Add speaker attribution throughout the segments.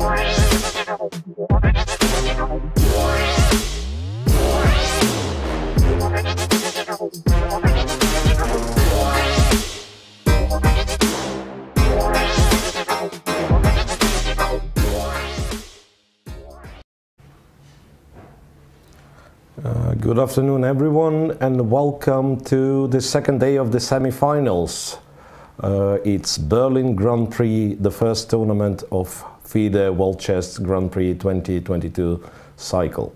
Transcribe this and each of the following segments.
Speaker 1: Good afternoon everyone, and welcome to the second day of the semi-finals. It's Berlin Grand Prix, the first tournament of FIDE World Chess Grand Prix 2022 cycle.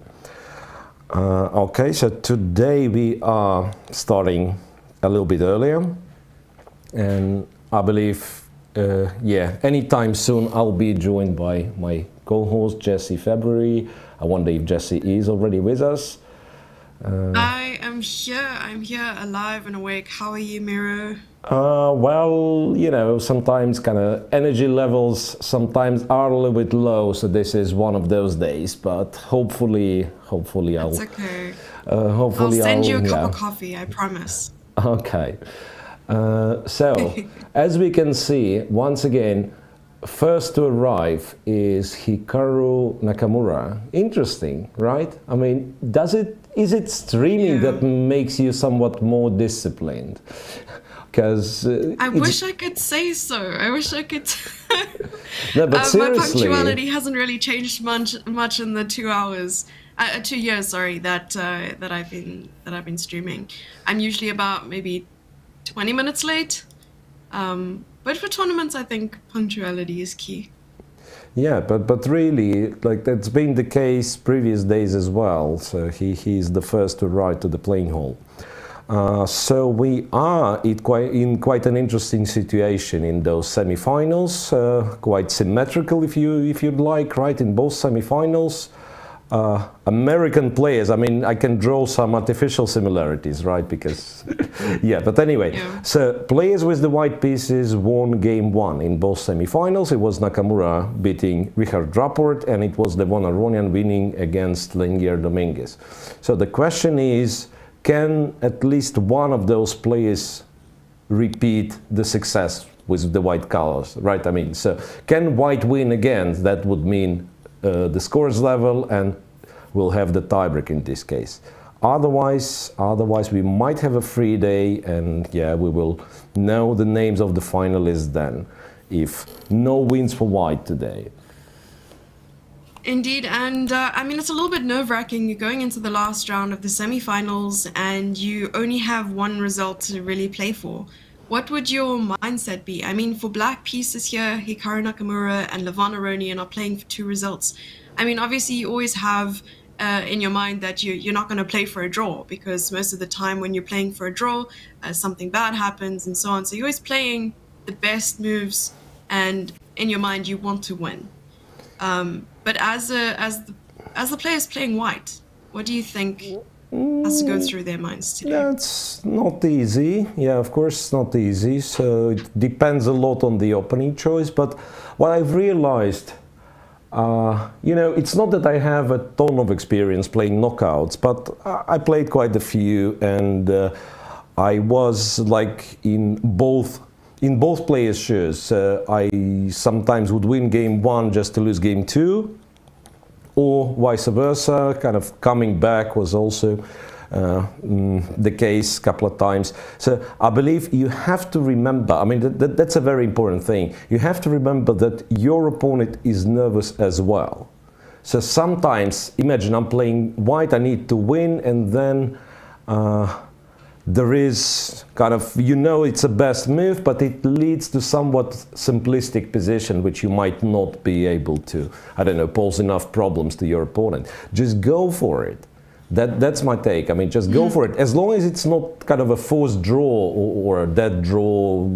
Speaker 1: Okay, so today we are starting a little bit earlier, and I believe anytime soon I'll be joined by my co-host Jesse February. I wonder if Jesse is already with us.
Speaker 2: I am here. I'm here alive and awake. How are you, Miro?
Speaker 1: Well, you know, sometimes kind of energy levels sometimes are a little bit low, so this is one of those days. But hopefully
Speaker 2: That's okay.
Speaker 1: I'll
Speaker 2: send you a cup of coffee. I promise.
Speaker 1: Okay. So as we can see, once again, first to arrive is Hikaru Nakamura. Interesting, right? I mean, is it streaming that makes you somewhat more disciplined? Because
Speaker 2: I wish I could say so. I wish I could.
Speaker 1: No, but seriously,
Speaker 2: my punctuality hasn't really changed much in the 2 hours, 2 years, sorry, that I've been streaming. I'm usually about maybe 20 minutes late. But for tournaments, I think punctuality is key.
Speaker 1: Yeah, but really, like, that's been the case previous days as well. So he's the first to arrive to the playing hall. So we are in quite an interesting situation in those semi-finals, quite symmetrical if you'd like, right? In both semi-finals. American players, I mean, I can draw some artificial similarities, right? Because, yeah, but anyway, so players with the white pieces won game one in both semi-finals. It was Nakamura beating Richard Rapport, and it was Levon Aronian winning against Lengier Dominguez. So the question is, can at least one of those players repeat the success with the white colors, right? I mean, so can white win again? That would mean the scores level, and we'll have the tiebreak in this case. Otherwise we might have a free day, and yeah, we will know the names of the finalists then, if no wins for white today.
Speaker 2: Indeed, and I mean, it's a little bit nerve-wracking. You're going into the last round of the semi-finals, and you only have one result to really play for. What would your mindset be? I mean, for black pieces here, Hikaru Nakamura and Levon Aronian are playing for 2 results. I mean, obviously you always have in your mind that you're not going to play for a draw, because most of the time when you're playing for a draw, something bad happens and so on. So you're always playing the best moves, and in your mind you want to win. But as the players playing white, what do you think has to go through their minds today?
Speaker 1: That's not easy. Yeah, of course it's not easy. So it depends a lot on the opening choice. But what I've realized, you know, it's not that I have a ton of experience playing knockouts, but I played quite a few, and I was like in both players' shoes. I sometimes would win game 1 just to lose game 2. Or vice versa, kind of coming back was also the case a couple of times. So I believe you have to remember, I mean, that's a very important thing. You have to remember that your opponent is nervous as well. So sometimes, imagine I'm playing white, I need to win, and then there is kind of, you know, it's a best move, but it leads to somewhat simplistic position, which you might not be able to, I don't know, pose enough problems to your opponent. Just go for it. That's my take. I mean, just go for it. As long as it's not kind of a forced draw or a dead draw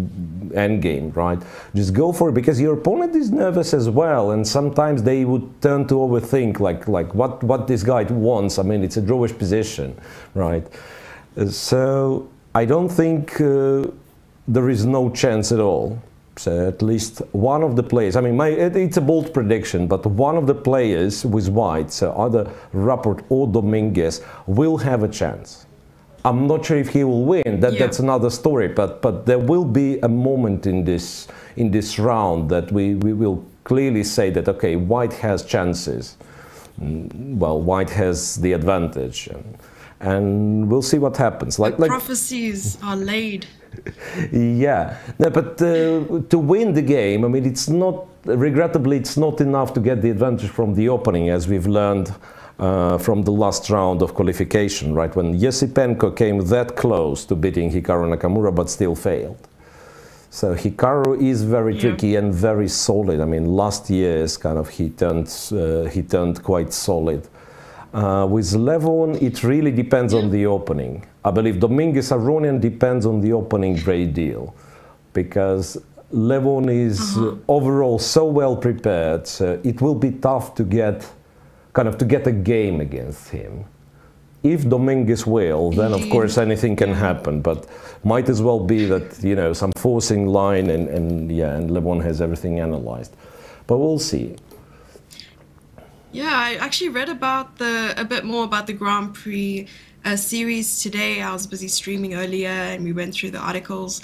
Speaker 1: endgame, right? Just go for it, because your opponent is nervous as well, and sometimes they would turn to overthink, like what this guy wants. I mean, it's a drawish position, right? So I don't think there is no chance at all. So at least one of the players, I mean, it's a bold prediction, but one of the players with white, so either Rapport or Dominguez, will have a chance. I'm not sure if he will win. That's another story. But there will be a moment in this round that we will clearly say that, okay, white has chances. Well, white has the advantage, and we'll see what happens. Like
Speaker 2: prophecies are laid.
Speaker 1: Yeah, no, but to win the game, I mean, it's not, regrettably, it's not enough to get the advantage from the opening, as we've learned from the last round of qualification, right? When Yesipenko came that close to beating Hikaru Nakamura, but still failed. So Hikaru is very tricky and very solid. I mean, last year's kind of he turned quite solid. With Levon, it really depends on the opening. I believe Dominguez Aronian depends on the opening great deal, because Levon is overall so well prepared. So it will be tough to get a game against him. If Dominguez will, then of course anything can happen, but might as well be that, you know, some forcing line and Levon has everything analyzed. But we'll see.
Speaker 2: Yeah, I actually read about a bit more about the Grand Prix series today. I was busy streaming earlier and we went through the articles.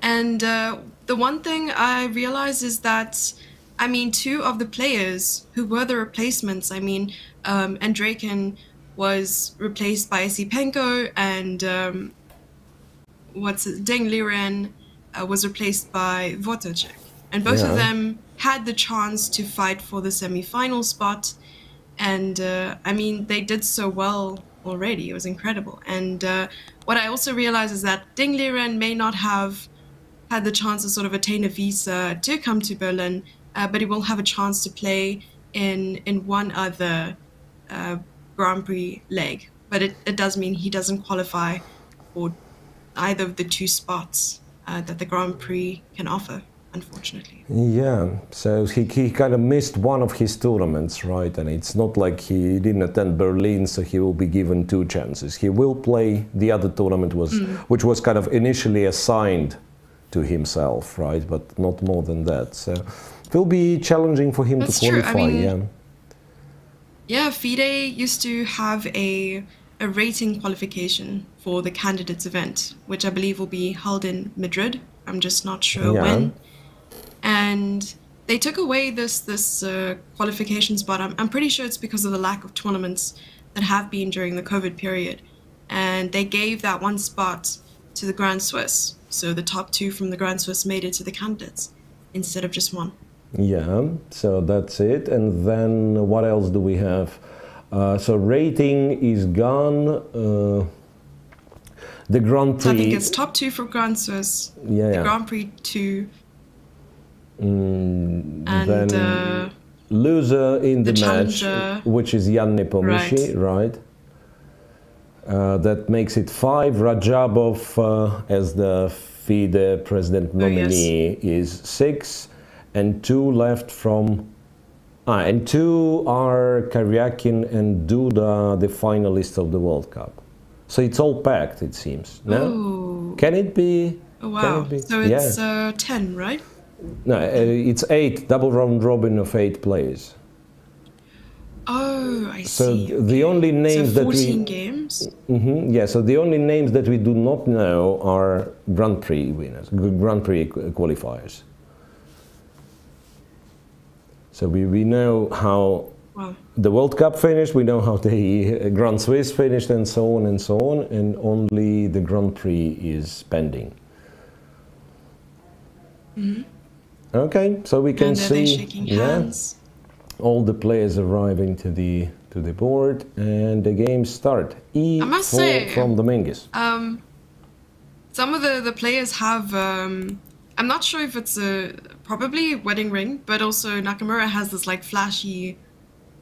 Speaker 2: And the one thing I realized is that, I mean, two of the players who were the replacements, I mean, Andrejkin was replaced by Yesipenko, and Deng Liren was replaced by Votacek. And both of them had the chance to fight for the semi-final spot. And I mean, they did so well already. It was incredible. And what I also realized is that Deng Liren may not have had the chance to sort of attain a visa to come to Berlin, but he will have a chance to play in one other Grand Prix leg. But it does mean he doesn't qualify for either of the two spots that the Grand Prix can offer, unfortunately.
Speaker 1: Yeah, so he kind of missed one of his tournaments, right? And it's not like he didn't attend Berlin, so he will be given two chances. He will play the other tournament, which was kind of initially assigned to himself, right? But not more than that. So it will be challenging for him to qualify.
Speaker 2: True. I mean, yeah, FIDE used to have a rating qualification for the candidates event, which I believe will be held in Madrid. I'm just not sure when. And they took away this qualification spot. I'm pretty sure it's because of the lack of tournaments that have been during the COVID period. And they gave that one spot to the Grand Swiss. So the top two from the Grand Swiss made it to the candidates instead of just one.
Speaker 1: Yeah, so that's it. And then what else do we have? So rating is gone. The Grand Prix.
Speaker 2: So I think it's top two for Grand Swiss. The Grand Prix 2. And
Speaker 1: then loser in the match, which is Jan Nepomuchy, right? That makes it 5. Rajabov, as the FIDE president nominee, is 6. And 2 left from... and 2 are Karyakin and Duda, the finalists of the World Cup. So it's all packed, it seems. No?
Speaker 2: Ooh.
Speaker 1: Can it be?
Speaker 2: Oh, wow. So it's 10, right?
Speaker 1: No, it's 8, double round robin of 8 players.
Speaker 2: Oh, I
Speaker 1: so
Speaker 2: see.
Speaker 1: So the only names
Speaker 2: so 14
Speaker 1: that we...
Speaker 2: games?
Speaker 1: Yeah, so the only names that we do not know are Grand Prix winners, Grand Prix qualifiers. So we know how the World Cup finished, we know how the Grand Swiss finished, and so on and so on, and only the Grand Prix is pending. Okay, so we can see
Speaker 2: shaking hands.
Speaker 1: All the players arriving to the board, and the games start.
Speaker 2: I must say,
Speaker 1: from Dominguez.
Speaker 2: Some of the players have. I'm not sure if it's probably wedding ring, but also Nakamura has this like flashy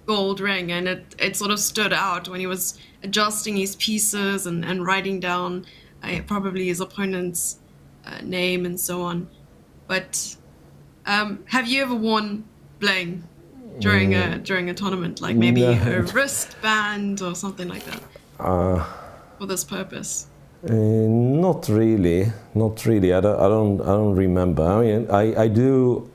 Speaker 2: gold ring, and it sort of stood out when he was adjusting his pieces and writing down probably his opponent's name and so on. But have you ever worn bling during a tournament, like maybe a wristband or something like that for this purpose?
Speaker 1: Not really. I don't remember. I mean, I do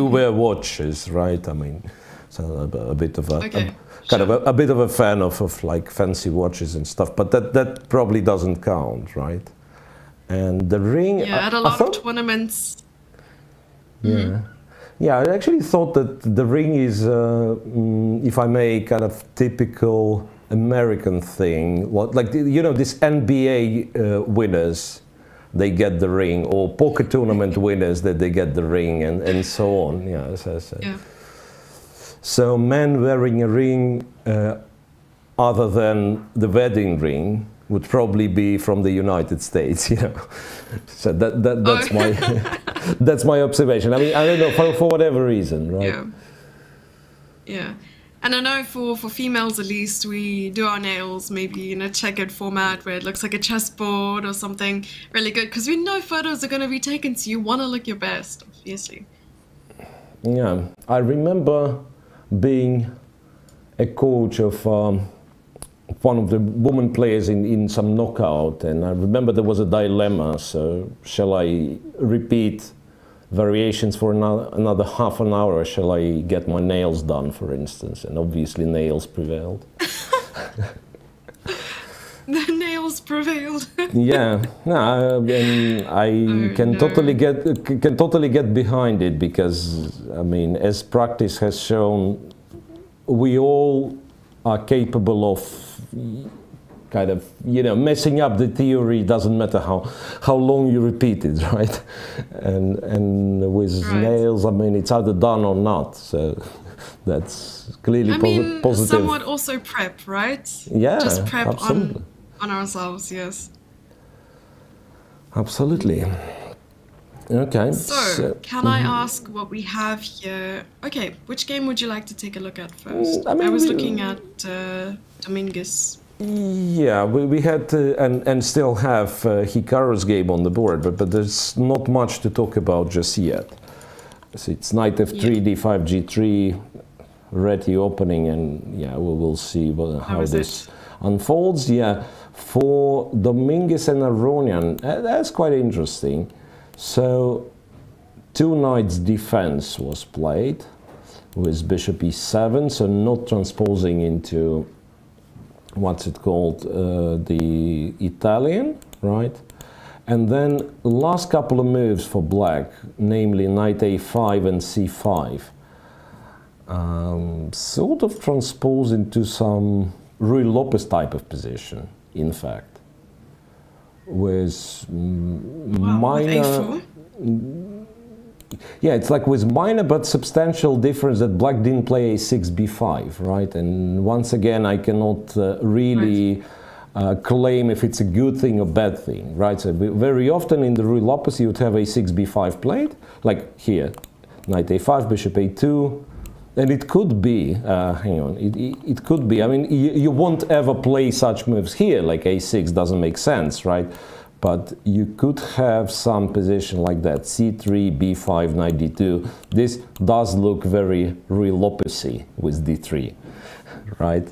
Speaker 1: wear watches, right? I mean, so a bit of a bit of a fan of like fancy watches and stuff. But that probably doesn't count, right? And the ring.
Speaker 2: Yeah, at a lot of tournaments.
Speaker 1: Yeah. Yeah, I actually thought that the ring is, if I may, kind of typical American thing. Like, you know, this NBA winners, they get the ring, or poker tournament winners that they get the ring, and so on. Yeah, yeah. So men wearing a ring other than the wedding ring would probably be from the United States, you know. So that's my that's my observation. I mean, I don't know, for whatever reason, right?
Speaker 2: Yeah. Yeah. And I know for females at least, we do our nails maybe in a checkered format where it looks like a chessboard or something really good, because we know photos are going to be taken, so you want to look your best, obviously.
Speaker 1: Yeah, I remember being a coach of one of the women players in some knockout, and I remember there was a dilemma. So shall I repeat variations for another half an hour, or shall I get my nails done, for instance? And obviously nails prevailed.
Speaker 2: The nails prevailed.
Speaker 1: Yeah, no, and I can totally get behind it, because I mean, as practice has shown, we all are capable of kind of, you know, messing up the theory. Doesn't matter how long you repeat it, right? And with nails, I mean, it's either done or not. So that's clearly positive.
Speaker 2: Somewhat also prep, right?
Speaker 1: Yeah,
Speaker 2: just prep
Speaker 1: absolutely.
Speaker 2: on ourselves, yes.
Speaker 1: Absolutely. Okay.
Speaker 2: So can I ask what we have here? Okay, which game would you like to take a look at first?
Speaker 1: I mean,
Speaker 2: I was looking at Dominguez.
Speaker 1: Yeah, we had and still have Hikaru's game on the board, but there's not much to talk about just yet. So it's knight f3, d5, g3, ready opening, and yeah, we will see how this unfolds. Yeah, for Dominguez and Aronian, that's quite interesting. So two knights defense was played with bishop e7, so not transposing into what's it called, the Italian, right? And then last couple of moves for black, namely knight a5 and c5, sort of transpose into some Ruy Lopez type of position, in fact, with minor... Yeah, it's like with minor but substantial difference that black didn't play a6, b5, right? And once again, I cannot really claim if it's a good thing or bad thing, right? So very often in the Ruy Lopez, you would have a6, b5 played, like here, knight a5, bishop a2, and it could be, hang on, it could be, I mean, you won't ever play such moves here, like a6 doesn't make sense, right? But you could have some position like that, c3, b5, knight d2. This does look very Ruy Lopez-y with d3, right?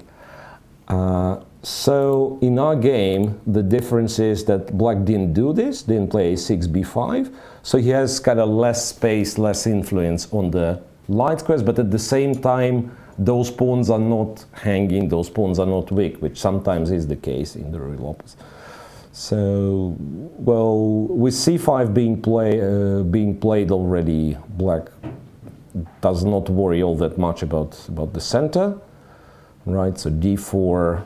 Speaker 1: So in our game, the difference is that black didn't do this, didn't play a6, b5, so he has kind of less space, less influence on the light squares, but at the same time, those pawns are not hanging, those pawns are not weak, which sometimes is the case in the Ruy Lopez. So, well, with c5 being played already, black does not worry all that much about the center, right? So d4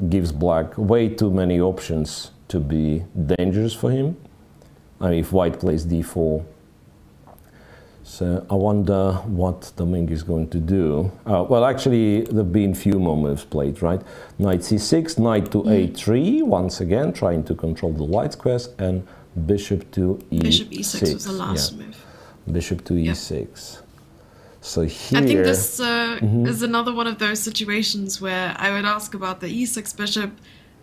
Speaker 1: gives black way too many options to be dangerous for him. I mean, if white plays d4. So I wonder what Dominguez is going to do. Well, actually, there have been few more moves played, right? Knight c6, knight to a3, once again, trying to control the light squares, and bishop to e6.
Speaker 2: Bishop e6 was the last move.
Speaker 1: Bishop to e6. So here...
Speaker 2: I think this is another one of those situations where I would ask about the e6 bishop,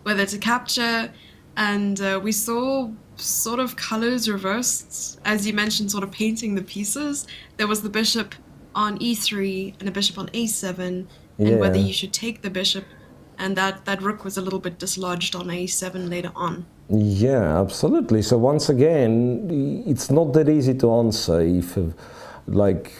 Speaker 2: whether to capture, and we saw sort of colors reversed, as you mentioned, sort of painting the pieces. There was the bishop on e3 and a bishop on a7, and whether you should take the bishop, and that rook was a little bit dislodged on a7 later on.
Speaker 1: Yeah, absolutely. So once again, it's not that easy to answer. If, like,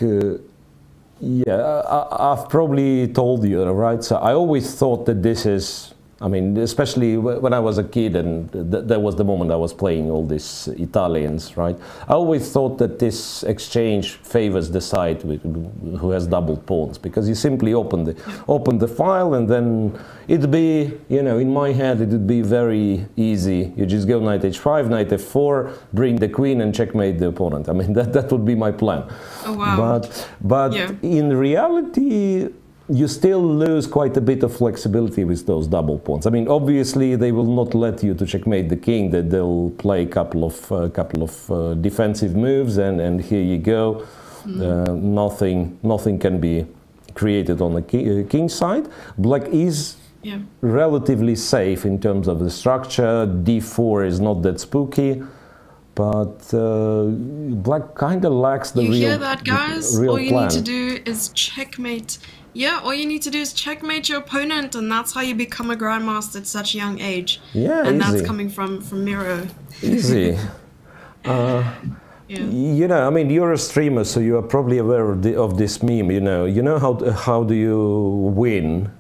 Speaker 1: yeah, I've probably told you, right? So I always thought that this is I mean, especially when I was a kid, and that was the moment I was playing all these Italians, right? I always thought that this exchange favors the side who has double pawns, because you simply open the file, and then it'd be, you know, in my head it would be very easy. You just go knight h5, knight f4, bring the queen, and checkmate the opponent. I mean, that would be my plan.
Speaker 2: Oh, wow.
Speaker 1: But in reality, you still lose quite a bit of flexibility with those double pawns. I mean, obviously they will not let you to checkmate the king. That they'll play a couple of defensive moves, and here you go. Nothing can be created on the king side. Black is relatively safe in terms of the structure. D4 is not that spooky. But black kind of lacks the real plan. You hear that, guys?
Speaker 2: All you need to do is checkmate. Yeah, all you need to do is checkmate your opponent, and that's how you become a grandmaster at such a young age.
Speaker 1: Yeah,
Speaker 2: and
Speaker 1: easy.
Speaker 2: That's coming from Miro.
Speaker 1: Easy. You know, I mean, you're a streamer, so you are probably aware of this meme. You know how do you win?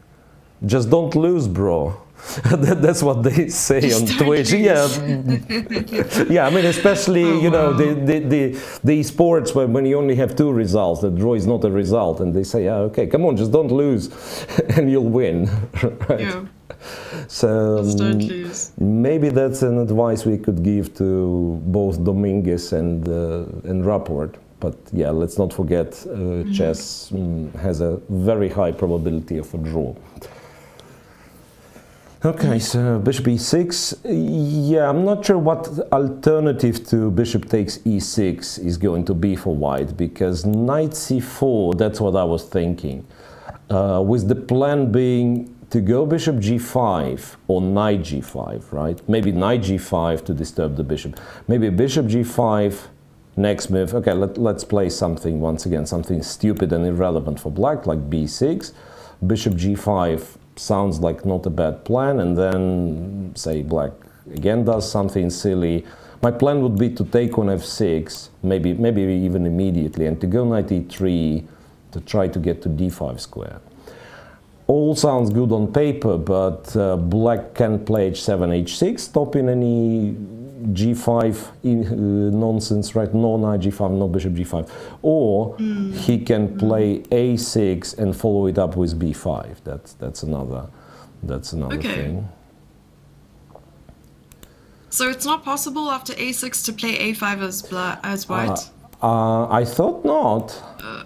Speaker 1: Just don't lose, bro. That's what they say on Twitch. Yeah, yeah. I mean, especially you know the sports when you only have 2 results. The draw is not a result, and they say, "Yeah, okay, come on, just don't lose, and you'll win." Right? Yeah. So
Speaker 2: just don't lose.
Speaker 1: Maybe that's an advice we could give to both Dominguez and Rapport. But yeah, let's not forget chess has a very high probability of a draw. Okay, so bishop e6. Yeah, I'm not sure what alternative to bishop takes e6 is going to be for white, because knight c4, that's what I was thinking. With the plan being to go bishop g5 or knight g5, right? Maybe knight g5 to disturb the bishop. Maybe bishop g5, next move. Okay, let's play something, once again, something stupid and irrelevant for black, like b6. Bishop g5 sounds like not a bad plan, and then say black again does something silly. My plan would be to take on f6, maybe even immediately, and to go knight e3 to try to get to d5 square. All sounds good on paper, but black can play h7, h6, stopping any g5 nonsense, right? No knight g5, no bishop g5. Or he can play a6 and follow it up with b5. That's another thing.
Speaker 2: So it's not possible after a6 to play a5 as white?
Speaker 1: I thought not.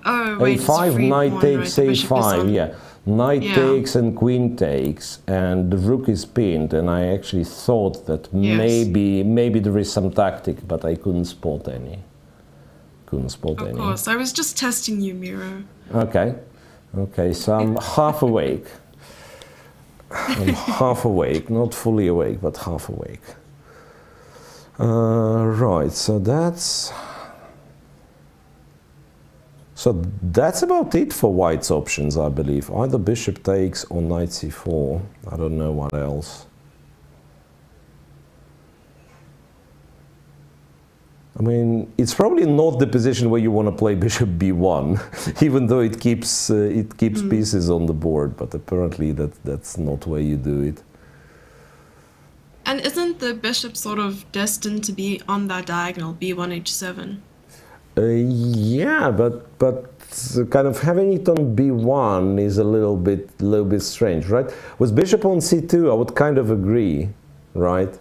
Speaker 2: Oh wait,
Speaker 1: a5, knight takes a5, yeah. Knight takes and queen takes, and the rook is pinned, and I actually thought that maybe there is some tactic, but I couldn't spot any. Of
Speaker 2: course, I was just testing you, Miro.
Speaker 1: Okay, so I'm half awake. I'm half awake, not fully awake, but half awake. Right, so that's about it for white's options, I believe. Either bishop takes or knight c4. I don't know what else. I mean, it's probably not the position where you want to play bishop b1, even though it keeps pieces on the board. But apparently that's not where you do it.
Speaker 2: And isn't the bishop sort of destined to be on that diagonal, b1 h7?
Speaker 1: Yeah, but kind of having it on b1 is a little bit strange, right? With bishop on c2, I would kind of agree, right?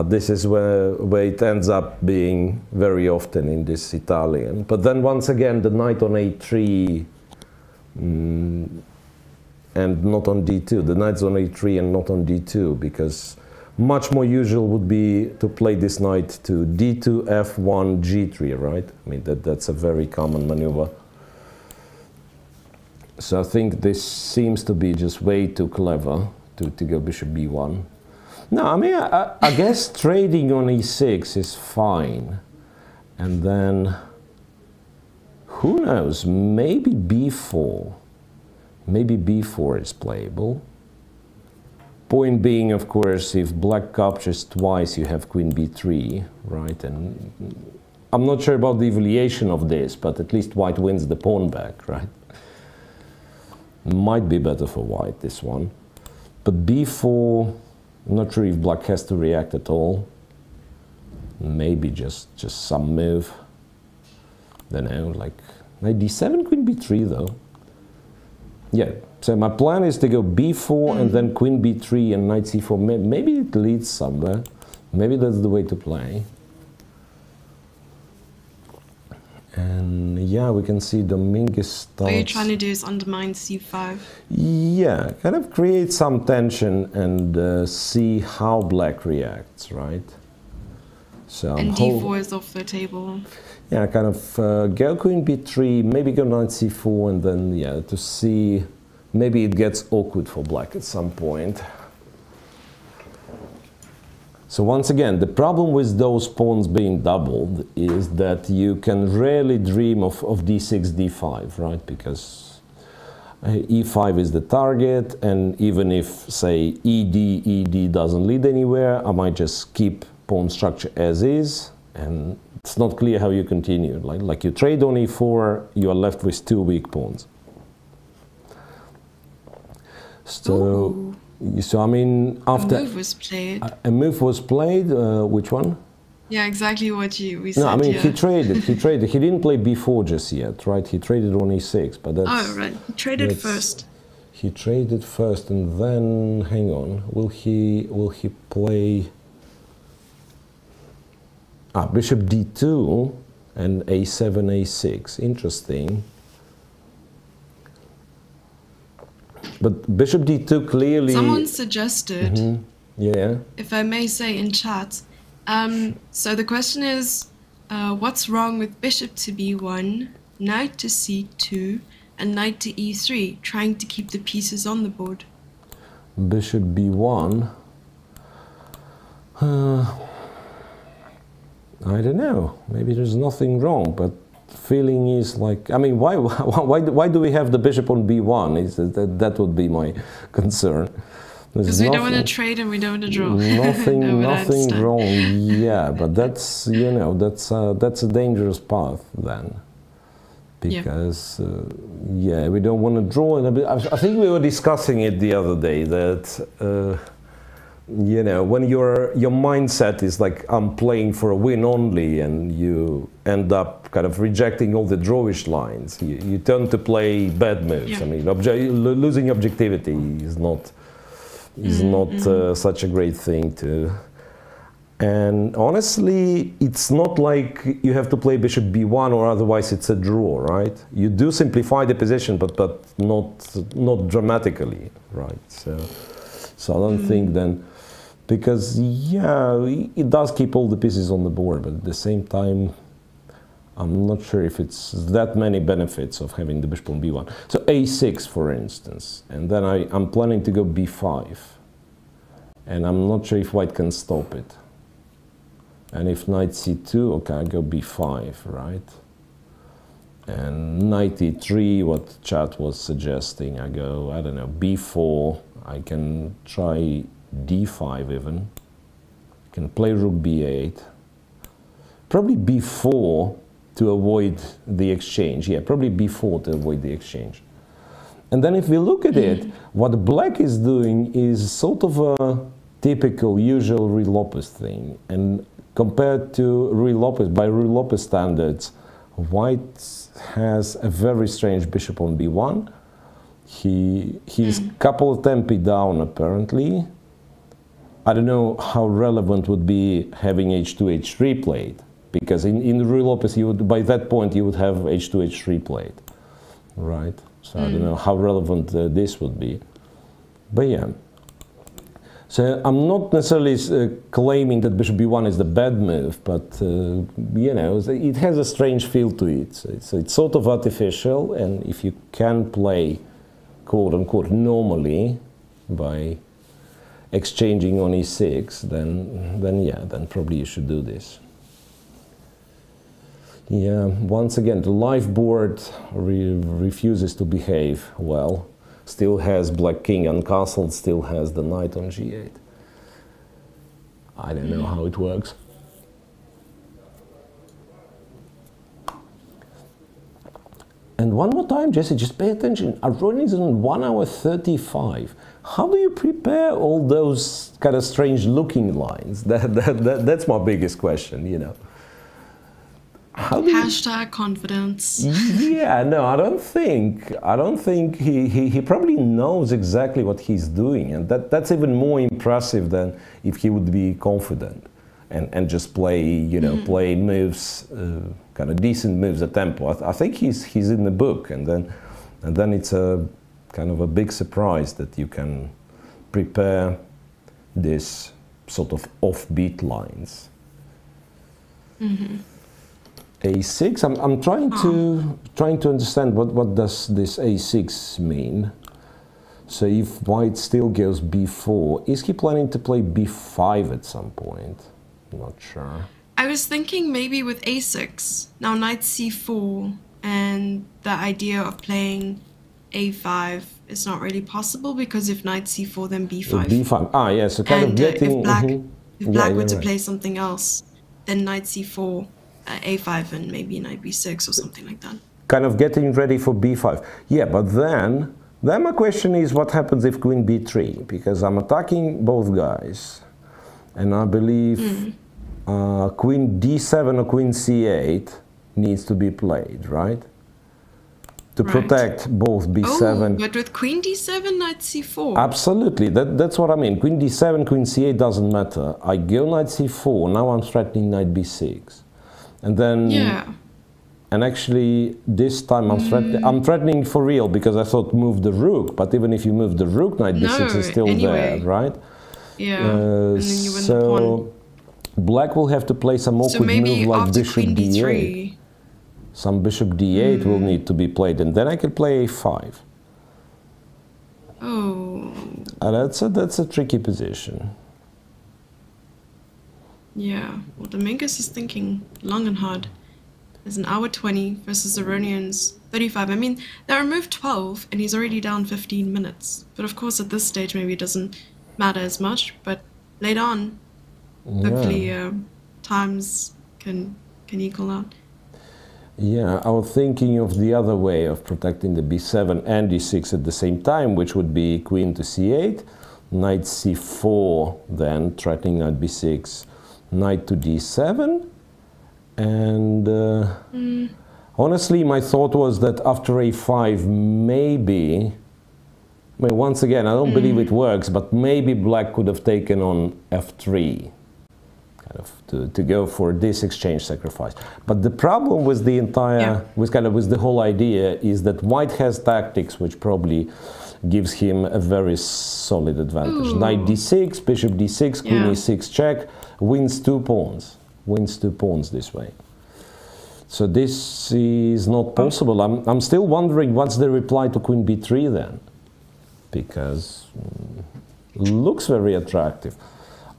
Speaker 1: This is where it ends up being very often in this Italian. But then once again, the knight on a3 and not on d2. The knight's on a3 and not on d2, because much more usual would be to play this knight to d2, f1, g3, right? I mean, that's a very common maneuver. So I think this seems to be just way too clever to go bishop b1. No, I mean, I guess trading on e6 is fine. And then, who knows, maybe b4. Maybe b4 is playable. Point being, of course, if black captures twice, you have queen b3, right? And I'm not sure about the evaluation of this, but at least white wins the pawn back, right? Might be better for white, this one. But b4, I'm not sure if black has to react at all. Maybe just some move. Don't know, like knight d7, queen b3 though. Yeah, so my plan is to go b4 and then queen b3 and knight c4. Maybe it leads somewhere. Maybe that's the way to play. And yeah, we can see Dominguez starts.
Speaker 2: What you're trying to do is undermine c5.
Speaker 1: Yeah, kind of create some tension and see how black reacts, right? So
Speaker 2: and d4 is off the table.
Speaker 1: Yeah, kind of go queen b3, maybe go knight c4, and then yeah, to see maybe it gets awkward for black at some point. So once again, the problem with those pawns being doubled is that you can rarely dream of d6, d5, right? Because e5 is the target, and even if, say, ed doesn't lead anywhere, I might just keep pawn structure as is, and it's not clear how you continue. Like you trade on e4, you are left with two weak pawns. So... So I mean, after
Speaker 2: a move was played.
Speaker 1: A move was played. Which one?
Speaker 2: Yeah, exactly what we said.
Speaker 1: No, I mean
Speaker 2: here.
Speaker 1: he traded. He traded. He didn't play b4 just yet, right? He traded on e6, but that's.
Speaker 2: Oh right, he traded first.
Speaker 1: He traded first, and then hang on. Will he play? Bishop d2 and a7, a6. Interesting. But bishop d2 clearly...
Speaker 2: Someone suggested,
Speaker 1: yeah,
Speaker 2: if I may say in chat, so the question is, what's wrong with bishop to b1, knight to c2, and knight to e3, trying to keep the pieces on the board?
Speaker 1: Bishop b1... I don't know, maybe there's nothing wrong, but feeling is like, I mean, why do we have the bishop on b1? Is that would be my concern.
Speaker 2: Because we don't want to trade and we don't want to draw.
Speaker 1: Nothing wrong. Yeah, but that's, you know, that's a dangerous path then, because yeah, we don't want to draw. And I think we were discussing it the other day that. You know, when your mindset is like, I'm playing for a win only, and you end up kind of rejecting all the drawish lines, you turn to play bad moves. Yeah. I mean, losing objectivity is not such a great thing to. And honestly, it's not like you have to play bishop b1 or otherwise it's a draw, right? You do simplify the position, but not dramatically, right? So I don't think then. Because, yeah, it does keep all the pieces on the board, but at the same time, I'm not sure if it's that many benefits of having the bishop on b1. So a6, for instance, and then I'm planning to go b5. And I'm not sure if white can stop it. And if knight c2, okay, I go b5, right? And knight e3, what chat was suggesting, I go, I don't know, b4, I can try d5 even, can play rook b8, probably b4 to avoid the exchange. Yeah, probably b4 to avoid the exchange. And then if we look at it, what black is doing is sort of a typical, usual Ruy Lopez thing. And compared to Ruy Lopez, by Ruy Lopez standards, white has a very strange bishop on b1. He's couple of tempi down apparently. I don't know how relevant would be having h2, h3 played, because in Ruy Lopez, you would, by that point, you would have h2, h3 played, right? So I don't know how relevant this would be, but yeah. So I'm not necessarily claiming that bishop b1 is the bad move, but you know, it has a strange feel to it. It's sort of artificial, and if you can play, quote unquote, normally by exchanging on e6, then probably you should do this. Yeah, once again, the live board refuses to behave well. Still has black king uncastled, still has the knight on g8. I don't know how it works. And one more time, Jesse, just pay attention. Aronian is on 1 hour 35. How do you prepare all those kind of strange looking lines? That's my biggest question, you know.
Speaker 2: Hashtag confidence.
Speaker 1: Yeah, no, I don't think he probably knows exactly what he's doing, and that's even more impressive than if he would be confident and just play, you know, play moves, kind of decent moves at tempo. I think he's in the book, and then it's a kind of a big surprise that you can prepare this sort of offbeat lines. A6. I'm trying to understand what does this A6 mean. So if white still goes B4, is he planning to play B5 at some point? I'm not sure.
Speaker 2: I was thinking maybe with A6, now knight C4, and the idea of playing A5 is not really possible, because if knight C4 then B5.
Speaker 1: B5. Ah, yeah. So kind of getting.
Speaker 2: If black were to play something else, then knight C4. A5 and maybe knight B6 or something like that.
Speaker 1: Kind of getting ready for B5. Yeah, but then my question is, what happens if queen B3? Because I'm attacking both guys, and I believe queen D7 or queen C8 needs to be played, right? To protect both B7.
Speaker 2: Oh, but with queen D7, knight C4.
Speaker 1: Absolutely, that's what I mean. Queen D7, queen C8 doesn't matter. I go knight C4, now I'm threatening knight B6. And then, and actually this time I'm threatening for real, because I thought move the rook, but even if you move the rook, knight b6 is still there, right?
Speaker 2: Yeah, and then you win the pawn.
Speaker 1: Black will have to play some awkward move like bishop d8. Some bishop d8 will need to be played, and then I can play a5.
Speaker 2: Oh.
Speaker 1: That's a tricky position.
Speaker 2: Yeah, well, Dominguez is thinking long and hard. There's an hour 20 versus Aronian's 35. I mean, they removed 12 and he's already down 15 minutes. But of course, at this stage, maybe it doesn't matter as much. But later on, hopefully, times can equal out.
Speaker 1: Yeah, I was thinking of the other way of protecting the b7 and d6 at the same time, which would be queen to c8, knight c4, then threatening knight b6. Knight to d7, and honestly my thought was that after a5 maybe, I mean, once again I don't believe it works, but maybe black could have taken on f3, kind of to go for this exchange sacrifice. But the problem with the entire with the whole idea is that white has tactics which probably gives him a very solid advantage. Knight d6, bishop d6, queen e6 check, wins 2 pawns. Wins 2 pawns this way. So this is not possible. I'm still wondering what's the reply to queen b3 then, because looks very attractive.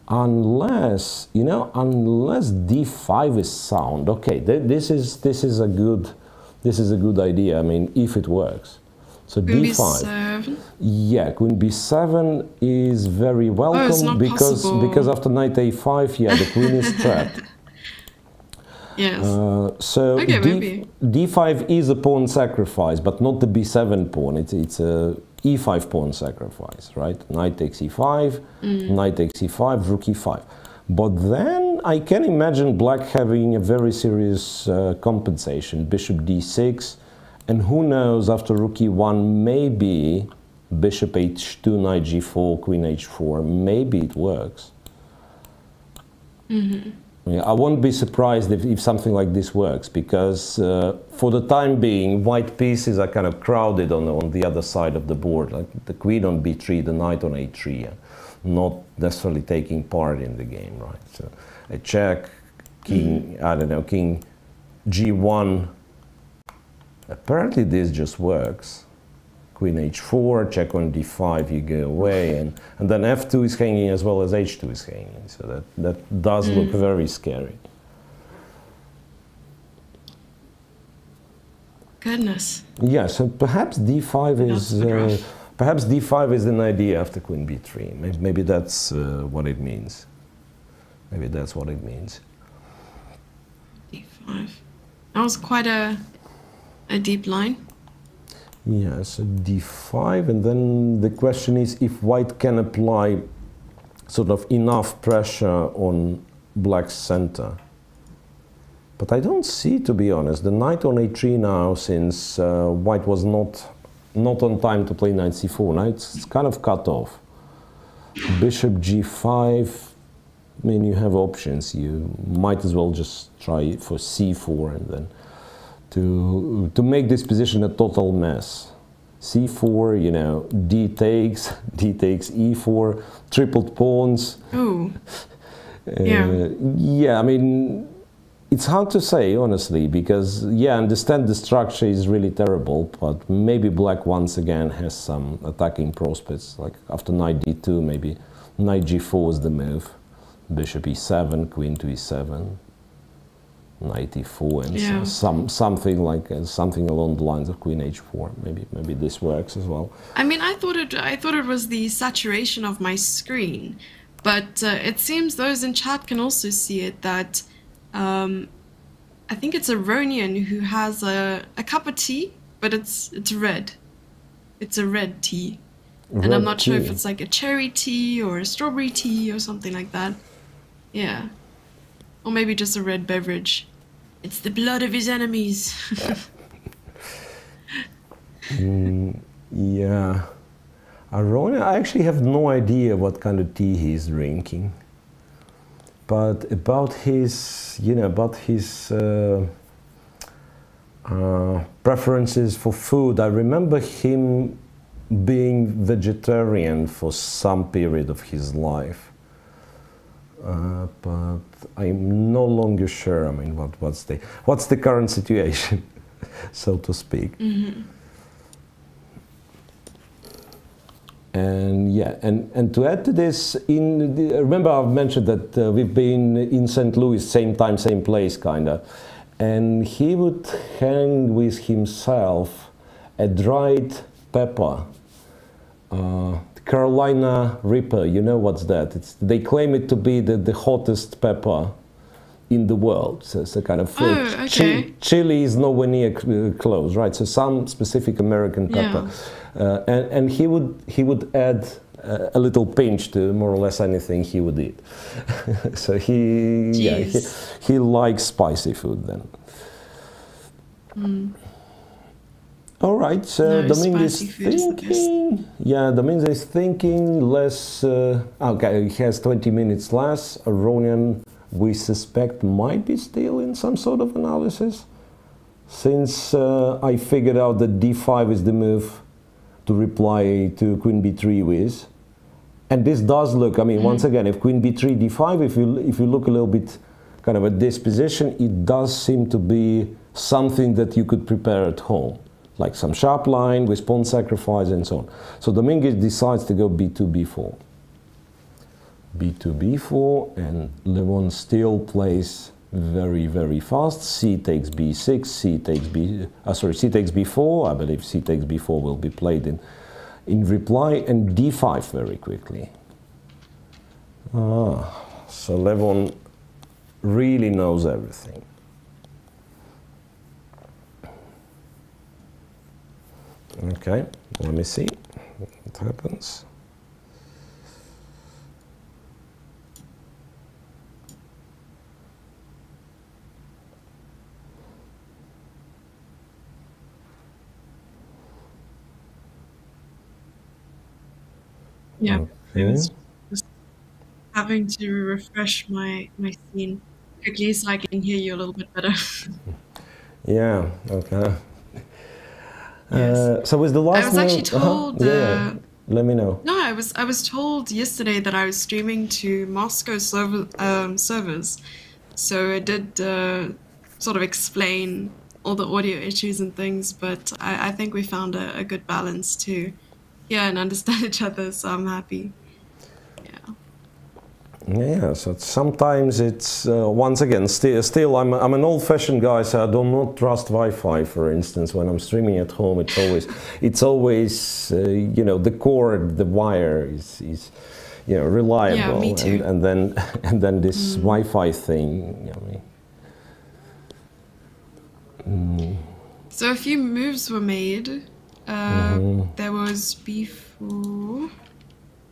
Speaker 1: Unless, you know, unless d5 is sound. Okay, this is a good idea. I mean, if it works. So
Speaker 2: queen
Speaker 1: d5.
Speaker 2: B7.
Speaker 1: Yeah, queen b7 is very welcome, because after knight a5, yeah, the queen is trapped.
Speaker 2: Yes.
Speaker 1: So
Speaker 2: okay, maybe.
Speaker 1: d5 is a pawn sacrifice, but not the b7 pawn. It's a e5 pawn sacrifice, right? Knight takes e5, knight takes e5, rook e5. But then I can imagine black having a very serious compensation, bishop d6. And who knows, after rook e1, maybe bishop h2, knight g4, queen h4, maybe it works. Yeah, I won't be surprised if something like this works, because for the time being, white pieces are kind of crowded on the other side of the board, like the queen on b3, the knight on a3, not necessarily taking part in the game, right? So a check, king, I don't know, king g1. Apparently this just works. Queen h4, check on d5, you go away, and then f2 is hanging as well as h2 is hanging. So that does look very scary.
Speaker 2: Goodness.
Speaker 1: Yeah, so perhaps d5 is an idea after queen b3. Maybe that's what it means. Maybe that's what it means.
Speaker 2: d5. That was quite a deep line.
Speaker 1: Yeah, so d5, and then the question is if white can apply sort of enough pressure on black's center. But I don't see, to be honest, the knight on a3 now, since white was not on time to play knight c4. Now it's kind of cut off. Bishop g5, I mean, you have options. You might as well just try for c4 and then to make this position a total mess. c4, you know, d takes e4, tripled pawns.
Speaker 2: Ooh.
Speaker 1: Yeah, I mean, it's hard to say, honestly, because, yeah, I understand the structure is really terrible, but maybe black once again has some attacking prospects, like after knight d2, maybe knight g4 is the move, bishop e7, queen to e7, knight e4, and something like something along the lines of queen h4. Maybe this works as well.
Speaker 2: I mean, I thought it was the saturation of my screen, but it seems those in chat can also see it that. I think it's Aronian who has a cup of tea, but it's red. It's a red tea. And I'm not sure if it's like a cherry tea or a strawberry tea or something like that. Yeah. Or maybe just a red beverage. It's the blood of his enemies.
Speaker 1: Yeah. Aronian, I actually have no idea what kind of tea he's drinking. But about his, you know, preferences for food, I remember him being vegetarian for some period of his life. But I'm no longer sure. I mean, what's the current situation, so to speak.
Speaker 2: Mm-hmm.
Speaker 1: And yeah, and to add to this, remember I've mentioned that we've been in St. Louis, same time, same place, kind of. And he would hang with himself a dried pepper, Carolina Reaper. You know what's that? They claim it to be the hottest pepper in the world. So it's a kind of chili is nowhere near close, right? So some specific American pepper. Yeah. And he would add a little pinch to more or less anything he would eat. So he likes spicy food then. All right, so Domingue is thinking. Yeah, Domingue is thinking less. Okay, he has 20 minutes less. Aronian, we suspect, might be still in some sort of analysis, since I figured out that d5 is the move to reply to queen b3 with. And this does look, I mean, once again, if queen b3, d5, if you look a little bit kind of at this position, it does seem to be something that you could prepare at home, like some sharp line with pawn sacrifice and so on. So Domingue decides to go b2, b4. b2, b4, and Levon still plays very, very fast. C takes b6, c takes c takes b4. I believe c takes b4 will be played in reply, and d5 very quickly. So Levon really knows everything. Okay, let me see what happens.
Speaker 2: Yeah, okay. I was just having to refresh my scene quickly so I can hear you a little bit better.
Speaker 1: Yeah, okay. So was the last
Speaker 2: I was actually told...
Speaker 1: let me know.
Speaker 2: No, I was told yesterday that I was streaming to Moscow servers, so it did sort of explain all the audio issues and things, but I think we found a good balance to hear and understand each other, so I'm happy.
Speaker 1: Yeah, so sometimes it's, once again, still I'm an old-fashioned guy, so I do not trust Wi-Fi, for instance. When I'm streaming at home, it's always you know, the cord, the wire is you know, reliable.
Speaker 2: Yeah, me too.
Speaker 1: And then this Wi-Fi thing,
Speaker 2: So a few moves were made. There was b4,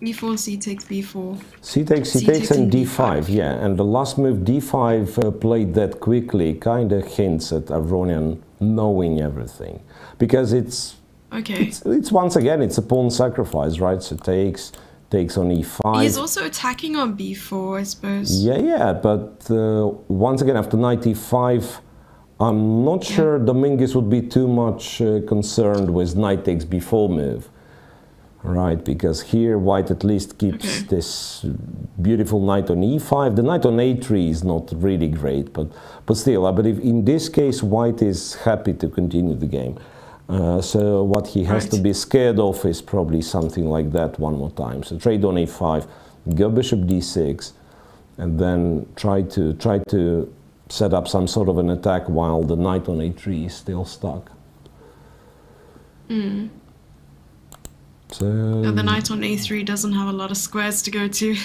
Speaker 2: b4, c takes b4.
Speaker 1: C takes and d5, yeah. And the last move d5 played that quickly kind of hints at Aronian knowing everything. Because it's once again, it's a pawn sacrifice, right? So takes on e5.
Speaker 2: He's also attacking on b4, I suppose.
Speaker 1: Yeah, but once again, after knight e5, I'm not sure Dominguez would be too much concerned with knight takes b4 move, right? Because here white at least keeps this beautiful knight on e5. The knight on a3 is not really great, but still, I believe in this case white is happy to continue the game. So what he has to be scared of is probably something like that one more time. So trade on a5, go bishop d6, and then try to set up some sort of an attack while the knight on a3 is still stuck. So
Speaker 2: the knight on a3 doesn't have a lot of squares to go to.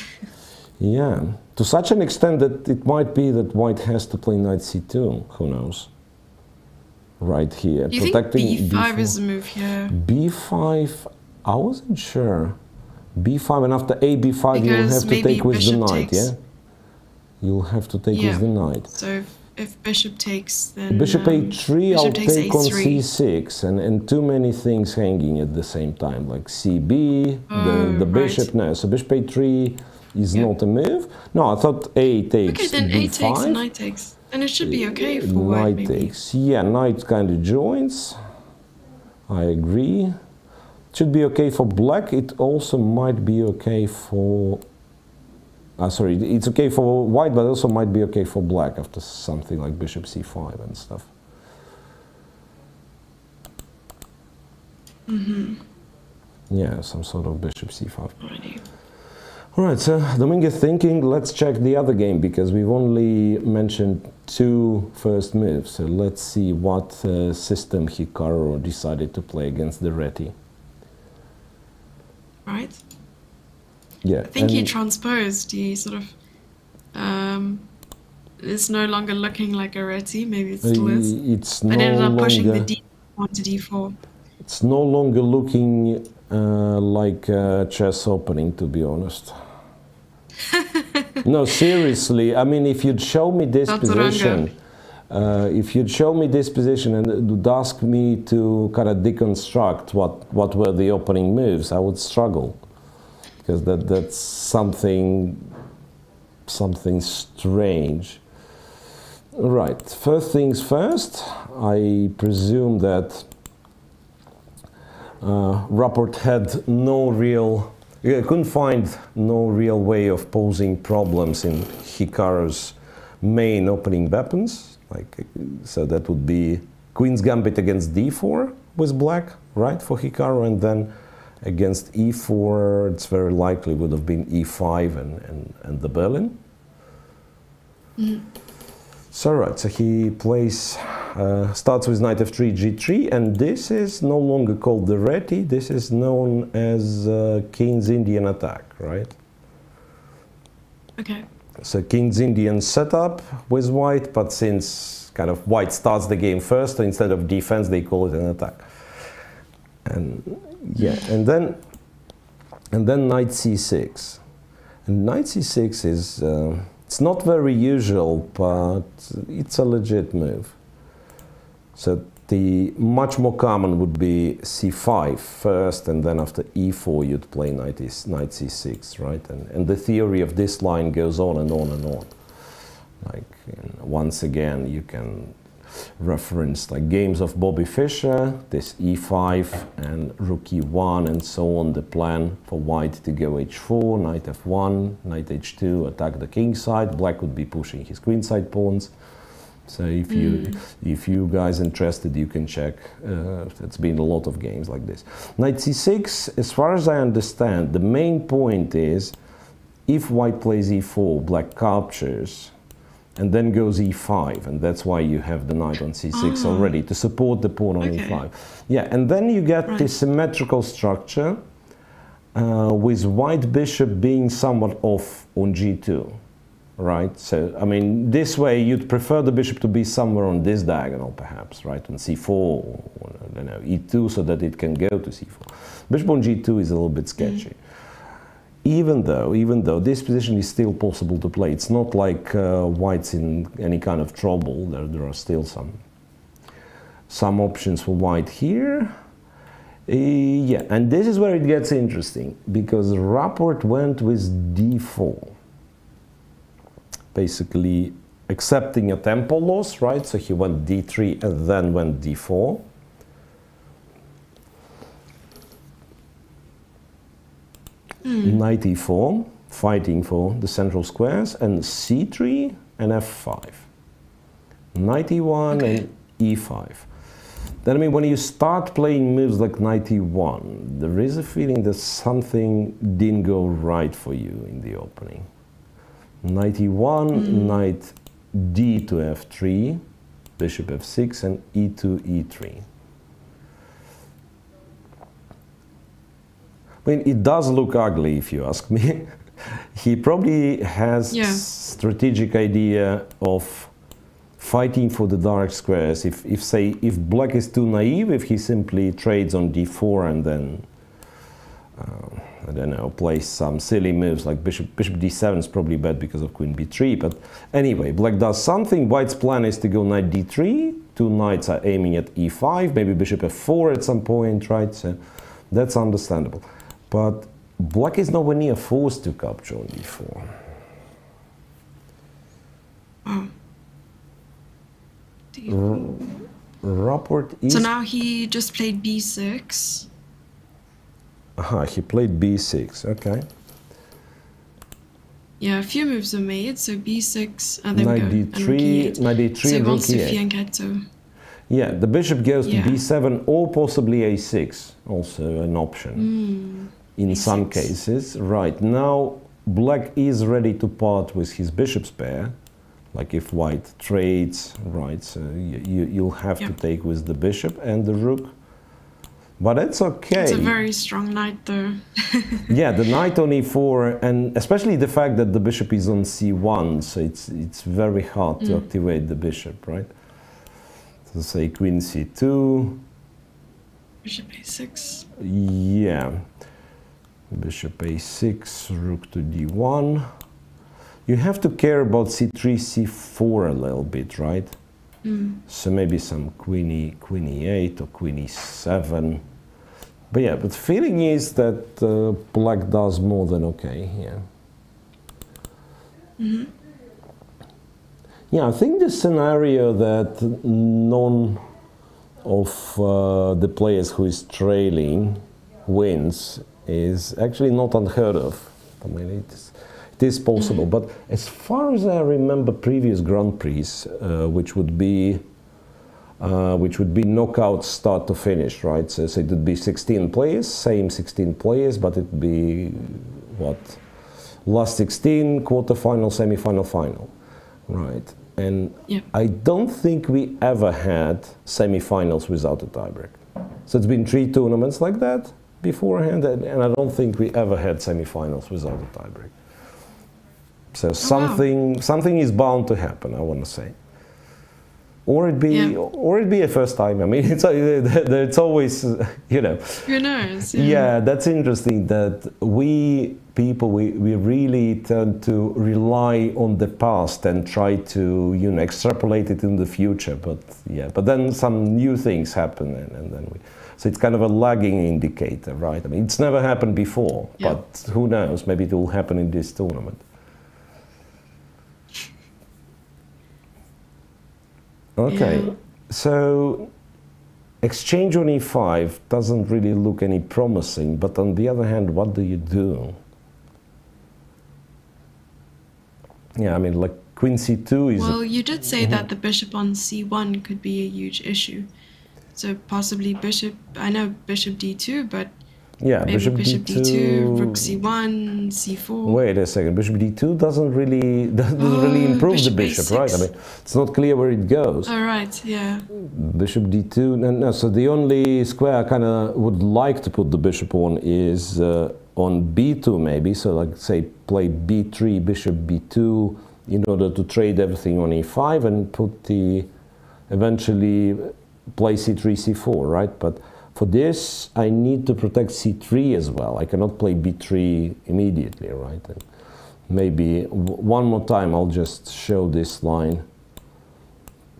Speaker 1: Yeah, to such an extent that it might be that white has to play knight c2, who knows. Right here.
Speaker 2: Do you think b5 is the move here?
Speaker 1: b5, I wasn't sure. b5, and after a b5 you'll have to take with the knight, yeah? You'll have to take with the knight.
Speaker 2: So if bishop takes, then
Speaker 1: bishop a3, I'll take on
Speaker 2: a3.
Speaker 1: c6, and too many things hanging at the same time, like cb, the bishop, no, so bishop a3 is not a move. No, I thought a takes.
Speaker 2: Okay, then
Speaker 1: b5.
Speaker 2: a takes and knight takes. And it should be okay for white, maybe.
Speaker 1: Knight takes. Yeah, knight kind of joins. I agree. It should be okay for black. It also might be okay for... sorry, it's okay for white, but also might be okay for black after something like bishop c5 and stuff. Yeah, some sort of bishop c5.
Speaker 2: Alrighty.
Speaker 1: Alright, so Dominguez thinking, let's check the other game, because we've only mentioned 2 first moves. So let's see what system Hikaru decided to play against the Reti.
Speaker 2: Right.
Speaker 1: Yeah.
Speaker 2: I think he transposed. He sort of it's no longer looking like a Reti. Maybe it still is.
Speaker 1: It's
Speaker 2: but
Speaker 1: no
Speaker 2: ended up pushing
Speaker 1: longer,
Speaker 2: the d1 to d4.
Speaker 1: It's no longer looking like a chess opening, to be honest. No, seriously. I mean, if you'd show me this position, and would ask me to kind of deconstruct what were the opening moves, I would struggle, because that's something strange. Right. First things first. I presume that Rapport had no real. Couldn't find no real way of posing problems in Hikaru's main opening weapons. So that would be Queen's Gambit against d4 with black, right, for Hikaru, and then against e4, it's very likely would have been e5 and the Berlin. So right, so he plays, starts with knight f3, g3, and this is no longer called the Reti, this is known as King's Indian attack, right?
Speaker 2: Okay.
Speaker 1: So King's Indian setup with white, but since kind of white starts the game first, so instead of defense, they call it an attack. And yeah, and then knight c6. And knight c6 is... it's not very usual, but it's a legit move. So the much more common would be c5 first, and then after e4 you'd play knight c6, right? And the theory of this line goes on and on and on. Like, once again, you can reference like games of Bobby Fischer, this e5 and rook e1 and so on, the plan for white to go h4, knight f1, knight h2, attack the king side. Black would be pushing his queen side pawns. So if you guys interested, you can check. It's been a lot of games like this. Knight c6, as far as I understand, the main point is if white plays e4, black captures, and then goes e5, and that's why you have the knight on c6 already, to support the pawn on e5. Yeah, and then you get this symmetrical structure with white bishop being somewhat off on g2. right? So, I mean, this way you'd prefer the bishop to be somewhere on this diagonal, perhaps, right? On c4, or, I don't know, e2, so that it can go to c4. Bishop on g2 is a little bit sketchy. Even though this position is still possible to play. It's not like white's in any kind of trouble. There are still some options for white here. Yeah, and this is where it gets interesting, because Rapport went with d4. Basically accepting a tempo loss, right? So he went d3 and then went d4. Knight e4, fighting for the central squares, and c3 and f5. Knight e1 and e5. Then, I mean, when you start playing moves like knight e1, there is a feeling that something didn't go right for you in the opening. Knight e1, knight d to f3, bishop f6, and e2, e3. I mean, it does look ugly, if you ask me. He probably has strategic idea of fighting for the dark squares. If black is too naive, if he simply trades on d4 and then, I don't know, plays some silly moves like bishop d7 is probably bad because of queen b3. But anyway, black does something. White's plan is to go knight d3. Two knights are aiming at e5, maybe bishop f4 at some point, right? So that's understandable. But black is nowhere near forced to capture on d4. Rapport is...
Speaker 2: So now he just played b6.
Speaker 1: Aha, he played b6, okay.
Speaker 2: Yeah, a few moves are made, so b6, and then
Speaker 1: knight d3, knight d3,
Speaker 2: so he wants to
Speaker 1: e8.
Speaker 2: fianchetto.
Speaker 1: Yeah, the bishop goes to b7 or possibly a6, also an option in some cases. Right, now black is ready to part with his bishop's pair, like if white trades, right, so you'll have to take with the bishop and the rook. But it's okay.
Speaker 2: It's a very strong knight though.
Speaker 1: Yeah, the knight on e4, and especially the fact that the bishop is on c1, so it's very hard to activate the bishop, right? So say queen c2.
Speaker 2: Bishop a6.
Speaker 1: Yeah. Bishop a6, rook to d1. You have to care about c3, c4 a little bit, right? So maybe some queen e8 or queen e7. But yeah, but the feeling is that black does more than okay here. Yeah, I think the scenario that none of the players who is trailing wins is actually not unheard of. I mean, it is possible. But as far as I remember previous Grand Prix, which would be knockout start to finish, right? So it would be 16 players, same 16 players, but it would be, what, last 16, quarterfinal, semi-final, final, right? And I don't think we ever had semi-finals without a tiebreak. So it's been 3 tournaments like that beforehand, and I don't think we ever had semi-finals without a tiebreak. So something is bound to happen, I want to say. Or it be a first time. I mean, it's always, you know.
Speaker 2: Who knows?
Speaker 1: Yeah, that's interesting that we people, we really tend to rely on the past and try to, you know, extrapolate it in the future. But yeah, but then some new things happen, and then so it's kind of a lagging indicator, right? I mean, it's never happened before, but who knows? Maybe it will happen in this tournament. Okay, so exchange on e5 doesn't really look any promising, but on the other hand, what do you do? Yeah, I mean, like queen c2 is...
Speaker 2: Well, you did say that the bishop on c1 could be a huge issue. So possibly bishop, I know bishop d2, but
Speaker 1: yeah,
Speaker 2: maybe bishop d2, rook c1, c4.
Speaker 1: Wait a second, bishop d2 doesn't really improve the bishop,
Speaker 2: a6.
Speaker 1: right? I mean, it's not clear where it goes.
Speaker 2: All right, yeah.
Speaker 1: Bishop d2, no, so the only square I kind of would like to put the bishop on is on b2 maybe, so like say play b3, bishop b2, in order to trade everything on e5 and put the, eventually play c3, c4, right? But for this, I need to protect c3 as well. I cannot play b3 immediately, right? And maybe one more time I'll just show this line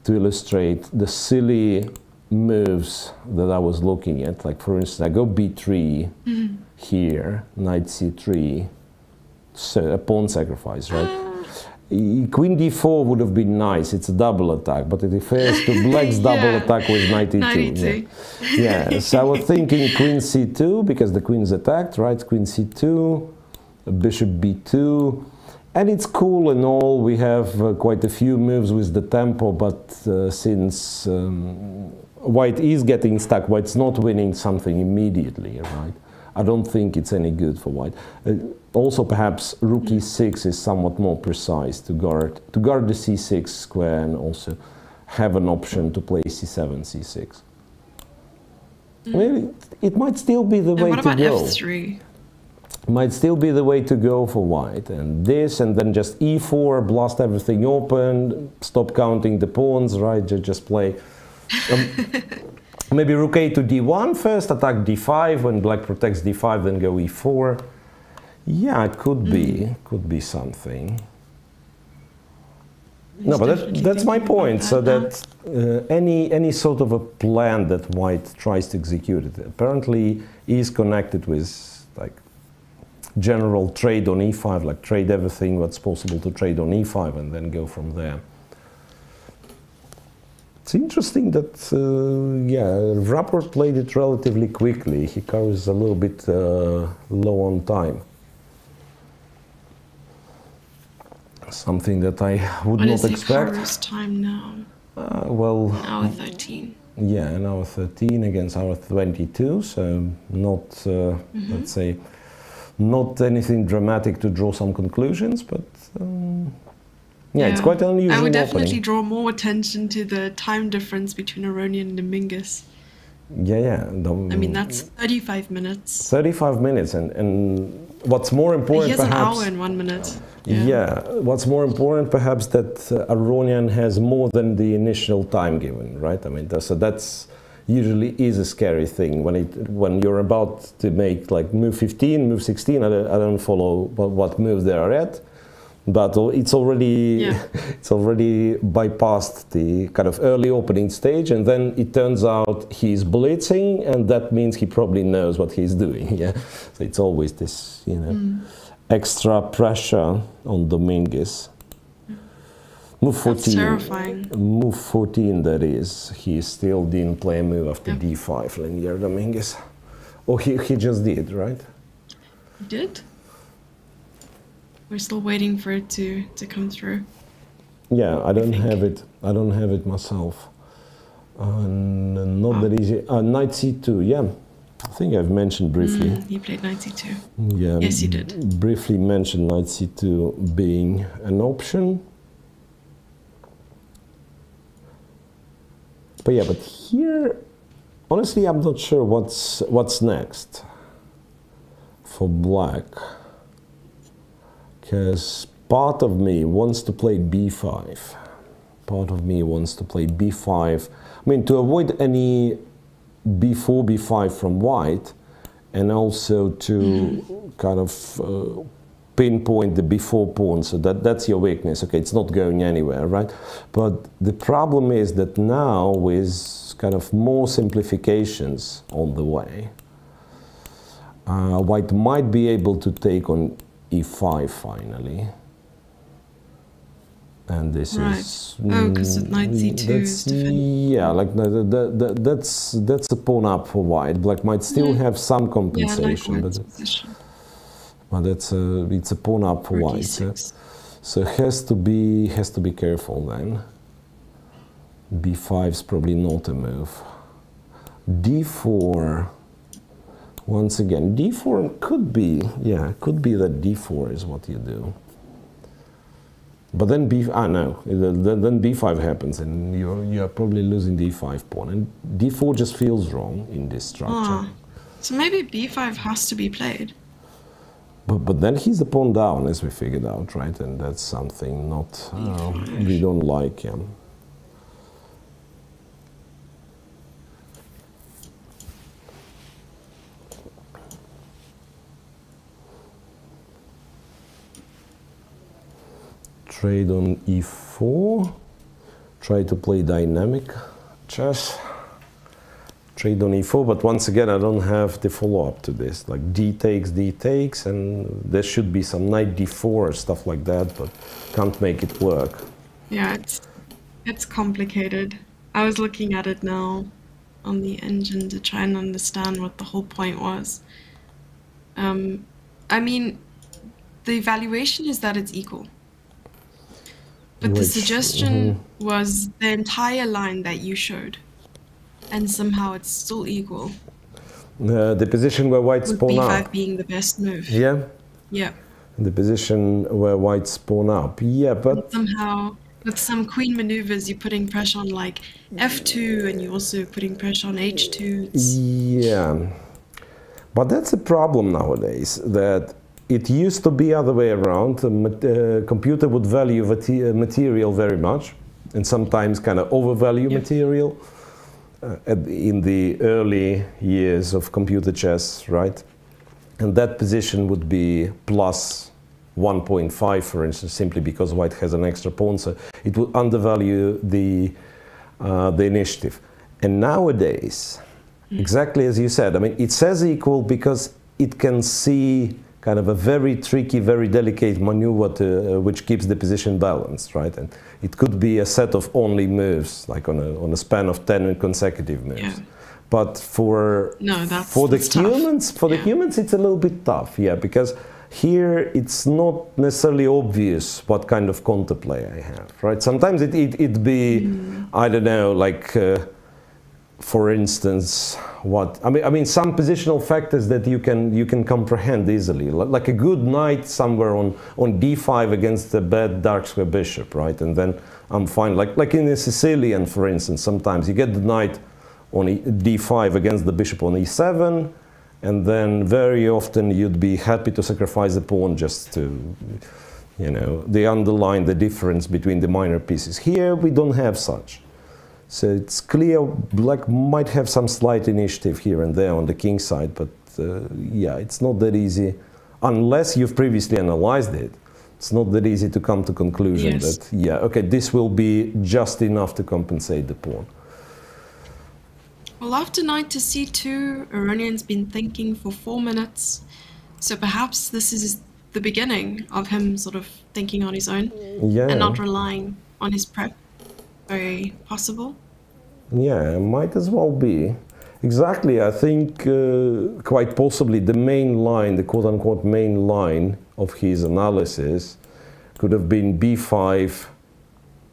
Speaker 1: to illustrate the silly moves that I was looking at. Like for instance, I go b3 here, knight c3, so a pawn sacrifice, right? Queen d4 would have been nice, it's a double attack, but it refers to black's double attack with knight e2. Yeah, so I was thinking queen c2, because the queen's attacked, right? Queen c2, bishop b2, and it's cool and all, we have quite a few moves with the tempo, but since white is getting stuck, white's not winning something immediately, right? I don't think it's any good for white. Also, perhaps rook e6 is somewhat more precise to guard the c6 square, and also have an option to play c7, c6. Maybe it might still be the way to go.
Speaker 2: What about f3?
Speaker 1: Might still be the way to go for white, and this, and then just e4, blast everything open, stop counting the pawns, right? Just play. Maybe rook a to d1 first, attack d5, when black protects d5, then go e4. Yeah, it could be something. No, but that's my point. So that any sort of a plan that white tries to execute it apparently is connected with like general trade on e5, like trade everything what's possible to trade on e5 and then go from there. It's interesting that, yeah, Rapport played it relatively quickly. Hikaru is a little bit low on time. Something that I would not expect.
Speaker 2: What is Hikaru's time now?
Speaker 1: Well,
Speaker 2: hour 13.
Speaker 1: Yeah, an hour 13 against hour 22, so not, let's say, not anything dramatic to draw some conclusions, but yeah, it's quite an unusual
Speaker 2: I would definitely
Speaker 1: opening.
Speaker 2: draw more attention to the time difference between Aronian and Dominguez.
Speaker 1: Yeah.
Speaker 2: I mean, that's 35 minutes.
Speaker 1: 35 minutes, and what's more important,
Speaker 2: he has
Speaker 1: perhaps...
Speaker 2: an hour and 1 minute.
Speaker 1: Yeah, what's more important, perhaps, that Aronian has more than the initial time given, right? I mean, so that's usually is a scary thing when you're about to make like move 15, move 16. I don't follow what move they are at, but it's already it's already bypassed the kind of early opening stage, and then it turns out he's blitzing, and that means he probably knows what he's doing. Yeah, so it's always this, you know, extra pressure on Dominguez. Move 14.
Speaker 2: That's terrifying.
Speaker 1: Move 14, that is. He still didn't play a move after d5, Linear Dominguez. Oh, he just did, right?
Speaker 2: He did? We're still waiting for it to come through.
Speaker 1: Yeah, I don't have it. I don't have it myself. Not that easy. Knight c2, yeah. I think I've mentioned briefly.
Speaker 2: He played knight c2.
Speaker 1: Yeah.
Speaker 2: Yes, he did.
Speaker 1: Briefly mentioned knight c2 being an option. But yeah, but here, honestly, I'm not sure what's next for black, because part of me wants to play b5. Part of me wants to play b5. I mean, to avoid any b4, b5 from white, and also to kind of pinpoint the b4 pawn, so that's your weakness. Okay, it's not going anywhere, right? But the problem is that now, with kind of more simplifications on the way, white might be able to take on e5 finally. And this is...
Speaker 2: Oh, because knight c2 is defending.
Speaker 1: Yeah, like that's a pawn up for white. Black might still have some compensation, but it's a pawn up for white. So has to be careful then. b5 is probably not a move. d4. Once again, d4 could be, yeah, it could be that d4 is what you do. But then then b5 happens, and you're probably losing d5 pawn, and d4 just feels wrong in this structure.
Speaker 2: So maybe b5 has to be played.
Speaker 1: But then he's the pawn down, as we figured out, right? And that's something not we don't like. Yeah. Trade on e4. Try to play dynamic chess. Trade on e4, but once again, I don't have the follow-up to this. Like d takes, and there should be some knight d4 or stuff like that, but can't make it work.
Speaker 2: Yeah, it's complicated. I was looking at it now on the engine to try and understand what the whole point was. I mean, the evaluation is that it's equal. But the suggestion was the entire line that you showed. And somehow it's still equal.
Speaker 1: The position where white spawn up.
Speaker 2: b5 being the best move.
Speaker 1: Yeah?
Speaker 2: Yeah.
Speaker 1: The position where white spawn up. Yeah, but...
Speaker 2: And somehow, with some queen maneuvers, you're putting pressure on like f2, and you're also putting pressure on h2.
Speaker 1: Yeah. But that's a problem nowadays, that it used to be other way around. The computer would value material very much, and sometimes kind of overvalue material. In the early years of computer chess, right? And that position would be plus 1.5, for instance, simply because white has an extra pawn, so it would undervalue the initiative. And nowadays, exactly as you said, I mean, it says equal because it can see kind of a very tricky, very delicate maneuver which keeps the position balanced, right? And it could be a set of only moves, like on a span of 10 consecutive moves. Yeah. But for the humans, it's a little bit tough, yeah, because here it's not necessarily obvious what kind of counterplay I have, right? Sometimes it'd be, I don't know, like. For instance, what I mean, some positional factors that you can comprehend easily, like a good knight somewhere on d5 against a bad dark square bishop, right? And then I'm fine. Like in a Sicilian, for instance, sometimes you get the knight on d5 against the bishop on e7, and then very often you'd be happy to sacrifice a pawn just to, you know, they underline the difference between the minor pieces. Here we don't have such. So it's clear black might have some slight initiative here and there on the king side, but yeah, it's not that easy. Unless you've previously analyzed it, it's not that easy to come to conclusion that, yeah, okay, this will be just enough to compensate the pawn.
Speaker 2: Well, after knight to c2, Aronian's been thinking for 4 minutes. So perhaps this is the beginning of him sort of thinking on his own and not relying on his prep. Very possible.
Speaker 1: Yeah, might as well be. Exactly, I think quite possibly the main line, the quote-unquote main line of his analysis could have been b5,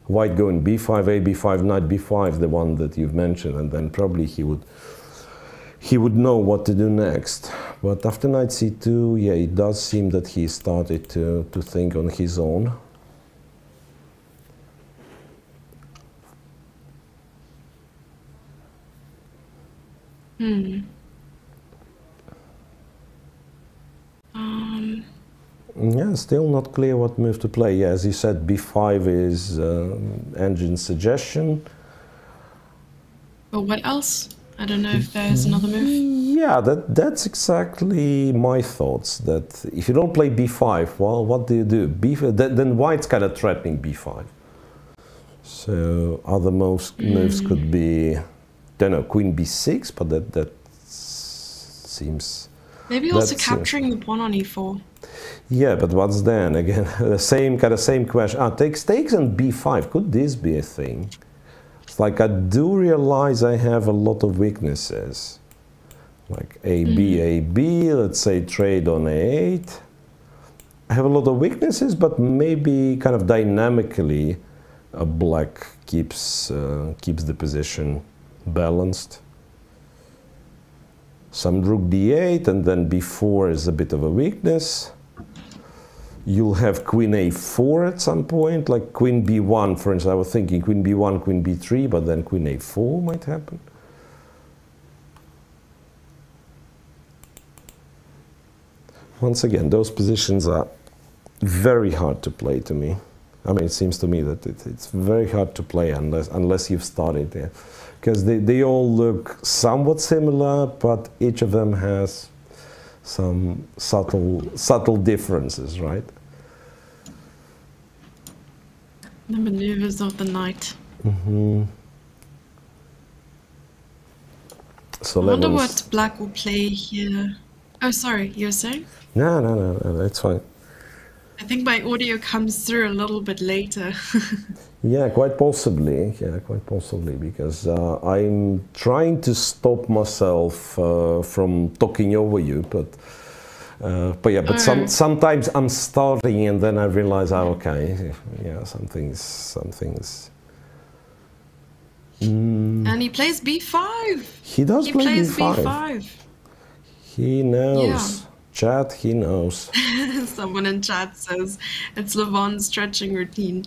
Speaker 1: white going b5, a b5, knight b5, the one that you've mentioned, and then probably he would know what to do next. But after knight c2, yeah, it does seem that he started to think on his own. Yeah, still not clear what move to play. Yeah, as you said, b5 is engine suggestion.
Speaker 2: But what else? I don't know if there's another move.
Speaker 1: Yeah, that's exactly my thoughts. That if you don't play b5, well, what do you do? Then white's kind of threatening b5. So other moves could be, don't know, queen b6, but that seems...
Speaker 2: Maybe also capturing the pawn on e4.
Speaker 1: Yeah, but what's then? Again, the same question. Takes and b5. Could this be a thing? It's like I do realize I have a lot of weaknesses. Like a-b, let's say trade on a8. I have a lot of weaknesses, but maybe kind of dynamically black keeps the position balanced. Some rook d8, and then b4 is a bit of a weakness. You'll have queen a4 at some point, like queen b1, for instance. I was thinking queen b1, queen b3, but then queen a4 might happen. once again, those positions are very hard to play to me. I mean, it seems to me that it's very hard to play unless you've started there. Because they all look somewhat similar, but each of them has some subtle differences, right?
Speaker 2: The maneuvers of the knight.
Speaker 1: Mm-hmm. So
Speaker 2: I wonder what black will play here. Oh, sorry, you were saying?
Speaker 1: No, that's fine.
Speaker 2: I think my audio comes through a little bit later.
Speaker 1: Yeah, quite possibly. Yeah, quite possibly, because I'm trying to stop myself from talking over you, but sometimes I'm starting and then I realize, oh, okay, yeah, something's.
Speaker 2: And he plays b5.
Speaker 1: He does play
Speaker 2: plays
Speaker 1: b5. He knows.
Speaker 2: Yeah.
Speaker 1: Chat, he knows.
Speaker 2: Someone in chat says it's Levon's stretching routine.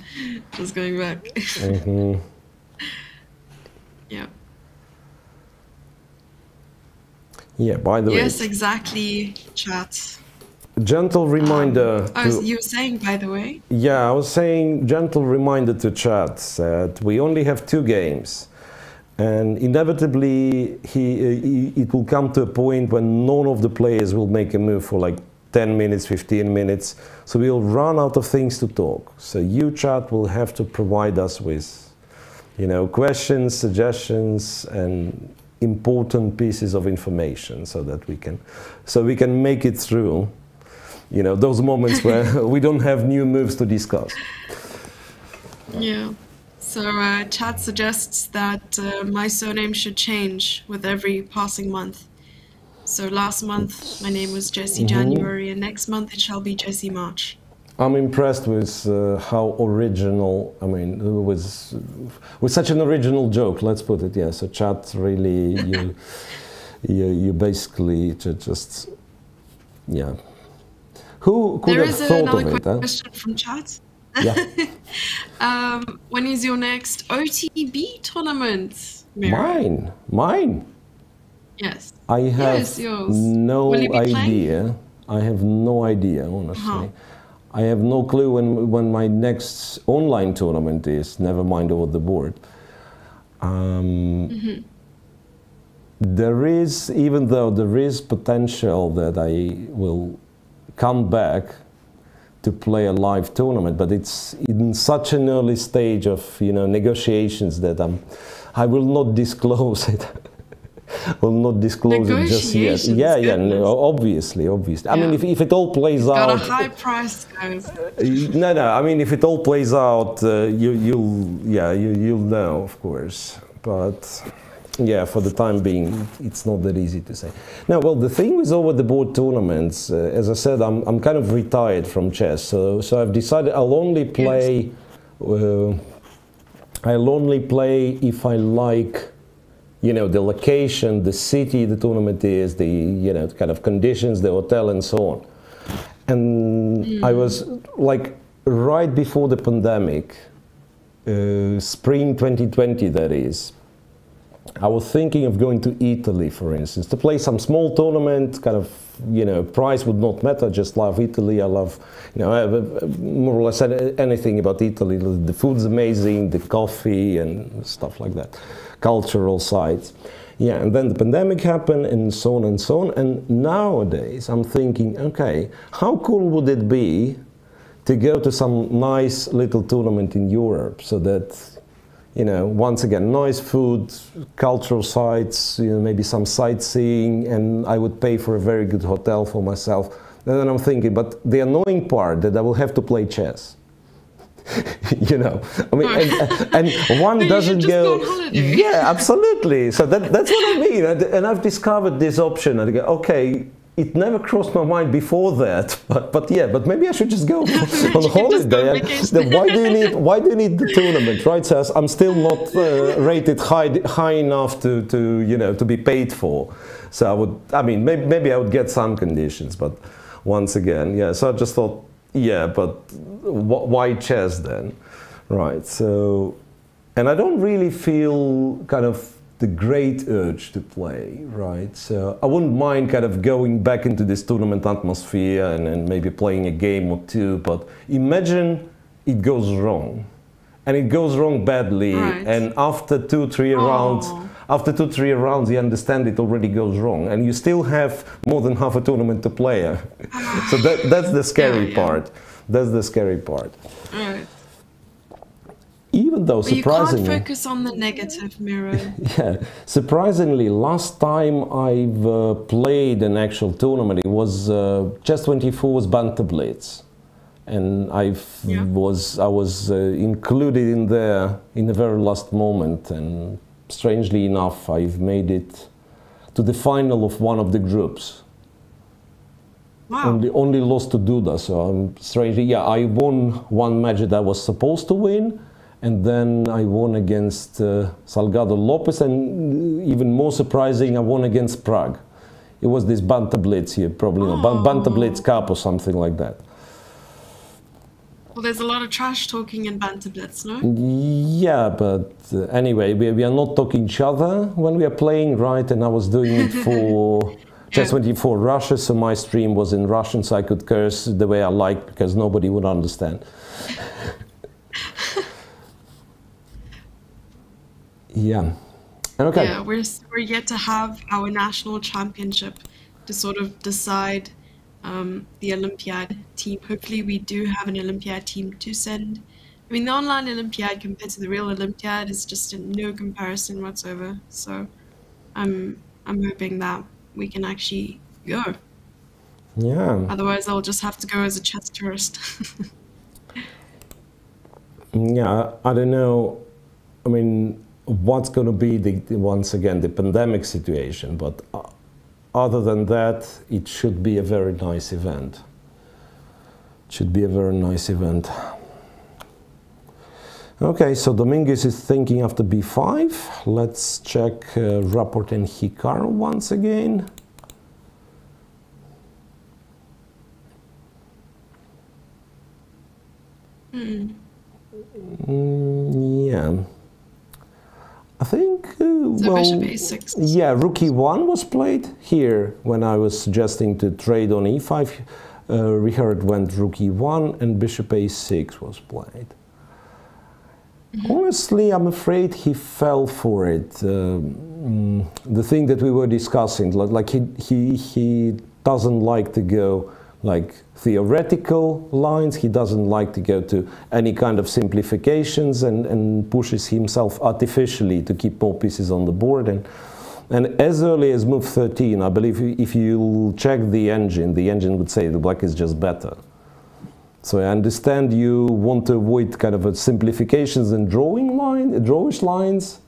Speaker 2: Just going back.
Speaker 1: Mm-hmm.
Speaker 2: Yeah.
Speaker 1: Yeah, by the way.
Speaker 2: Yes, exactly, chat.
Speaker 1: Gentle reminder.
Speaker 2: You were saying, by the way?
Speaker 1: Yeah, I was saying, gentle reminder to chat that we only have 2 games. And inevitably, it will come to a point when none of the players will make a move for like 10 minutes, 15 minutes. So we'll run out of things to talk. So you, chat, will have to provide us with, questions, suggestions, and important pieces of information so that we can make it through, those moments where we don't have new moves to discuss.
Speaker 2: Yeah. So chat suggests that my surname should change with every passing month. So last month my name was Jessie January, and next month it shall be Jessie March.
Speaker 1: I'm impressed with how original, I mean, with such an original joke, let's put it, yeah. So chat really, you basically just, yeah. Who could have thought of it?
Speaker 2: There is another question from chat.
Speaker 1: Yeah.
Speaker 2: When is your next OTB tournament, Miro?
Speaker 1: Mine.
Speaker 2: Yes.
Speaker 1: I have no idea. I have no idea, honestly. I have no clue when my next online tournament is. Never mind over the board. There is, even though there is potential that I will come back to play a live tournament, but it's in such an early stage of negotiations that I will not disclose it. Will not disclose it just yet. Yeah, no, obviously. Yeah. I mean, if it all plays out.
Speaker 2: Got a high price, guys.
Speaker 1: No. I mean, if it all plays out, you'll know, of course. But yeah, for the time being, it's not that easy to say. Now, well, the thing with over-the-board tournaments, as I said, I'm kind of retired from chess, so I've decided I'll only play. I'll only play if I like, the location, the city the tournament is, the kind of conditions, the hotel, and so on. And I was like right before the pandemic, spring 2020, that is. I was thinking of going to Italy, for instance, to play some small tournament, kind of, price would not matter, I just love Italy, I love, I have more or less anything about Italy. The food's amazing, the coffee and stuff like that, cultural sites. Yeah, and then the pandemic happened and so on and so on. And nowadays I'm thinking, okay, how cool would it be to go to some nice little tournament in Europe so that, once again, nice food, cultural sites, maybe some sightseeing, and I would pay for a very good hotel for myself. And then I'm thinking, but the annoying part that I will have to play chess. I mean, and one doesn't go. Yeah, absolutely. So that's what I mean. And I've discovered this option. And I go, okay, it never crossed my mind before that, but maybe I should just go on holiday. Why do you need the tournament, right? So I'm still not rated high enough to be paid for. So maybe I would get some conditions, but once again, yeah. So I just thought, yeah, but why chess then, right? So, and I don't really feel kind of the great urge to play, right? So I wouldn't mind kind of going back into this tournament atmosphere and maybe playing a game or two, but imagine it goes wrong. And it goes wrong badly,
Speaker 2: right.
Speaker 1: And after 2-3 rounds, you understand it already goes wrong, and you still have more than half a tournament to play. So that's the scary part. That's the scary part.
Speaker 2: Right.
Speaker 1: Even though, surprisingly,
Speaker 2: you can't focus on the negative, Miro.
Speaker 1: Yeah, surprisingly, last time I've played an actual tournament, it was Chess 24 was Banter Blitz. And I was included in there in the very last moment, and strangely enough, I've made it to the final of one of the groups.
Speaker 2: Wow!
Speaker 1: Only lost to Duda, so strangely, I won one match that I was supposed to win, and then I won against Salgado Lopez, and even more surprising, I won against Prague. It was this Banter Blitz here, probably Banter Blitz Cup or something like that.
Speaker 2: Well, there's a lot of trash talking in Banter Blitz, no?
Speaker 1: Yeah, but anyway, we are not talking each other when we are playing, right? And I was doing it for Chess 24 Russia, so my stream was in Russian, so I could curse the way I liked because nobody would understand. Yeah. Okay.
Speaker 2: Yeah, we're yet to have our national championship to sort of decide the Olympiad team. Hopefully we do have an Olympiad team to send. I mean, the online Olympiad compared to the real Olympiad is just no comparison whatsoever. So I'm hoping that we can actually go.
Speaker 1: Yeah.
Speaker 2: Otherwise I'll just have to go as a chess tourist.
Speaker 1: Yeah, I don't know. I mean, what's going to be once again the pandemic situation, but other than that, it should be a very nice event. It should be a very nice event. Okay, so Dominguez is thinking after b5. Let's check Rapport and Hikaru once again. Yeah. I think,
Speaker 2: so Bishop A6.
Speaker 1: Yeah, Rook E1 was played here when I was suggesting to trade on E5. Richard went Rook E1 and Bishop A6 was played. Honestly, I'm afraid he fell for it. The thing that we were discussing, like he doesn't like to go like theoretical lines, he doesn't like to go to any kind of simplifications and pushes himself artificially to keep more pieces on the board. And as early as move 13, I believe if you check the engine would say the black is just better. So I understand you want to avoid kind of simplifications and drawish lines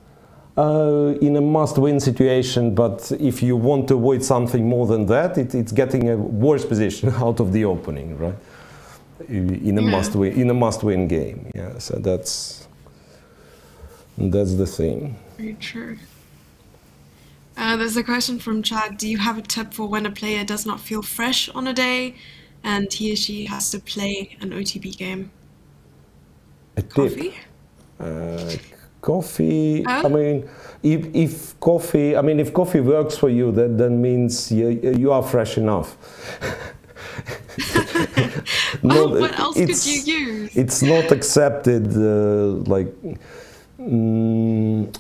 Speaker 1: in a must-win situation, but if you want to avoid something more than that, it's getting a worse position out of the opening, right? In a must-win game. Yeah, so that's the thing.
Speaker 2: Very true. There's a question from Chad. Do you have a tip for when a player does not feel fresh on a day and he or she has to play an OTB game?
Speaker 1: A
Speaker 2: Coffee?
Speaker 1: Coffee. I mean, if coffee works for you, that means you are fresh enough.
Speaker 2: What else could you use?
Speaker 1: It's not accepted.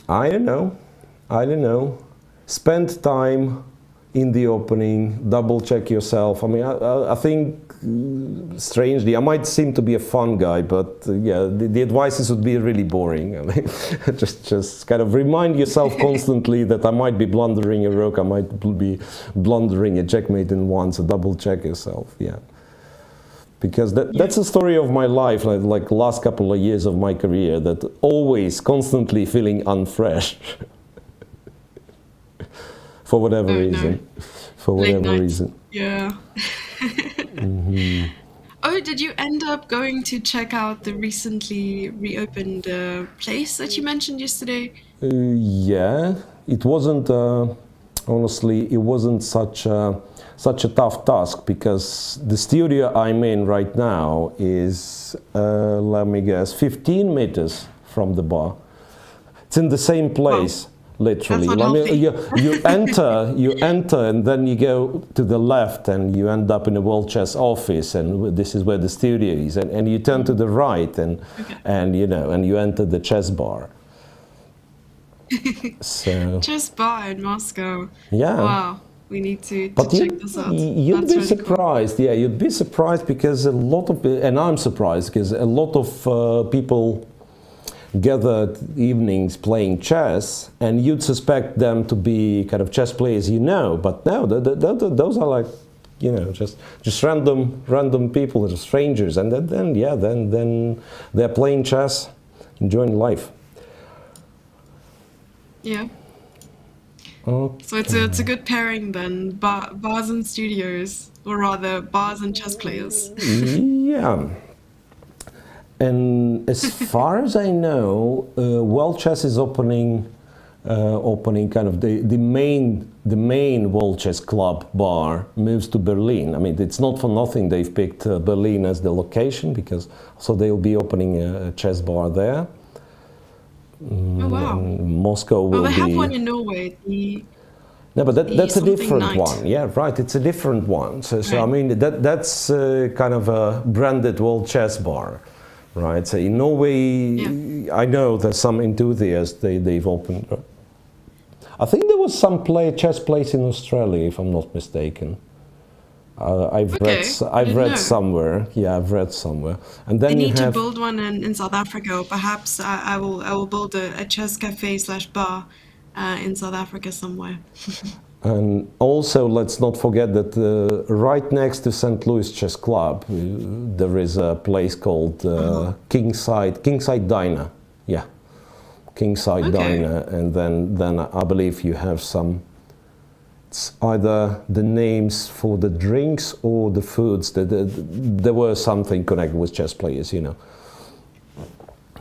Speaker 1: I don't know. Spend time in the opening, double check yourself. I mean, I think, strangely, I might seem to be a fun guy, but yeah, the advices would be really boring. I mean, just kind of remind yourself constantly that I might be blundering a rook, I might be blundering a checkmate in one, so double check yourself, yeah. Because that's the story of my life, like last couple of years of my career, that always, constantly feeling unfresh. For whatever reason. For whatever reason.
Speaker 2: Yeah. Oh, did you end up going to check out the recently reopened place that you mentioned yesterday?
Speaker 1: Yeah, it wasn't, honestly, it wasn't such a tough task, because the studio I'm in right now is, let me guess, 15 meters from the bar. It's in the same place. Wow. literally.
Speaker 2: That's not
Speaker 1: I mean,
Speaker 2: healthy.
Speaker 1: you enter, and then you go to the left, and you end up in a World Chess office, and this is where the studio is. And you turn to the right, and you know, and you enter the chess bar. So
Speaker 2: Chess bar in Moscow.
Speaker 1: yeah.
Speaker 2: Wow. We need to check this out.
Speaker 1: You'd
Speaker 2: That's
Speaker 1: be
Speaker 2: really
Speaker 1: surprised,
Speaker 2: cool.
Speaker 1: yeah, you'd be surprised because a lot of, and I'm surprised because a lot of people gathered evenings playing chess, and you'd suspect them to be kind of chess players, you know, but no, those are like, you know, just random people, just strangers, and then they're playing chess, enjoying life.
Speaker 2: Yeah.
Speaker 1: Okay.
Speaker 2: So it's a good pairing then, bars and studios, or rather bars and chess players.
Speaker 1: Yeah. And as far as I know, World Chess is opening kind of the main World Chess Club bar moves to Berlin. I mean, it's not for nothing they've picked Berlin as the location, because so they'll be opening a chess bar there.
Speaker 2: Oh wow!
Speaker 1: Moscow will
Speaker 2: they have
Speaker 1: be.
Speaker 2: one in Norway.
Speaker 1: No, but that's a different
Speaker 2: night.
Speaker 1: one. Yeah, right. It's a different one. So I mean, that's kind of a branded World Chess bar, right? So in Norway, I know there's some enthusiasts. They've opened. I think there was some chess place in Australia, if I'm not mistaken. I've read somewhere. Yeah, I've read somewhere. And then
Speaker 2: they
Speaker 1: you
Speaker 2: need
Speaker 1: have
Speaker 2: to build one in South Africa, or perhaps I will build a chess cafe / bar in South Africa somewhere.
Speaker 1: And also, let's not forget that right next to St. Louis Chess Club, there is a place called Kingside Diner. Yeah, Kingside Diner, and then I believe you have some. It's either the names for the drinks or the foods. There were something connected with chess players, you know.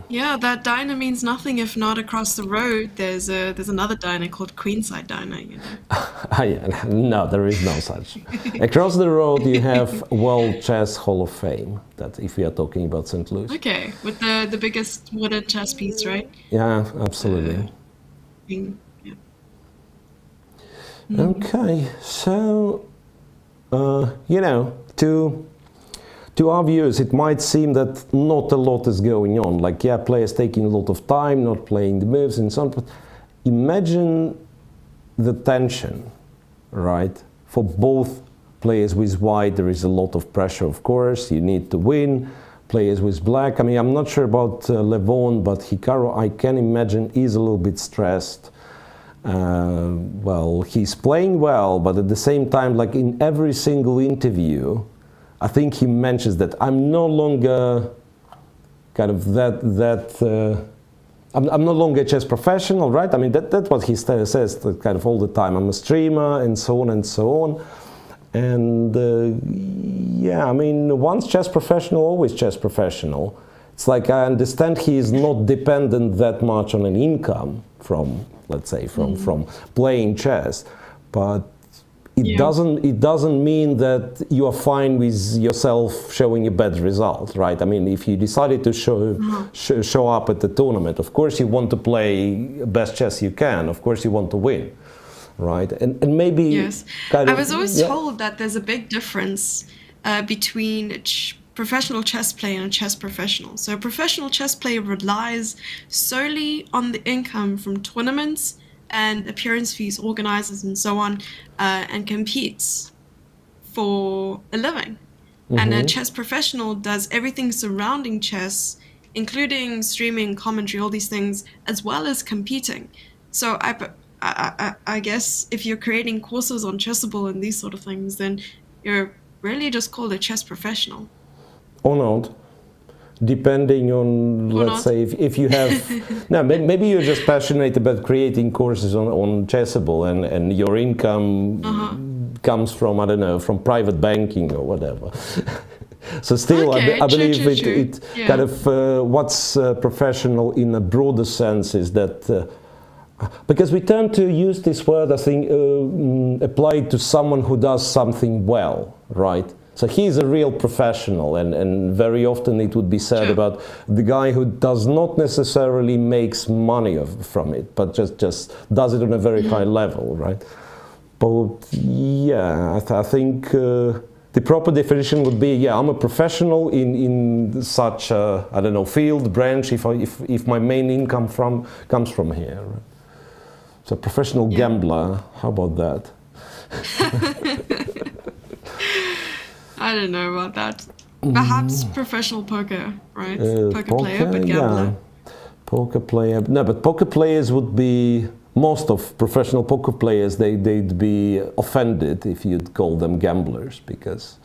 Speaker 2: Yeah, that diner means nothing if not across the road. There's another diner called Queenside Diner, you know.
Speaker 1: No, there is no such. Across the road you have World Chess Hall of Fame. That if we are talking about St. Louis.
Speaker 2: Okay, with the biggest wooden chess piece, right?
Speaker 1: Yeah, absolutely. Okay, so you know, to our viewers, it might seem that not a lot is going on. Like, yeah, players taking a lot of time, not playing the moves and so on. But imagine the tension, right? For both players with white, there is a lot of pressure, of course. You need to win. Players with black, I mean, I'm not sure about Levon, but Hikaru, I can imagine, is a little bit stressed. Well, he's playing well, but at the same time, like in every single interview, I think he mentions that I'm no longer kind of I'm no longer a chess professional, right? I mean, that's what he says kind of all the time. I'm a streamer and so on and so on. And yeah, I mean, once chess professional, always chess professional. It's like I understand he is not dependent that much on an income from, let's say, from playing chess, but it doesn't mean that you are fine with yourself showing a bad result, right? I mean, if you decided to show up at the tournament, of course you want to play best chess you can. Of course you want to win, right? And maybe
Speaker 2: yes, I was always told that there's a big difference between a professional chess player and a chess professional. So a professional chess player relies solely on the income from tournaments and appearance fees, organizers, and so on, and competes for a living. And a chess professional does everything surrounding chess, including streaming, commentary, all these things, as well as competing. So I guess if you're creating courses on Chessable and these sort of things, then you're really just called a chess professional.
Speaker 1: Or not, depending on, let's say, if you have, no, maybe you're just passionate about creating courses on Chessable, and your income comes from, I don't know, from private banking or whatever. So still, I believe it kind of, what's professional in a broader sense is that, because we tend to use this word, I think, applied to someone who does something well, right? So he's a real professional, and very often it would be said
Speaker 2: Sure.
Speaker 1: about the guy who does not necessarily makes money from it, but just does it on a very high level, right? But yeah, I think the proper definition would be, yeah, I'm a professional in such a, I don't know, field, branch, if my main income comes from here. Right? So professional gambler, how about that?
Speaker 2: I don't know about that. Perhaps professional poker, right? Poker player, but gambler.
Speaker 1: Yeah. Poker player. No, but poker players would be, most of professional poker players, they'd be offended if you'd call them gamblers, because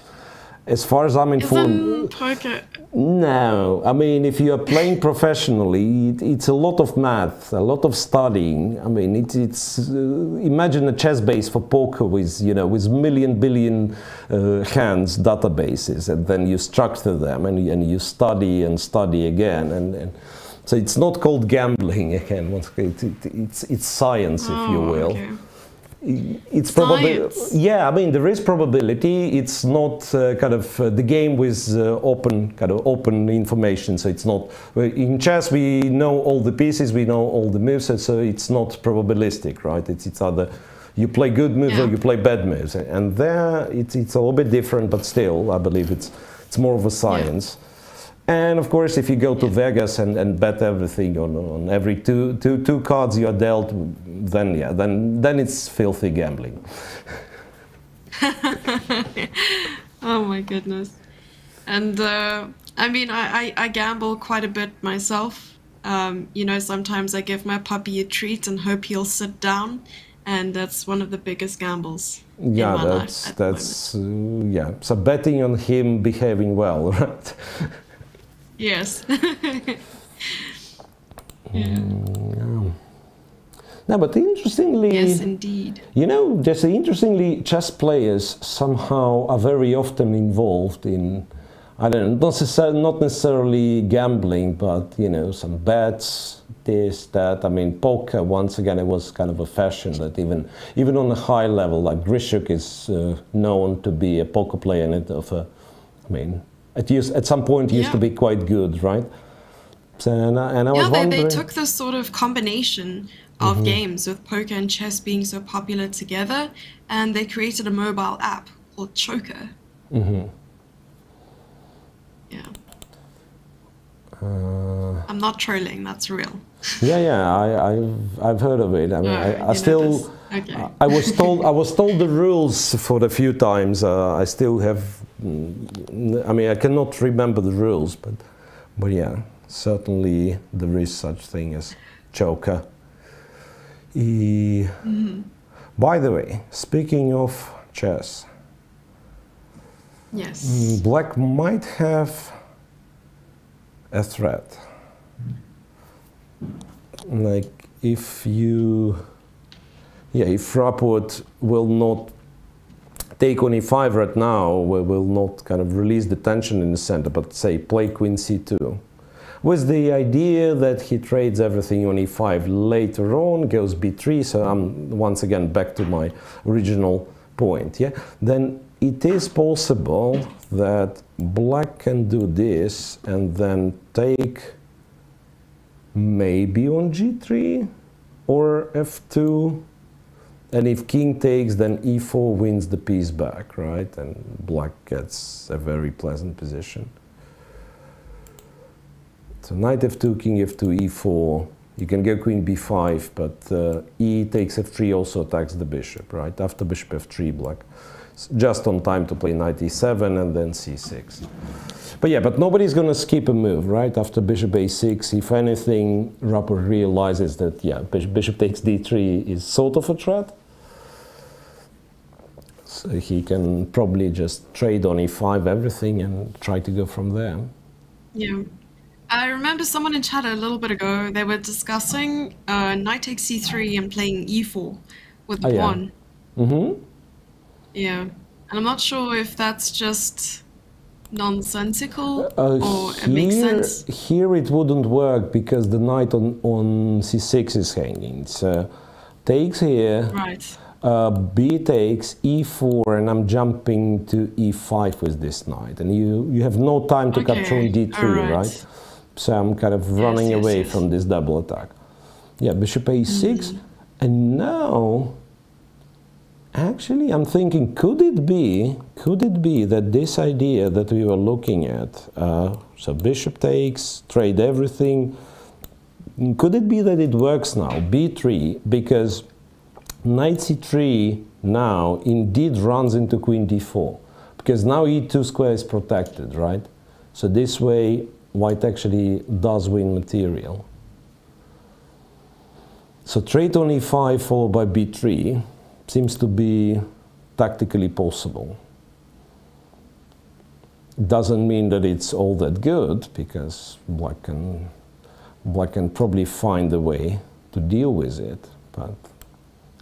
Speaker 1: as far as I'm informed...
Speaker 2: Poker...
Speaker 1: No, I mean, if you are playing professionally, it's a lot of math, a lot of studying. I mean, it's imagine a chess base for poker with, you know, with billion hands databases, and then you structure them and you study and study again, and so it's not called gambling again. It's science, if you will.
Speaker 2: Okay.
Speaker 1: It's probably, yeah, I mean, there is probability. It's not kind of the game with open information. So it's not, in chess we know all the pieces, we know all the moves, so it's not probabilistic, right? It's either you play good moves or you play bad moves. And there it's a little bit different, but still, I believe it's more of a science. And of course, if you go to Vegas and bet everything on every two cards you are dealt, then yeah, then it's filthy gambling.
Speaker 2: Oh my goodness! And I mean, I gamble quite a bit myself. You know, sometimes I give my puppy a treat and hope he'll sit down, and that's one of the biggest gambles.
Speaker 1: Yeah,
Speaker 2: in my life
Speaker 1: that's yeah. So betting on him behaving well, right?
Speaker 2: Yes.
Speaker 1: No, but interestingly,
Speaker 2: yes, indeed.
Speaker 1: You know, just interestingly, chess players somehow are very often involved in, I don't know, not necessarily gambling, but you know, some bets, this, that. I mean, poker. Once again, it was kind of a fashion that even on a high level, like Grishuk is known to be a poker player, and I mean. At some point used to be quite good, right? So, and I was wondering...
Speaker 2: they took this sort of combination of games, with poker and chess being so popular together, and they created a mobile app called Choker. Yeah. I'm not trolling, that's real.
Speaker 1: Yeah, I've heard of it. I mean, I still... Okay. I was told the rules for the few times. I still have. I mean, I cannot remember the rules, but yeah, certainly there is such thing as Choker. By the way, speaking of chess,
Speaker 2: yes,
Speaker 1: Black might have a threat. Like if you. Yeah, if Fraport will not take on e5 right now, we will not kind of release the tension in the center, but say play queen c2. With the idea that he trades everything on e5 later on, goes b3, so I'm once again back to my original point, yeah? Then it is possible that Black can do this and then take maybe on g3 or f2. And if king takes, then e4 wins the piece back, right? And Black gets a very pleasant position. So knight f2, king f2, e4. You can go queen b5, but e takes f3 also attacks the bishop, right? After bishop f3, Black. Just on time to play knight e7 and then c6. But yeah, but nobody's going to skip a move, right? After bishop a6, if anything, Rapport realizes that, yeah, bishop takes d3 is sort of a threat. So he can probably just trade on e5 everything and try to go from there.
Speaker 2: Yeah. I remember someone in chat a little bit ago, they were discussing knight takes c3 and playing e4 with the pawn. Yeah. And I'm not sure if that's just nonsensical or it makes sense.
Speaker 1: Here it wouldn't work because the knight on c6 is hanging. So takes here.
Speaker 2: Right.
Speaker 1: B takes e4, and I'm jumping to e5 with this knight, and you have no time to capture on d3, right? So I'm kind of running away from this double attack. Yeah, bishop a6, and now actually I'm thinking, could it be that this idea that we were looking at, so bishop takes, trade everything, could it be that it works now, b3, because knight c3 now indeed runs into queen d4, because now e2 square is protected, right? So this way white actually does win material. So trade on e5 followed by b3 seems to be tactically possible. Doesn't mean that it's all that good, because black can probably find a way to deal with it, but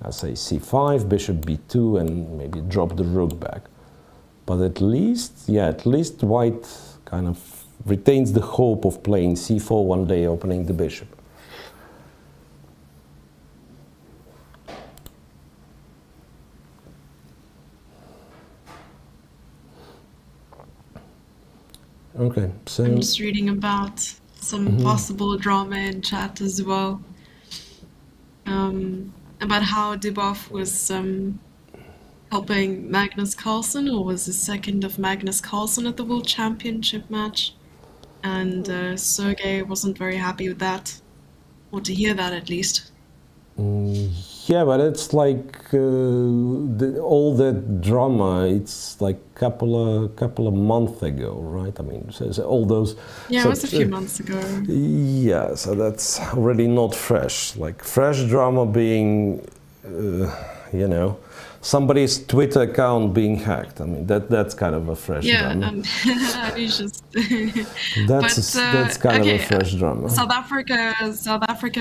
Speaker 1: I say c5, bishop b2, and maybe drop the rook back. But at least, yeah, at least white kind of retains the hope of playing c4 one day, opening the bishop. Okay, so
Speaker 2: I'm just reading about some possible drama in chat as well. About how Dubov was helping Magnus Carlsen, or was the second of Magnus Carlsen at the World Championship match. And Sergei wasn't very happy with that, or to hear that at least.
Speaker 1: Yeah, but it's like all that drama. It's like couple of months ago, right? I mean, so all those.
Speaker 2: Yeah, it was a few months ago.
Speaker 1: Yeah, so that's already not fresh. Like fresh drama being, you know, somebody's Twitter account being hacked. I mean, that's kind of a fresh drama.
Speaker 2: Yeah, it's just.
Speaker 1: that's kind of a fresh drama.
Speaker 2: South Africa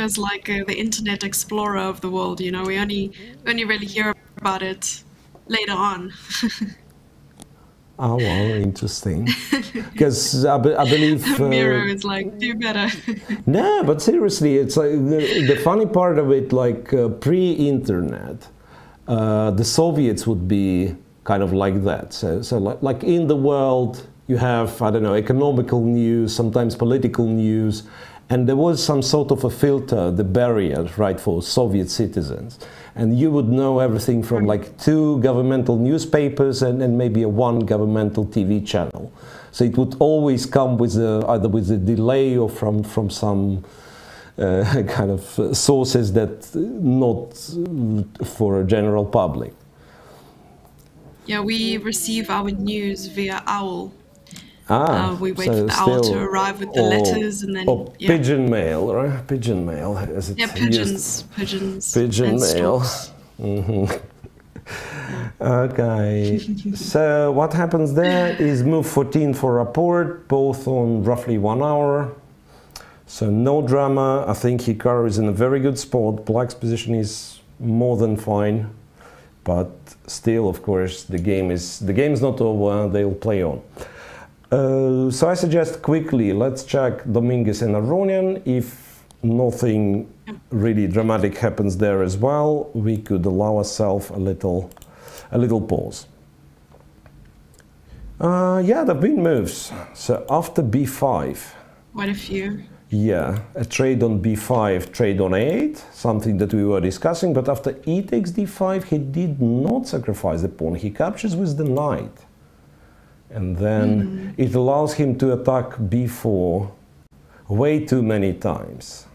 Speaker 2: is like the Internet Explorer of the world. You know, we only really hear about it later on.
Speaker 1: Oh, well, interesting. Because I believe
Speaker 2: Miro is like, do better.
Speaker 1: No, but seriously, it's like the funny part of it, like pre-internet. The Soviets would be kind of like that. So like in the world, you have, I don't know, economical news, sometimes political news, and there was some sort of a filter, the barrier, right, for Soviet citizens. And you would know everything from like 2 governmental newspapers and maybe a 1 governmental TV channel. So it would always come with either with a delay or from some kind of sources that not for a general public.
Speaker 2: Yeah, we receive our news via OWL. We wait
Speaker 1: so
Speaker 2: for the OWL to arrive with the letters, and then
Speaker 1: pigeon mail, right? Pigeon mail, as it's
Speaker 2: pigeons,
Speaker 1: pigeon mail. Okay, so what happens there is move 14 for rapport, both on roughly 1 hour. So no drama. I think Hikaru is in a very good spot. Black's position is more than fine, but still, of course, the game's not over. They'll play on. So I suggest quickly, let's check Dominguez and Aronian. If nothing really dramatic happens there as well, we could allow ourselves a little pause. Yeah, there have been moves. So after b5.
Speaker 2: Quite a few.
Speaker 1: Yeah, a trade on b5, trade on a8, something that we were discussing, but after e takes d5, he did not sacrifice the pawn. He captures with the knight. And then it allows him to attack b4 way too many times.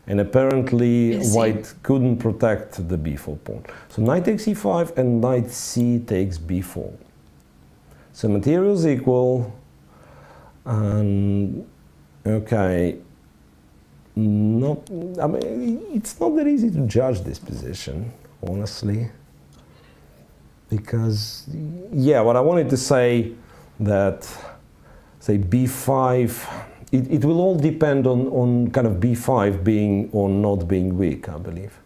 Speaker 1: And apparently white couldn't protect the b4 pawn. So knight takes e5 and knight c takes b4. So materials equal. And okay. I mean, it's not that easy to judge this position, honestly. Because, yeah, what I wanted to say that, say, b5, it will all depend on kind of b5 being or not being weak, I believe.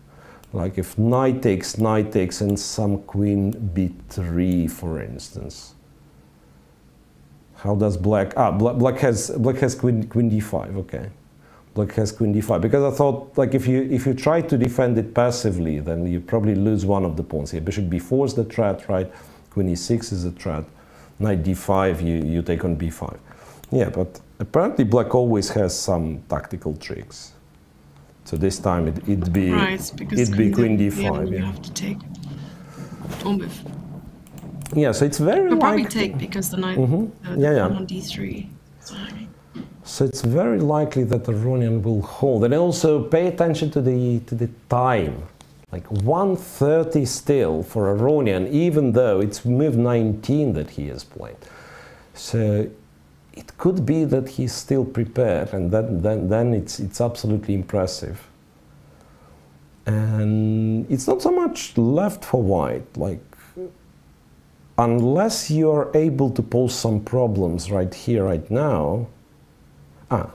Speaker 1: Like if knight takes, and some queen b3, for instance. How does black... black has queen d5, okay. Black has queen d5, because I thought, like, if you try to defend it passively, then you probably lose one of the pawns here. Bishop b4 is the threat, right? Queen e6 is a threat. Knight d5, you take on b5. Yeah, but apparently black always has some tactical tricks. So this time it'd be queen d5.
Speaker 2: You have to take or move.
Speaker 1: Yeah, so it's very
Speaker 2: You'll
Speaker 1: likely.
Speaker 2: probably take because the knight on d3.
Speaker 1: So it's very likely that Aronian will hold. And also pay attention to the time. Like 1:30 still for Aronian, even though it's move 19 that he has played. So it could be that he's still prepared, and then it's absolutely impressive. And it's not so much left for white. Like, unless you are able to pose some problems right here, right now.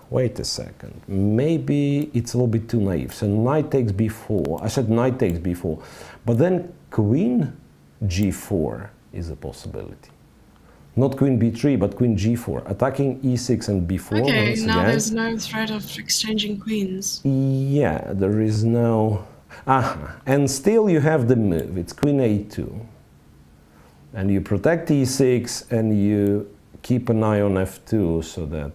Speaker 1: Wait a second. Maybe it's a little bit too naive. So knight takes b4. I said knight takes b4. But then queen g4 is a possibility. Not queen b3, but queen g4. Attacking e6 and b4.
Speaker 2: Okay, now there's no threat of exchanging queens.
Speaker 1: Yeah, there is no... And still you have the move. It's queen a2. And you protect e6 and you keep an eye on f2 so that...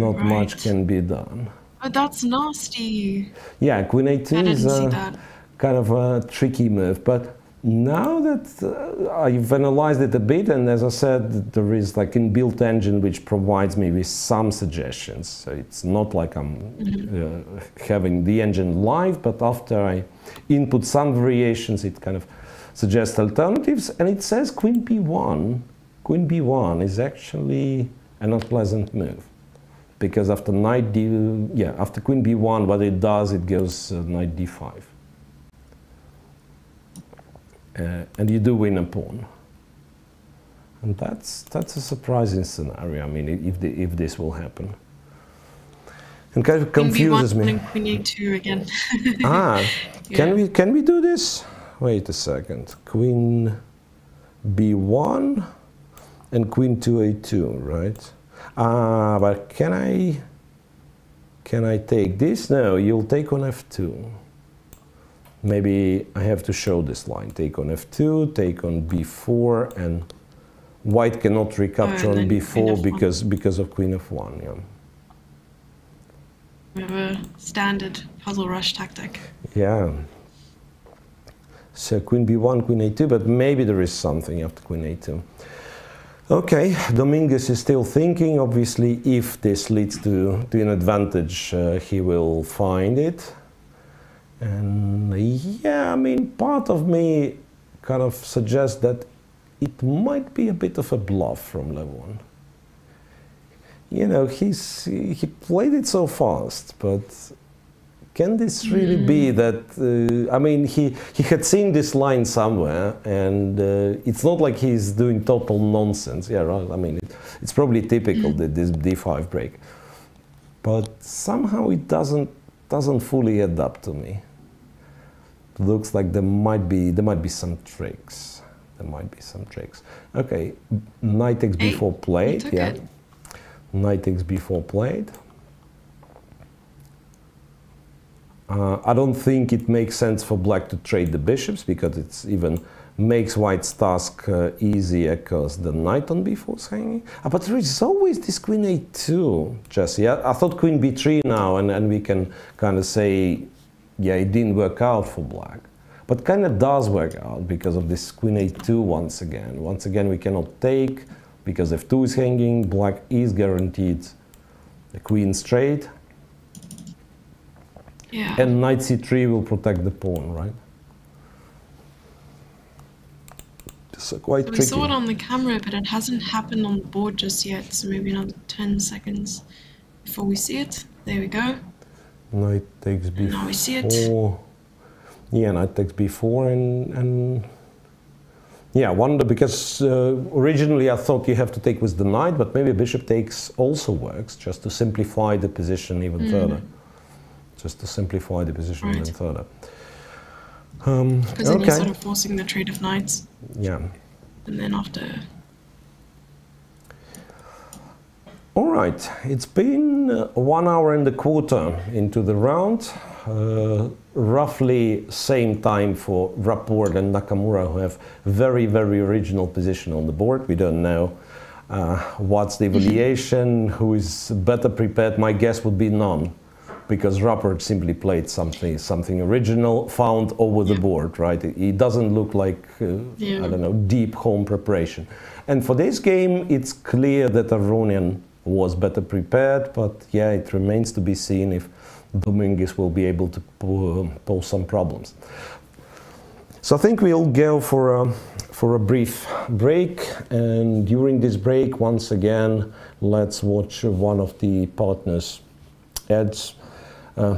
Speaker 1: not much can be done.
Speaker 2: But that's nasty.
Speaker 1: Yeah, queen a2 is kind of a tricky move. But now that I've analyzed it a bit, and as I said, there is like inbuilt engine which provides me with some suggestions. So it's not like I'm having the engine live, but after I input some variations, it kind of suggests alternatives. And it says queen b1. Queen b1 is actually an unpleasant move, because after after queen b1, what it does, it goes knight d5, and you do win a pawn, and that's a surprising scenario. I mean, if this will happen, and kind of confuses me.
Speaker 2: Queen e2 again.
Speaker 1: Can we do this? Wait a second. Queen b1. And queen 2a2, right? But can I take this? No, you'll take on f2. Maybe I have to show this line. Take on f2, take on b4, and white cannot recapture on b4 because of queen f1. Yeah.
Speaker 2: We have a standard puzzle rush tactic.
Speaker 1: Yeah. So queen b1, queen a2, but maybe there is something after queen a2. Okay, Dominguez is still thinking. Obviously, if this leads to an advantage, he will find it. And yeah, I mean, part of me kind of suggests that it might be a bit of a bluff from Levon. You know, he played it so fast, but can this really be that, I mean, he had seen this line somewhere, and it's not like he's doing total nonsense. Yeah, right. I mean, it's probably typical, this d5 break. But somehow it doesn't fully add up to me. It looks like there might be some tricks. There might be some tricks. Okay, knight takes b4 played. Yeah, knight takes b4 played. I don't think it makes sense for black to trade the bishops, because it even makes white's task easier because the knight on b4 is hanging. But there is always this queen a2, Jesse. I thought queen b3 now, and we can kind of say, yeah, it didn't work out for black. But kind of does work out because of this queen a2 once again. Once again, we cannot take because f2 is hanging. Black is guaranteed the queen straight.
Speaker 2: Yeah.
Speaker 1: And knight c3 will protect the pawn, right? So quite tricky.
Speaker 2: We saw it on the camera, but it hasn't happened on the board just yet, so maybe another 10 seconds before we see it. There we go.
Speaker 1: Knight takes b4.
Speaker 2: And now we see it.
Speaker 1: Yeah, knight takes b4 and yeah, I wonder, because originally I thought you have to take with the knight, but maybe bishop takes also works, just to simplify the position even further. Just to simplify the position even further.
Speaker 2: Because then you're sort of forcing the trade of knights.
Speaker 1: Yeah.
Speaker 2: And then after...
Speaker 1: All right, it's been 1 hour and a quarter into the round. Roughly same time for Rapport and Nakamura, who have very, very original position on the board. We don't know what's the evaluation, who is better prepared. My guess would be none, because Rapport simply played something original, found over the board, right? It doesn't look like, I don't know, deep home preparation. And for this game, it's clear that Aronian was better prepared, but yeah, it remains to be seen if Dominguez will be able to pose some problems. So I think we'll go for a brief break, and during this break, once again, let's watch one of the partners' ads,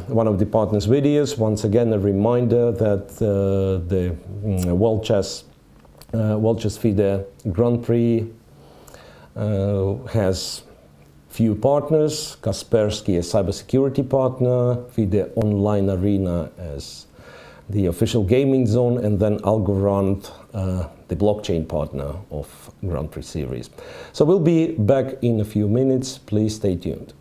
Speaker 1: one of the partners' videos. Once again, a reminder that the World Chess FIDE Grand Prix has few partners: Kaspersky as cybersecurity partner, FIDE Online Arena as the official gaming zone, and then Algorand, the blockchain partner of Grand Prix series. So we'll be back in a few minutes. Please stay tuned.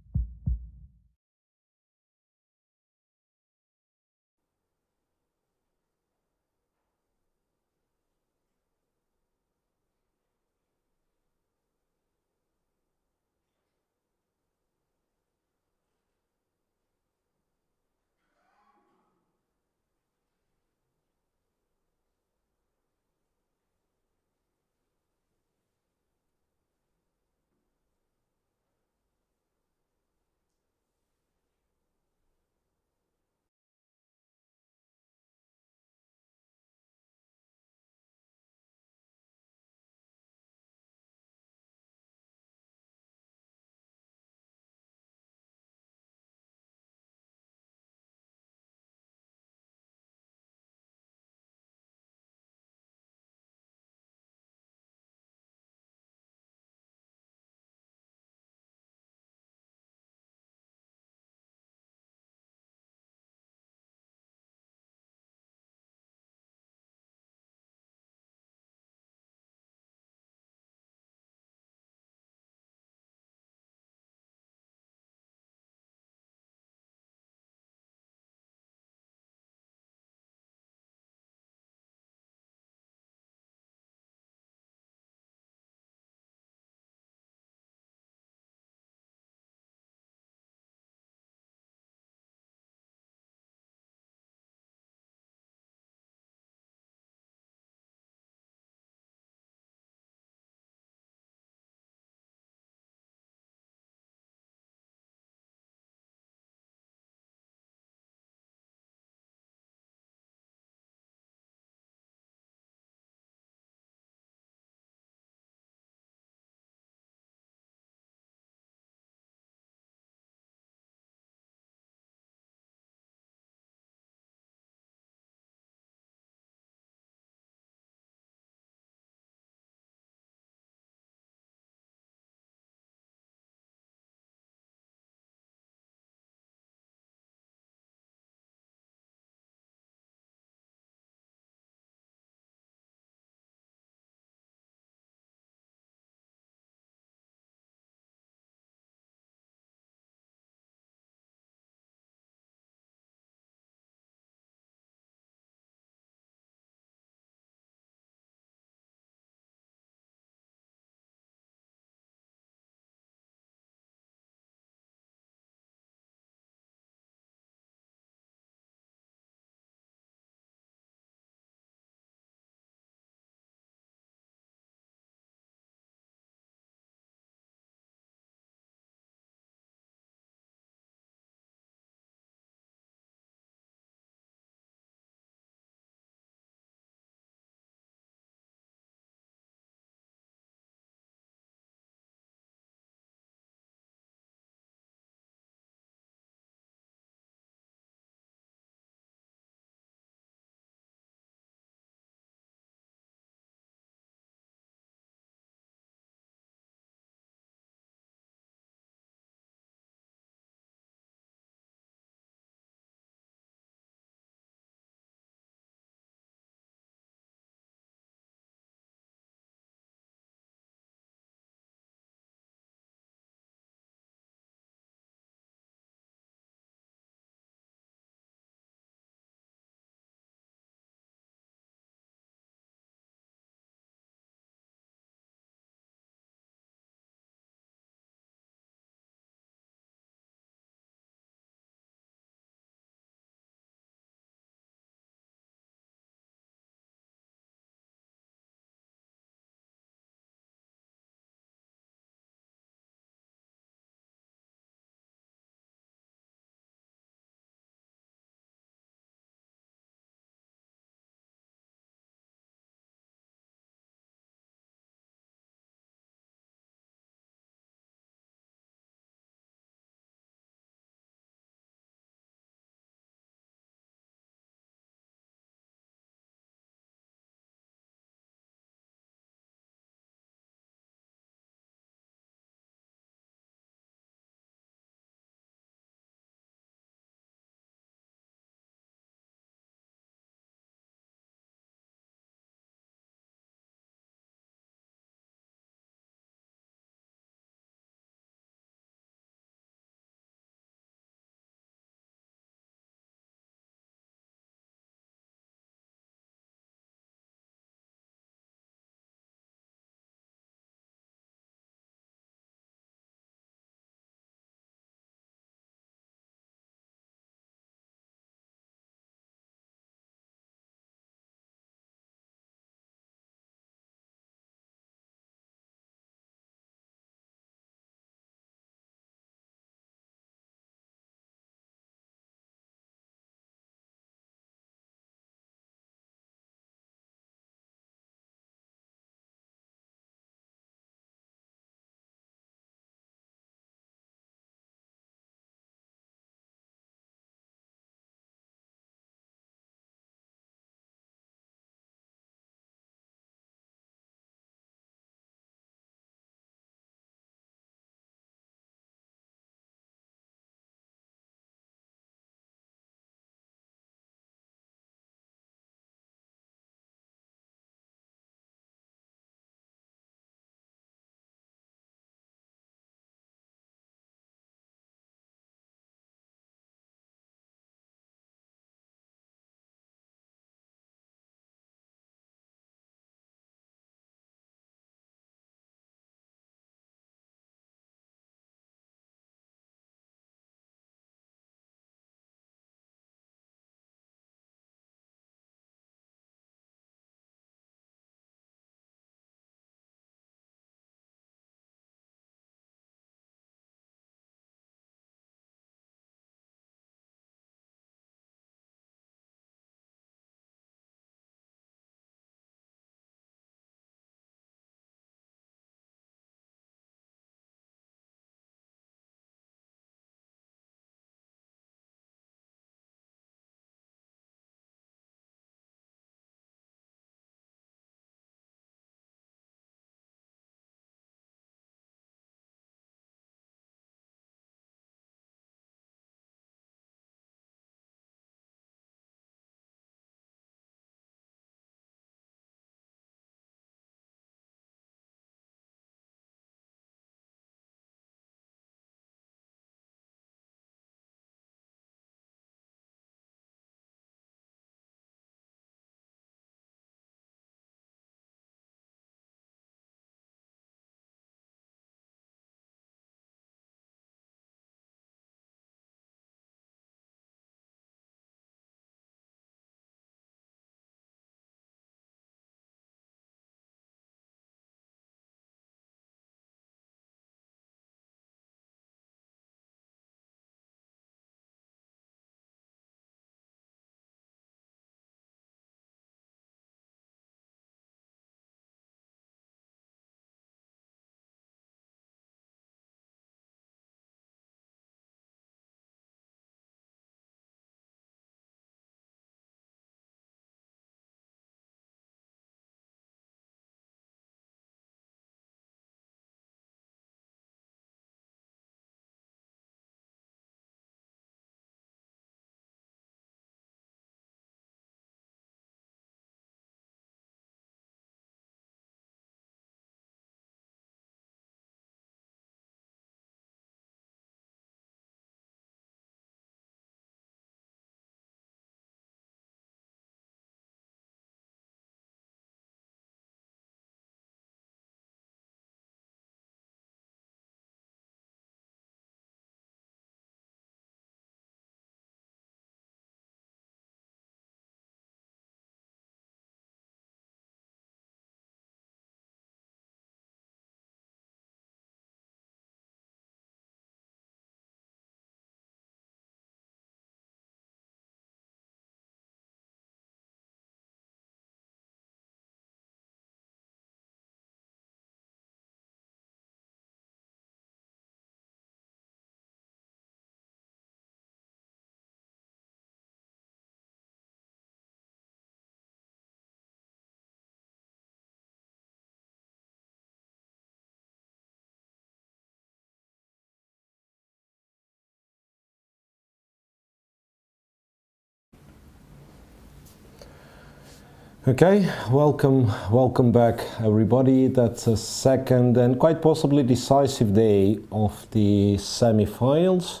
Speaker 1: Okay, welcome back everybody. That's a second and quite possibly decisive day of the semi-finals.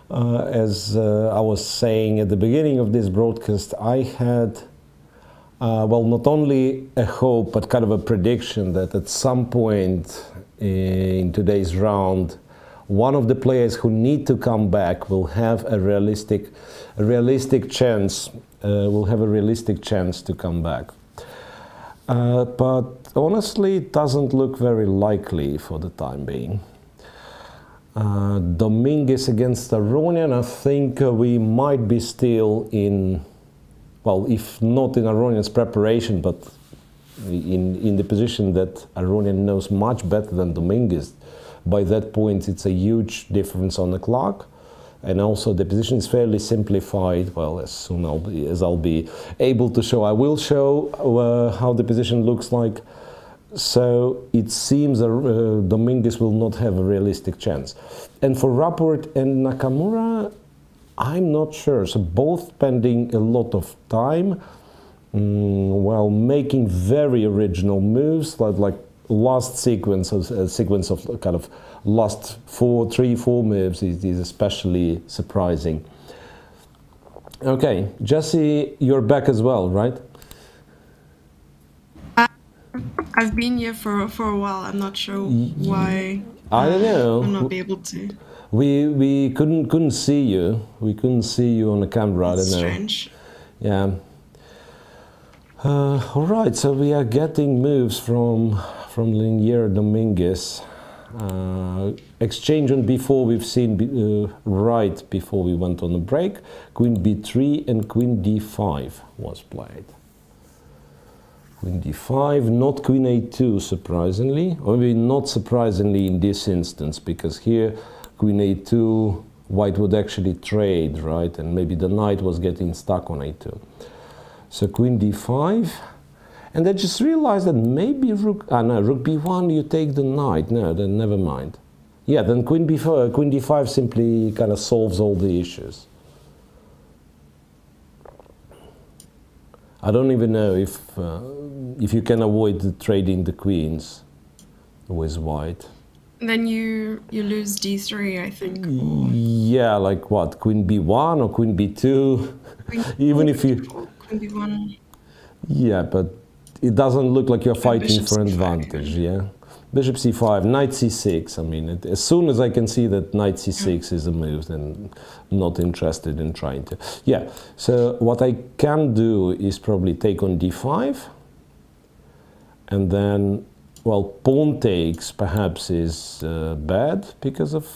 Speaker 1: As I was saying at the beginning of this broadcast, I had, well, not only a hope, but kind of a prediction that at some point in today's round, one of the players who need to come back will have a realistic chance. Will have a realistic chance to come back. But honestly, it doesn't look very likely for the time being. Dominguez against Aronian, I think we might be still in, well, if not in Aronian's preparation, but in the position that Aronian knows much better than Dominguez. By that point, it's a huge difference on the clock. And also the position is fairly simplified. Well, as soon as I'll be able to show, I will show how the position looks like. So it seems Dominguez will not have a realistic chance. And for Rapport and Nakamura, I'm not sure. So both spending a lot of time while making very original moves, like last sequence of kind of last 3-4 moves is especially surprising. Okay, Jesse, you're back as well, right?
Speaker 2: I've been here for a while. I'm not sure why.
Speaker 1: I don't know.
Speaker 2: I'll not be able to.
Speaker 1: We couldn't see you. We couldn't see you on the camera. I don't know.
Speaker 2: Strange.
Speaker 1: Yeah. All right. So we are getting moves from Linier Dominguez. Exchange on b4 we've seen right before we went on a break. Queen b3 and queen d5 was played. Queen d5, not queen a2 surprisingly, or maybe not surprisingly in this instance, because here queen a2 white would actually trade, right, and maybe the knight was getting stuck on a2. So queen d5. And I just realized that maybe rook b1, you take the knight. No, then never mind. Yeah, then queen d5 simply kind of solves all the issues. I don't even know if you can avoid trading the queens with white.
Speaker 2: Then you lose d3, I think.
Speaker 1: Yeah, like what? Queen b1 or queen b2? Even if you...
Speaker 2: Queen b1.
Speaker 1: Yeah, but it doesn't look like you're fighting for advantage, yeah? Bishop c5, knight c6, I mean, as soon as I can see that knight c6 is a move, then I'm not interested in trying to. Yeah, so what I can do is probably take on d5, and then, well, pawn takes perhaps is bad because of...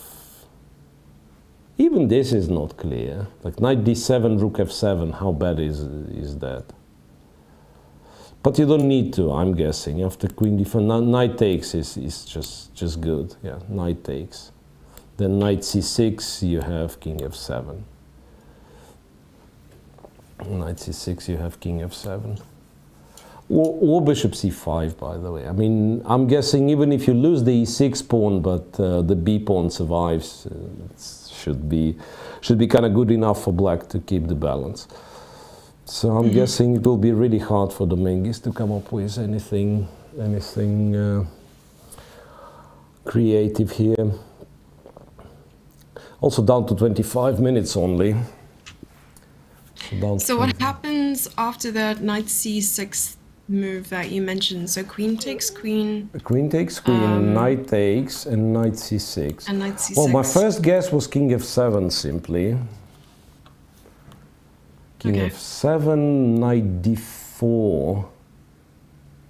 Speaker 1: Even this is not clear. Like knight d7, rook f7, how bad is that? But you don't need to, I'm guessing. After queen d5, knight takes is just good. Yeah, knight takes. Then knight c6, you have king f7. Knight c6, you have king f7. Or bishop c5, by the way. I mean, I'm guessing even if you lose the e6 pawn, but the b pawn survives, it should be kind of good enough for black to keep the balance. So I'm guessing it will be really hard for Dominguez to come up with anything creative here. Also down to 25 minutes only.
Speaker 2: So what happens after that knight c6 move that you mentioned? So queen takes queen.
Speaker 1: Queen takes queen, knight takes, and knight c6.
Speaker 2: And knight c6.
Speaker 1: Well, my first guess was king f7 simply. King f7, knight d4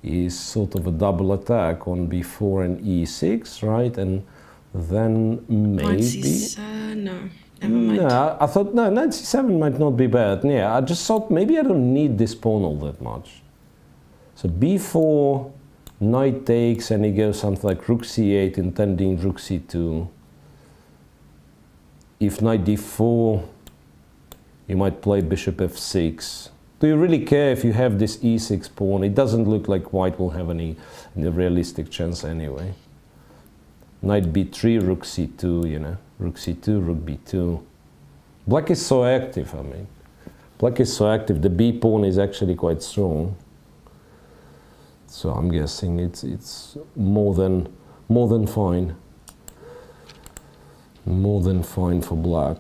Speaker 1: is sort of a double attack on b4 and e6, right? And then maybe...
Speaker 2: no, never mind.
Speaker 1: No, I thought, no, knight c7 might not be bad. Yeah, I just thought maybe I don't need this pawn all that much. So b4, knight takes, and he goes something like rook c8, intending rook c2. If knight d4... you might play bishop f6. Do you really care if you have this e6 pawn? It doesn't look like white will have any realistic chance anyway. Knight b3, rook c2, you know. Rook c2, rook b2. Black is so active, I mean. Black is so active. The b pawn is actually quite strong. So I'm guessing it's more than fine. More than fine for black.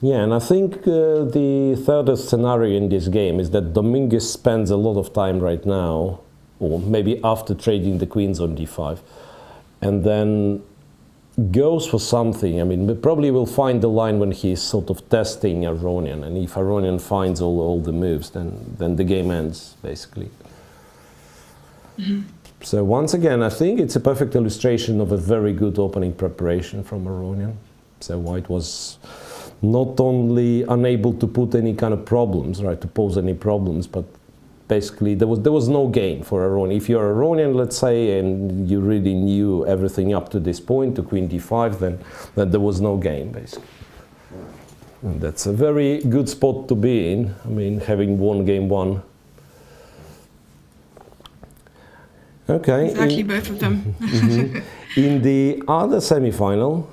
Speaker 1: Yeah, and I think the third scenario in this game is that Dominguez spends a lot of time right now, or maybe after trading the queens on d5, and then goes for something. I mean, probably will find the line when he's sort of testing Aronian, and if Aronian finds all the moves, then the game ends, basically.
Speaker 2: Mm-hmm.
Speaker 1: So once again, I think it's a perfect illustration of a very good opening preparation from Aronian. So white was not only unable to put any kind of problems, right, to pose any problems, but basically there was no game for Aronian. If you're Aronian, let's say, and you really knew everything up to this point, to queen d5, then there was no game, basically. And that's a very good spot to be in. I mean, having won game one. Okay.
Speaker 2: Exactly, both of them.
Speaker 1: Mm-hmm. In the other semi-final,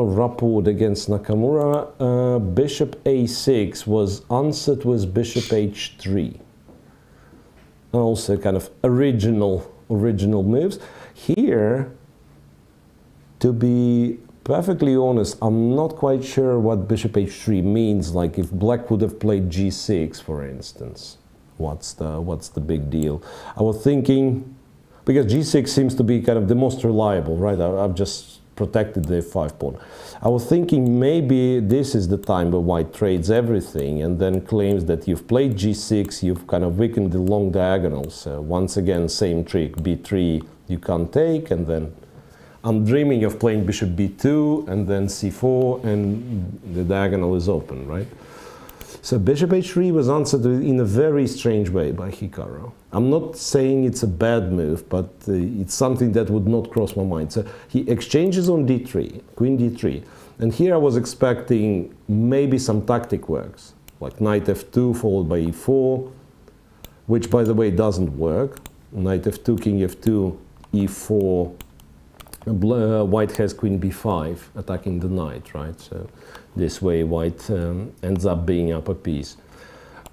Speaker 1: Rapport against Nakamura, bishop a6 was answered with bishop h3. Also kind of original moves. Here, to be perfectly honest, I'm not quite sure what bishop h3 means. Like if black would have played g6, for instance, what's the big deal? I was thinking, because g6 seems to be kind of the most reliable, right? I've just protected the f5 pawn. I was thinking maybe this is the time where white trades everything and then claims that you've played g6, you've kind of weakened the long diagonals. So once again, same trick, b3 you can't take, and then I'm dreaming of playing bishop b2 and then c4, and the diagonal is open, right? So bishop h3 was answered in a very strange way by Hikaru. I'm not saying it's a bad move, but it's something that would not cross my mind. So he exchanges on d3, queen d3, and here I was expecting maybe some tactic works, like knight f2 followed by e4, which by the way doesn't work. Knight f2, king f2, e4, white has queen b5 attacking the knight, right? So this way white ends up being up a piece.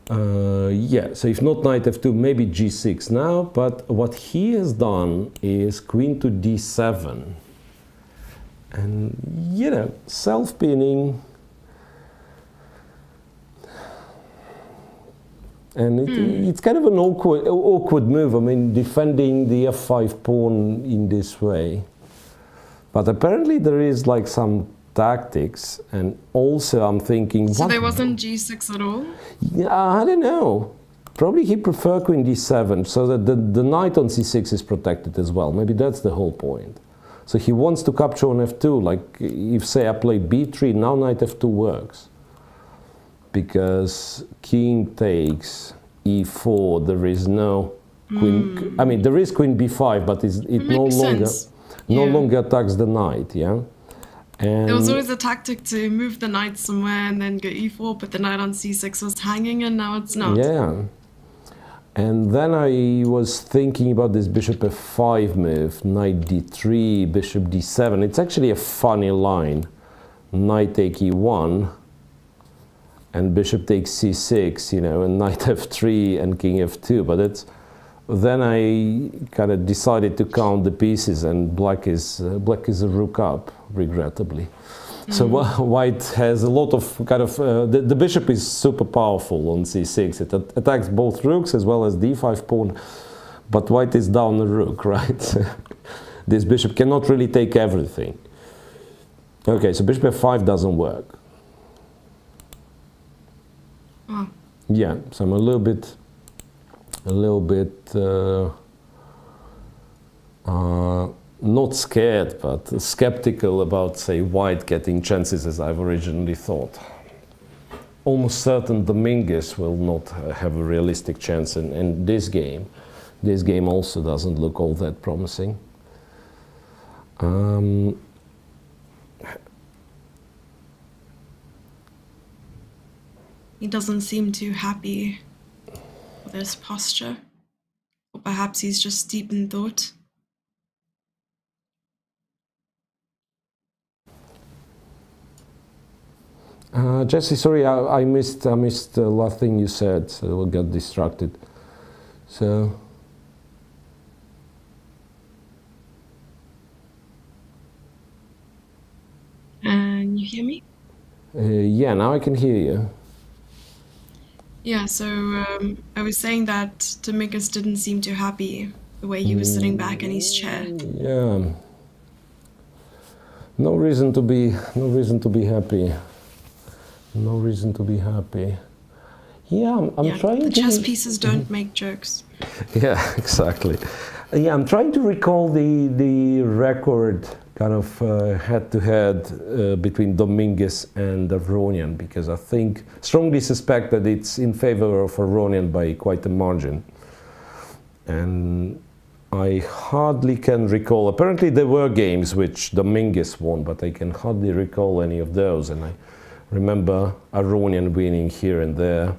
Speaker 1: Yeah, so if not knight f2, maybe g6 now, but what he has done is queen to d7. And, you know, self-pinning. And it's kind of an awkward move. I mean, defending the f5 pawn in this way. But apparently there is like some tactics, and also I'm thinking...
Speaker 2: So there wasn't g6 at all?
Speaker 1: Yeah, I don't know. Probably he preferred queen d7, so that the knight on c6 is protected as well. Maybe that's the whole point. So he wants to capture on f2, like if, say, I play b3, now knight f2 works. Because king takes e4, there is no queen... I mean, there is queen b5, but it no longer attacks the knight, yeah? And
Speaker 2: there was always a tactic to move the knight somewhere and then go e4, but the knight on c6 was hanging, and now it's not.
Speaker 1: Yeah. And then I was thinking about this bishop f5 move, knight d3, bishop d7. It's actually a funny line. Knight take e1, and bishop takes c6, you know, and knight f3 and king f2, but it's... Then I kind of decided to count the pieces, and black is a rook up, regrettably. So white has a lot of kind of... the bishop is super powerful on c6. It attacks both rooks as well as d5 pawn, but white is down a rook, right? This bishop cannot really take everything. Okay, so bishop f5 doesn't work.
Speaker 2: Oh.
Speaker 1: Yeah, so I'm a little bit not scared, but skeptical about, say, white getting chances as I've originally thought. Almost certain Dominguez will not have a realistic chance in this game. This game also doesn't look all that promising.
Speaker 2: He doesn't seem too happy with his posture. Or perhaps he's just deep in thought.
Speaker 1: Jesse, sorry, I missed the last thing you said, so I got distracted. So.
Speaker 2: And you hear me?
Speaker 1: Yeah, now I can hear you.
Speaker 2: Yeah, so I was saying that Dominguez didn't seem too happy the way he was sitting back in his chair.
Speaker 1: Yeah. No reason to be happy. No reason to be happy. Yeah, I'm trying
Speaker 2: the
Speaker 1: to...
Speaker 2: chess pieces don't make jokes.
Speaker 1: Yeah, exactly. Yeah, I'm trying to recall the record kind of head-to-head between Dominguez and Aronian, because I strongly suspect that it's in favor of Aronian by quite a margin. And I hardly can recall. Apparently there were games which Dominguez won, but I can hardly recall any of those. And I remember Aronian winning here and there.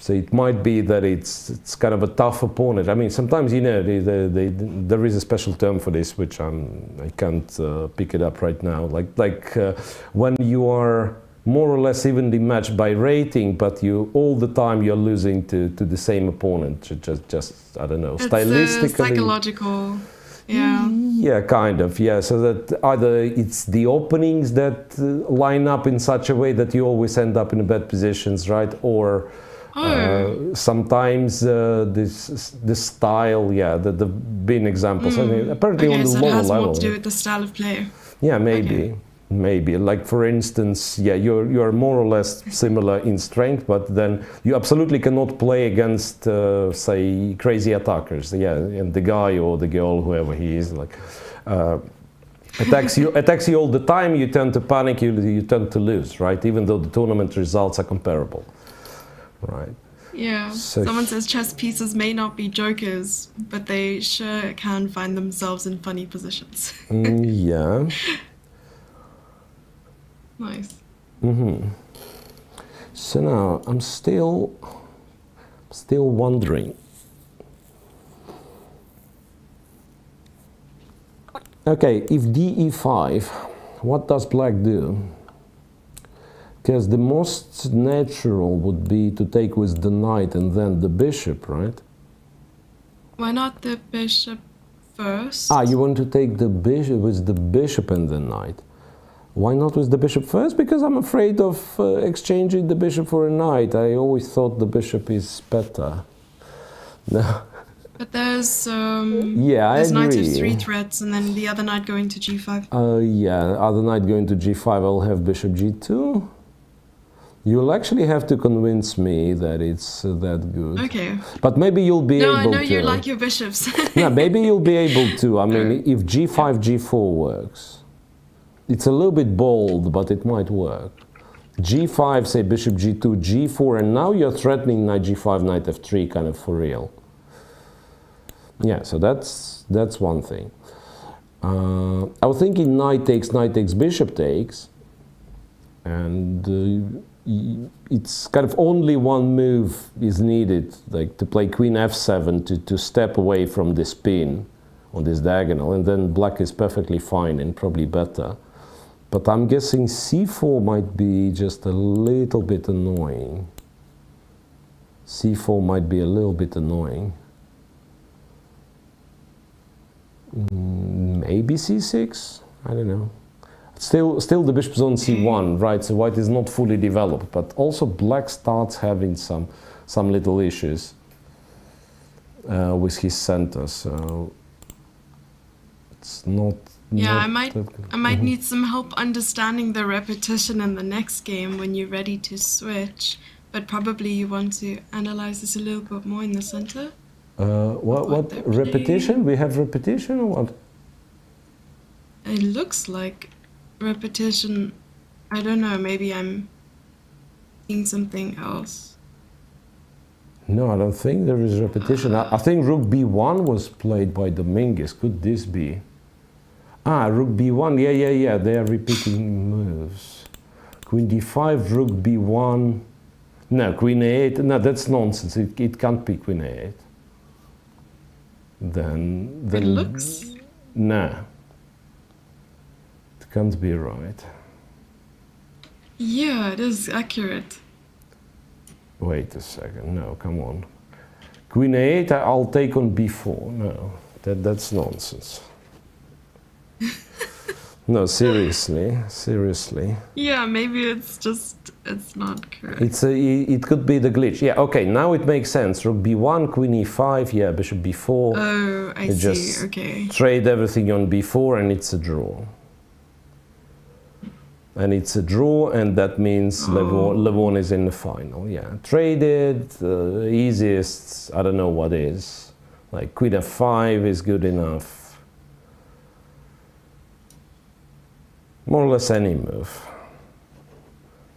Speaker 1: So it might be that it's kind of a tough opponent. I mean, sometimes, you know, there is a special term for this, which I can't pick it up right now. Like when you are more or less evenly matched by rating, but all the time you're losing to the same opponent. Just I don't know,
Speaker 2: it's
Speaker 1: stylistically.
Speaker 2: Psychological. Yeah.
Speaker 1: Yeah, kind of. Yeah. So that either it's the openings that line up in such a way that you always end up in bad positions, right? Or sometimes the style, yeah, there've been examples. I mean, apparently on the
Speaker 2: so
Speaker 1: lower
Speaker 2: it has
Speaker 1: level.
Speaker 2: more to do with the style of play.
Speaker 1: Yeah, maybe. Maybe, like for instance, yeah, you're more or less similar in strength, but then you absolutely cannot play against, say, crazy attackers. Yeah, and the guy or the girl, whoever he is, like attacks you all the time. You tend to panic. You tend to lose, right? Even though the tournament results are comparable. Right.
Speaker 2: Yeah. So someone says chess pieces may not be jokers, but they sure can find themselves in funny positions.
Speaker 1: Yeah.
Speaker 2: Nice.
Speaker 1: So now I'm still wondering. Okay, if DE5, what does black do? Because the most natural would be to take with the knight and then the bishop, right?
Speaker 2: Why not the bishop first?
Speaker 1: Ah, you want to take the bishop with the bishop and the knight. Why not with the bishop first? Because I'm afraid of exchanging the bishop for a knight. I always thought the bishop is better. No.
Speaker 2: But there's
Speaker 1: yeah,
Speaker 2: there's
Speaker 1: I agree.
Speaker 2: knight of 3 threats and then the other knight going to g5.
Speaker 1: Yeah, other knight going to g5, I'll have bishop g2. You'll actually have to convince me that it's that good.
Speaker 2: Okay.
Speaker 1: But maybe you'll be able to.
Speaker 2: No, I know you like your bishops.
Speaker 1: Yeah, maybe you'll be able to. I mean, if g5, g4 works. It's a little bit bold, but it might work. g5, say bishop g2, g4, and now you're threatening knight g5, knight f3 kind of for real. Yeah, so that's one thing. I was thinking knight takes, bishop takes, and it's kind of only one move is needed, like to play queen f7 to step away from this pin on this diagonal, and then black is perfectly fine and probably better. But I'm guessing c4 might be just a little bit annoying. c4 might be a little bit annoying. Maybe c6? I don't know. Still the bishop's on c1, right? So white is not fully developed, but also black starts having some little issues with his center. So it's not.
Speaker 2: Yeah, I might need some help understanding the repetition in the next game when you're ready to switch. But probably you want to analyze this a little bit more in the center.
Speaker 1: What repetition? We have repetition or what?
Speaker 2: It looks like repetition. I don't know, maybe I'm seeing something else.
Speaker 1: No, I don't think there is repetition. I think rook b1 was played by Dominguez. Could this be? Ah, rook b1. Yeah. They are repeating moves. Queen d5, rook b1. No, queen a8. No, that's nonsense. It can't be queen a8. Then
Speaker 2: it looks.
Speaker 1: No. It can't be right.
Speaker 2: Yeah, it is accurate.
Speaker 1: Wait a second. No, come on. Queen a8, I'll take on b4. No, that's nonsense. No, seriously, seriously.
Speaker 2: Yeah, maybe it's not correct.
Speaker 1: It could be the glitch. Yeah, okay, now it makes sense. Rook b1, queen e5, yeah, bishop b4.
Speaker 2: Oh, I see,
Speaker 1: just
Speaker 2: okay.
Speaker 1: trade everything on b4 and it's a draw. And it's a draw, and that means Levon is in the final. Yeah, traded, easiest, I don't know what is. Like queen f5 is good enough. More or less any move.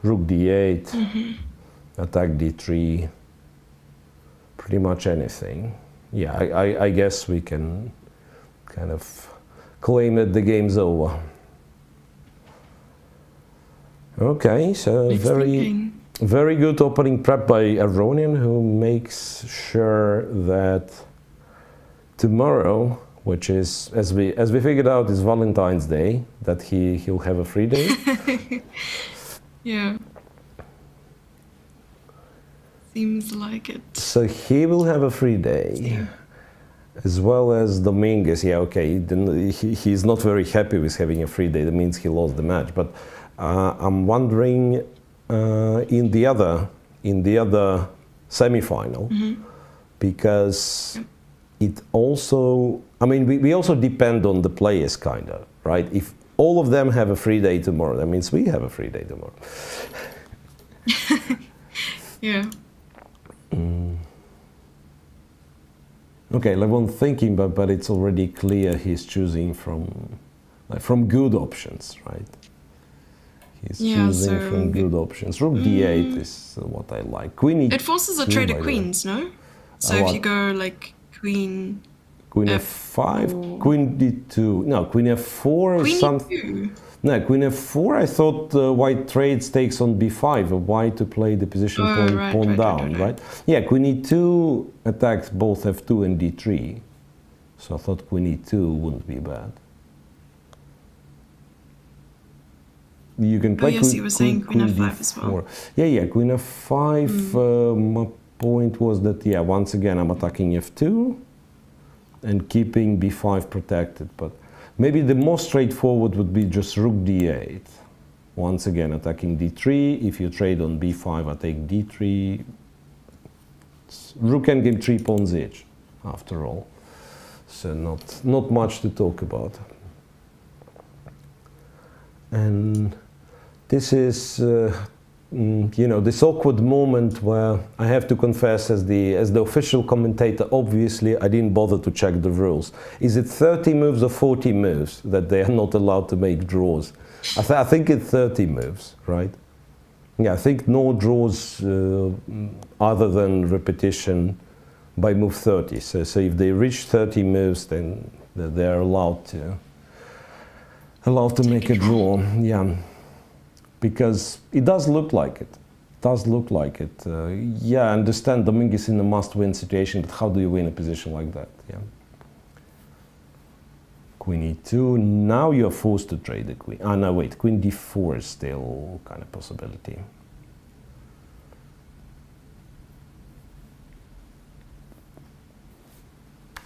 Speaker 1: Rook d8, attack d3, pretty much anything. Yeah, I guess we can kind of claim that the game's over. Okay, so very good opening prep by Aronian, who makes sure that tomorrow, which is, as we figured out, is Valentine's Day, that he'll have a free day.
Speaker 2: Yeah. Seems like it.
Speaker 1: So he will have a free day.
Speaker 2: Yeah.
Speaker 1: As well as Dominguez. Yeah, okay, he's not very happy with having a free day. That means he lost the match. But I'm wondering in the other semi-final, because it also, I mean, we also depend on the players, kind of, right? If all of them have a free day tomorrow, that means we have a free day tomorrow.
Speaker 2: Yeah.
Speaker 1: Okay, Levon thinking, but it's already clear he's choosing from good options, right? He's choosing from good options. Rook d8 is what I like. Queen e2.
Speaker 2: It forces a trade of queens, no? So if you go like queen
Speaker 1: f5, queen d2, no, queen f4
Speaker 2: queen
Speaker 1: or something. No, queen f4, I thought white trades takes on b5, white to play the position pawn down, right? Yeah, queen e2 attacks both f2 and d3. So I thought queen e2 wouldn't be bad. You can play
Speaker 2: yes, you were saying queen f5 as well.
Speaker 1: Yeah, queen f5, my point was that, yeah, once again, I'm attacking f2 and keeping b5 protected, but maybe the most straightforward would be just rook d8. Once again, attacking d3. If you trade on b5, I take d3. Rook endgame 3 pawns each, after all. So not much to talk about. And this is, you know, this awkward moment where I have to confess, as the official commentator, obviously I didn't bother to check the rules. Is it 30 moves or 40 moves that they are not allowed to make draws? I think it's 30 moves, right? Yeah, I think no draws other than repetition by move 30. So if they reach 30 moves, then they're allowed to make a draw. Yeah, because it does look like it. Yeah, I understand Dominguez in a must-win situation, but how do you win a position like that? Yeah. Queen e2. Now you're forced to trade the queen. Ah, no, wait. Queen d4 is still kind of possibility.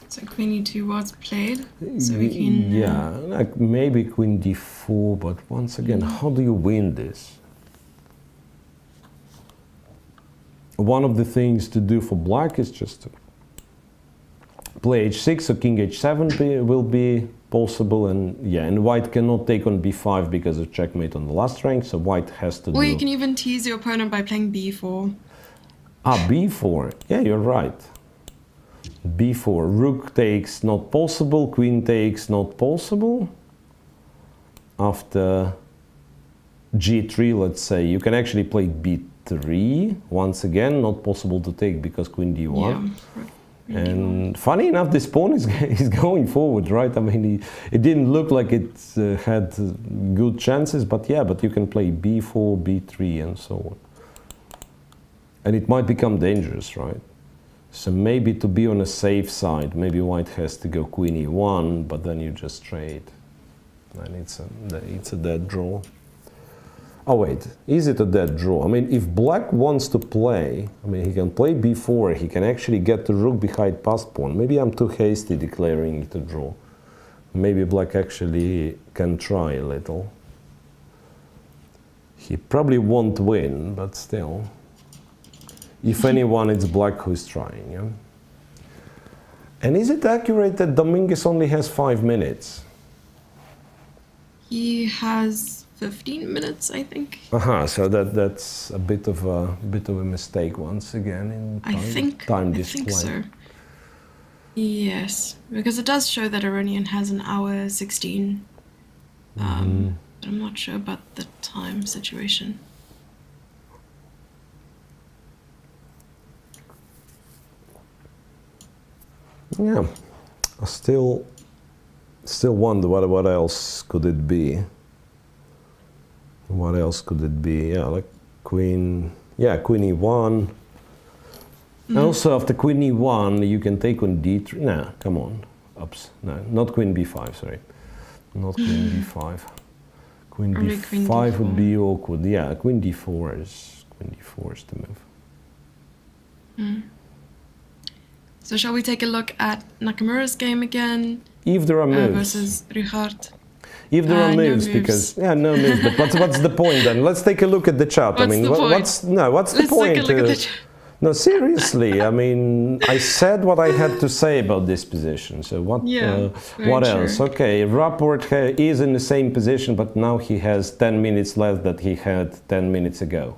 Speaker 2: So queen e2 was played, so we can...
Speaker 1: Yeah, like maybe queen d4, but once again, how do you win this? One of the things to do for black is just to play h6, so king h7 will be possible, and yeah, and white cannot take on b5 because of checkmate on the last rank, so white has to
Speaker 2: Or you can even tease your opponent by playing b4.
Speaker 1: Ah, b4, yeah, you're right. b4, rook takes, not possible, queen takes, not possible. After g3, let's say, you can actually play b3, once again, not possible to take because queen d1.
Speaker 2: Yeah.
Speaker 1: And funny enough, this pawn is going forward, right? I mean, it didn't look like it had good chances, but yeah, but you can play b4, b3, and so on. And it might become dangerous, right? So maybe to be on a safe side, maybe white has to go queen e1, but then you just trade. And it's a dead draw. Oh wait, is it a dead draw? I mean, if black wants to play, I mean, he can play b4, he can actually get the rook behind passed pawn. Maybe I'm too hasty declaring it a draw. Maybe black actually can try a little. He probably won't win, but still. If anyone, it's black who's trying. Yeah? And is it accurate that Dominguez only has 5 minutes?
Speaker 2: He has 15 minutes, I think.
Speaker 1: So that's a bit of a mistake once again in time display.
Speaker 2: I think so. Yes, because it does show that Aronian has an hour 16. But I'm not sure about the time situation.
Speaker 1: Yeah, I still wonder what else could it be. What else could it be? Yeah, like queen. Yeah, queen e1. Also, after queen e1, you can take on d3. No, come on. Oops. No, not queen b5. Sorry, not queen b5. Queen b5 would be awkward. Yeah, queen d4 is the move.
Speaker 2: So shall we take a look at Nakamura's game again?
Speaker 1: If there are moves.
Speaker 2: Versus Richard.
Speaker 1: If there are moves, because no moves. But what's the point then? Let's take a look at the chart.
Speaker 2: What's the point?
Speaker 1: What's the point?
Speaker 2: Let's take a look at the chart.
Speaker 1: No, seriously. I mean, I said what I had to say about this position. So what else? Okay, Rapport is in the same position, but now he has 10 minutes less than he had 10 minutes ago.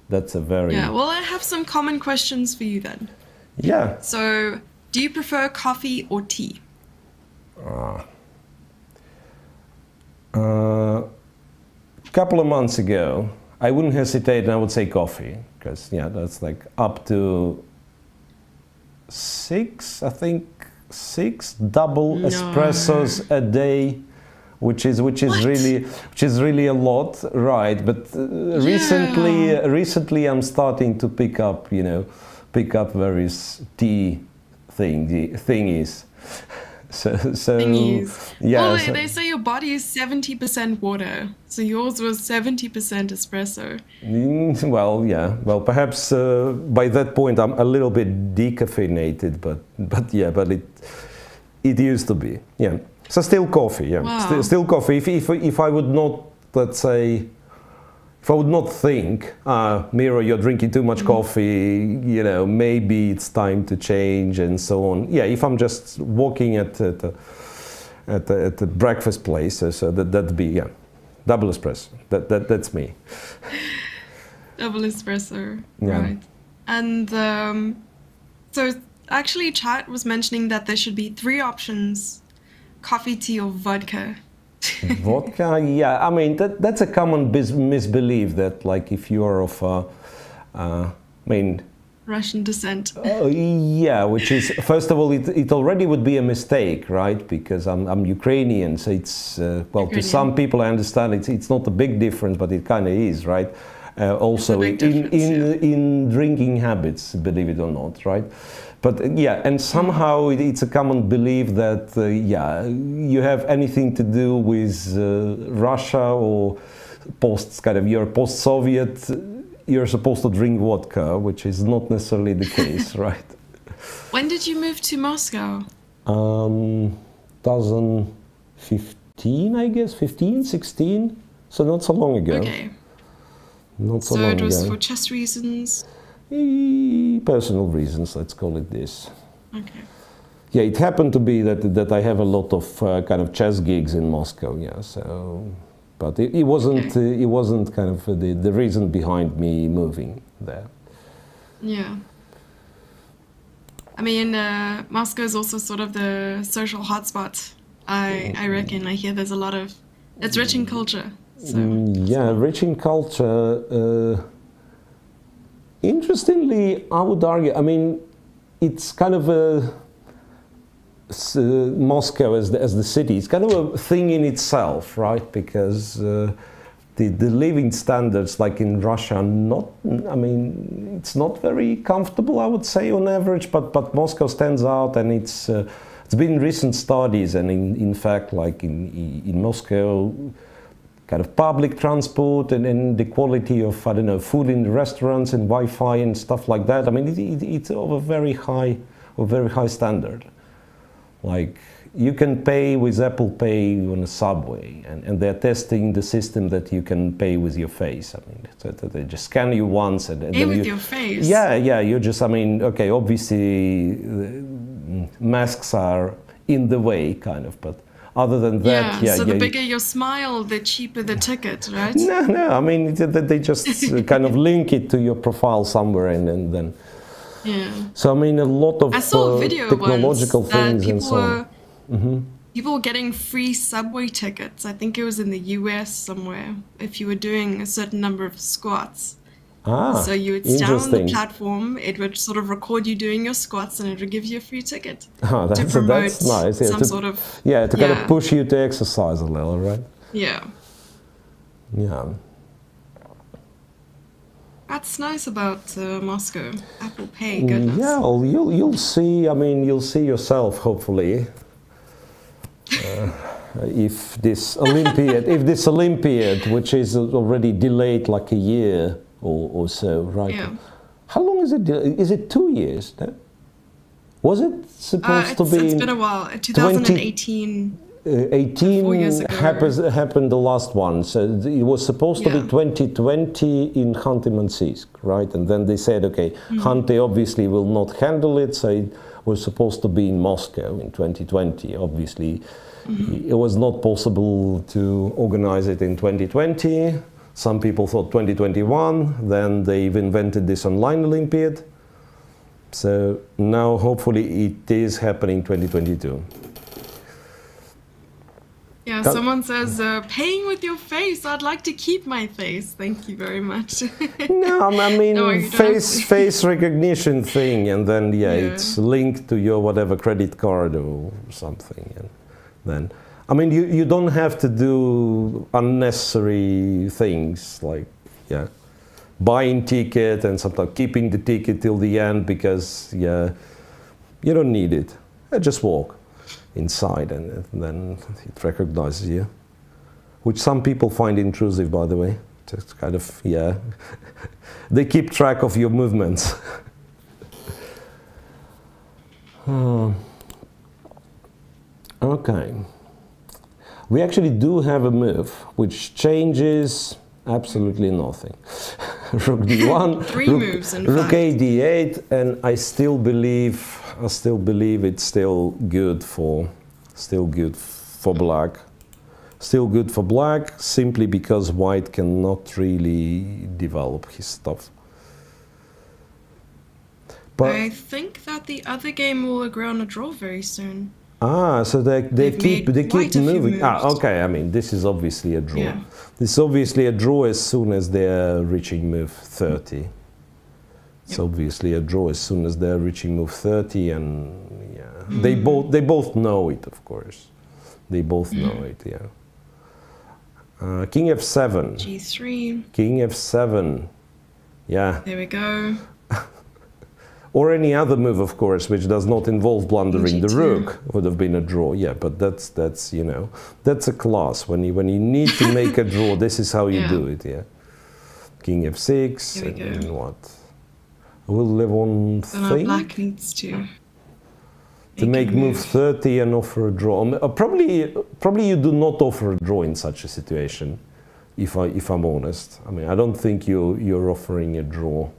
Speaker 1: That's a very...
Speaker 2: Yeah, well, I have some common questions for you then.
Speaker 1: Yeah.
Speaker 2: So, do you prefer coffee or tea?
Speaker 1: Couple of months ago, I wouldn't hesitate and I would say coffee, because yeah, that's like up to 6, I think 6 double espressos a day, which is really a lot, right? But recently I'm starting to pick up various tea thingies. So yeah.
Speaker 2: Well, they say your body is 70% water, so yours was 70% espresso.
Speaker 1: Well, yeah. Well, perhaps by that point I'm a little bit decaffeinated, but it used to be. Yeah. So still coffee. Yeah.
Speaker 2: Wow.
Speaker 1: Still coffee. If I would not, let's say, if I would not think, Miro, you're drinking too much coffee, you know, maybe it's time to change and so on. Yeah, if I'm just walking at the breakfast place, so that'd be, yeah, double espresso. That's me.
Speaker 2: Double espresso, right. And so actually chat was mentioning that there should be 3 options, coffee, tea or vodka.
Speaker 1: Vodka, yeah. I mean, that's a common misbelief that, like, if you are of,
Speaker 2: Russian descent.
Speaker 1: Yeah, which is, first of all, it already would be a mistake, right? Because I'm Ukrainian, so it's well, to some people I understand it's not a big difference, but it kind of is, right? Also in drinking habits, believe it or not, right? But yeah, and somehow it's a common belief that yeah, you have anything to do with Russia or you're post-Soviet, you're supposed to drink vodka, which is not necessarily the case, right?
Speaker 2: When did you move to Moscow?
Speaker 1: 2015, I guess, 15, 16, so not so long ago.
Speaker 2: Okay.
Speaker 1: Not so long ago.
Speaker 2: So it was for chess reasons?
Speaker 1: Personal reasons, let's call it this.
Speaker 2: Okay.
Speaker 1: Yeah, it happened to be that I have a lot of kind of chess gigs in Moscow. Yeah, so, but it wasn't it wasn't kind of the reason behind me moving there.
Speaker 2: Yeah. I mean, Moscow is also sort of the social hotspot. I reckon. I hear there's a lot of. It's rich in culture. So.
Speaker 1: Yeah, rich in culture. Interestingly, I would argue, I mean, it's kind of Moscow as the city, it's kind of a thing in itself, right? Because the living standards, like in Russia, are not, I mean, it's not very comfortable, I would say, on average, but Moscow stands out, and it's been recent studies, and in fact, like in Moscow, kind of public transport and the quality of, I don't know, food in the restaurants and Wi-Fi and stuff like that. I mean, it's of a very high standard. Like, you can pay with Apple Pay on a subway, and they're testing the system that you can pay with your face. I mean, so they just scan you once and
Speaker 2: pay
Speaker 1: then
Speaker 2: with your face.
Speaker 1: Yeah, you're just, I mean, okay, obviously masks are in the way, kind of, but other than that,
Speaker 2: so the bigger your smile, the cheaper the ticket, right?
Speaker 1: No, I mean, they just kind of link it to your profile somewhere, and then.
Speaker 2: Yeah.
Speaker 1: So I mean, a lot of
Speaker 2: I saw a video
Speaker 1: technological
Speaker 2: once
Speaker 1: things
Speaker 2: that
Speaker 1: and so on.
Speaker 2: People were getting free subway tickets. I think it was in the US somewhere. If you were doing a certain number of squats. So you would stand on the platform, it would sort of record you doing your squats, and it would give you a free ticket to promote
Speaker 1: that's nice. Yeah, to kind of push you to exercise a little, right?
Speaker 2: Yeah.
Speaker 1: Yeah.
Speaker 2: That's nice about Moscow. Apple Pay, goodness.
Speaker 1: Yeah, well, you'll see. I mean, you'll see yourself, hopefully. If this Olympiad, which is already delayed like a year or so, right?
Speaker 2: Yeah.
Speaker 1: How long is it? Is it 2 years? No? Was it supposed to be?
Speaker 2: It's been a while. 2018.
Speaker 1: 18 happened the last one, so it was supposed to be 2020 in Khanty-Mansiysk, right? And then they said, okay, Khanty obviously will not handle it, so it was supposed to be in Moscow in 2020. Obviously, it was not possible to organize it in 2020. Some people thought 2021. Then they've invented this online Olympiad. So now, hopefully, it is happening 2022.
Speaker 2: Yeah, someone says, paying with your face, I'd like to keep my face. Thank you very much.
Speaker 1: No, I mean, no, face recognition thing, and then, it's linked to your whatever credit card or something. And then, I mean, you don't have to do unnecessary things like, buying ticket and sometimes keeping the ticket till the end because, you don't need it. Just walk inside and then it recognizes you, which some people find intrusive, by the way. Just kind of, they keep track of your movements. Okay, we actually do have a move which changes absolutely nothing. Rook d1,
Speaker 2: three moves in
Speaker 1: Rook
Speaker 2: fact.
Speaker 1: a d8, and I still believe it's still good for black. Still good for black, simply because white cannot really develop his stuff. But
Speaker 2: I think that the other game will agree on a draw very soon.
Speaker 1: So they keep moving. Okay. I mean, this is obviously a draw.
Speaker 2: Yeah.
Speaker 1: This is obviously a draw as soon as they're reaching move 30. It's obviously a draw as soon as they're reaching move 30, and they both know it, of course. They both know it. King f7.
Speaker 2: G3.
Speaker 1: King f7. Yeah.
Speaker 2: There we go.
Speaker 1: Or any other move, of course, which does not involve blundering the
Speaker 2: G2.
Speaker 1: rook, would have been a draw. Yeah, but that's that's a class. When you need to make a draw, this is how you do it. Yeah. King f6 and what? Will Levon think?
Speaker 2: Black needs to
Speaker 1: make move 30 and offer a draw. Probably you do not offer a draw in such a situation. If I'm honest, I mean, I don't think you're offering a draw.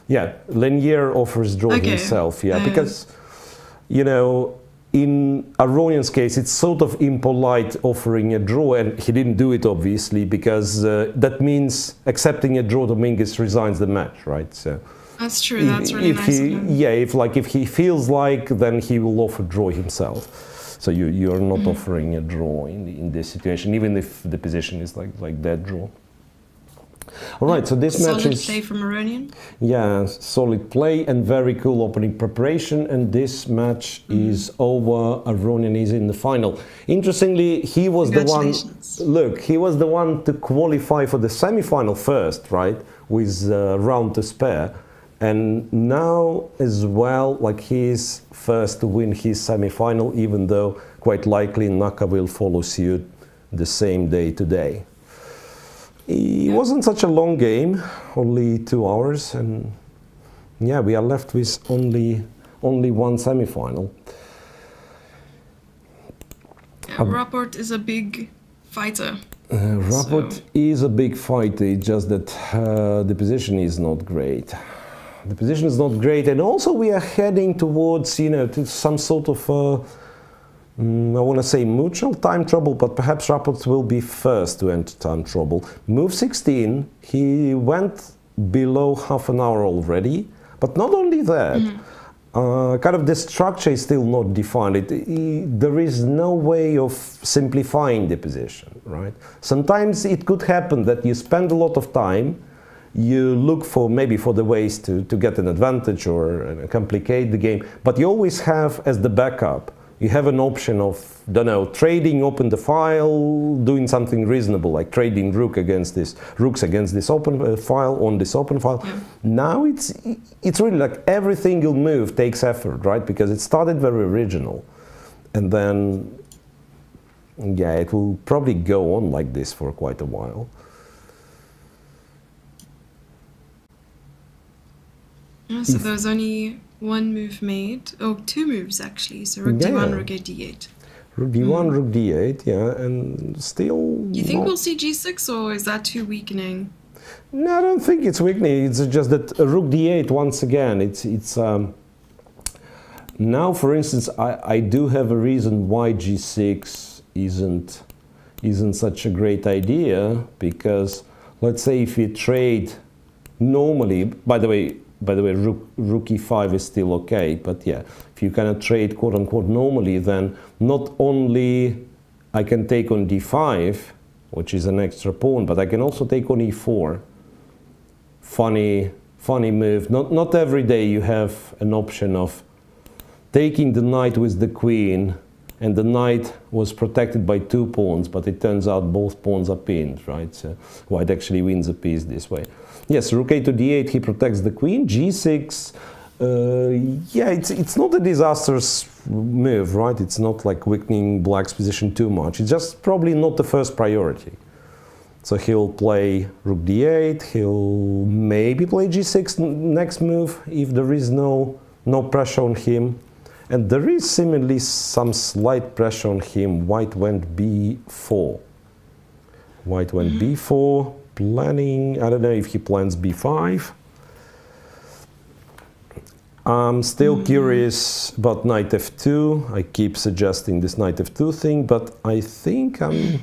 Speaker 1: Yeah, Lenier offers draw himself. Yeah, because in Aronian's case, it's sort of impolite offering a draw, and he didn't do it obviously because that means accepting a draw to Mingus resigns the match, right? So
Speaker 2: that's true. That's really nice of him.
Speaker 1: Yeah, if he feels like, then he will offer draw himself. So you're not offering a draw in this situation, even if the position is like that draw. All right, so this match is...
Speaker 2: Solid play from Aronian.
Speaker 1: Yeah, solid play and very cool opening preparation, and this match is over. Aronian is in the final. Interestingly, he was the one... Look, he was the one to qualify for the semi-final first, right? With a round to spare. And now as well, like, he's first to win his semi-final, even though quite likely Naka will follow suit the same day today. It wasn't such a long game, only 2 hours, and yeah, we are left with only one semi-final.
Speaker 2: Rapport is a big fighter.
Speaker 1: Rapport is a big fighter, it's just that the position is not great. The position is not great, and also we are heading towards, you know, to some sort of, I want to say mutual time trouble, but perhaps Rapport will be first to enter time trouble. Move 16, he went below half an hour already, but not only that, kind of the structure is still not defined. There is no way of simplifying the position, right? Sometimes it could happen that you spend a lot of time, you look for maybe for the ways to get an advantage or complicate the game, but you always have as the backup, you have an option of, don't know, trading open the file, doing something reasonable, like trading rooks against this open file on this open file. Yeah. Now it's really like every single move takes effort, right? Because it started very original, and then yeah, it will probably go on like this for quite a while.
Speaker 2: So there's only one move made, oh, 2 moves actually, so rook d1, rook a d8.
Speaker 1: Rook d1, rook d8, yeah, and still...
Speaker 2: You think we'll see g6, or is that too weakening?
Speaker 1: No, I don't think it's weakening, it's just that rook d8, once again, it's now, for instance, I do have a reason why g6 isn't such a great idea, because let's say if you trade normally, by the way, rook e5 is still okay, but yeah, if you kind of trade quote-unquote normally, then not only I can take on d5, which is an extra pawn, but I can also take on e4. Funny move. Not every day you have an option of taking the knight with the queen, and the knight was protected by 2 pawns, but it turns out both pawns are pinned, right? So white actually wins a piece this way. Yes, rook a to d8, he protects the queen. g6, yeah, it's not a disastrous move, right? It's not like weakening black's position too much. It's just probably not the first priority. So he'll play rook d8, he'll maybe play g6 next move if there is no pressure on him. And there is seemingly some slight pressure on him. White went b4. White went b4. Planning, I don't know if he plans b5. I'm still curious about knight f2. I keep suggesting this knight f2 thing, but I think I'm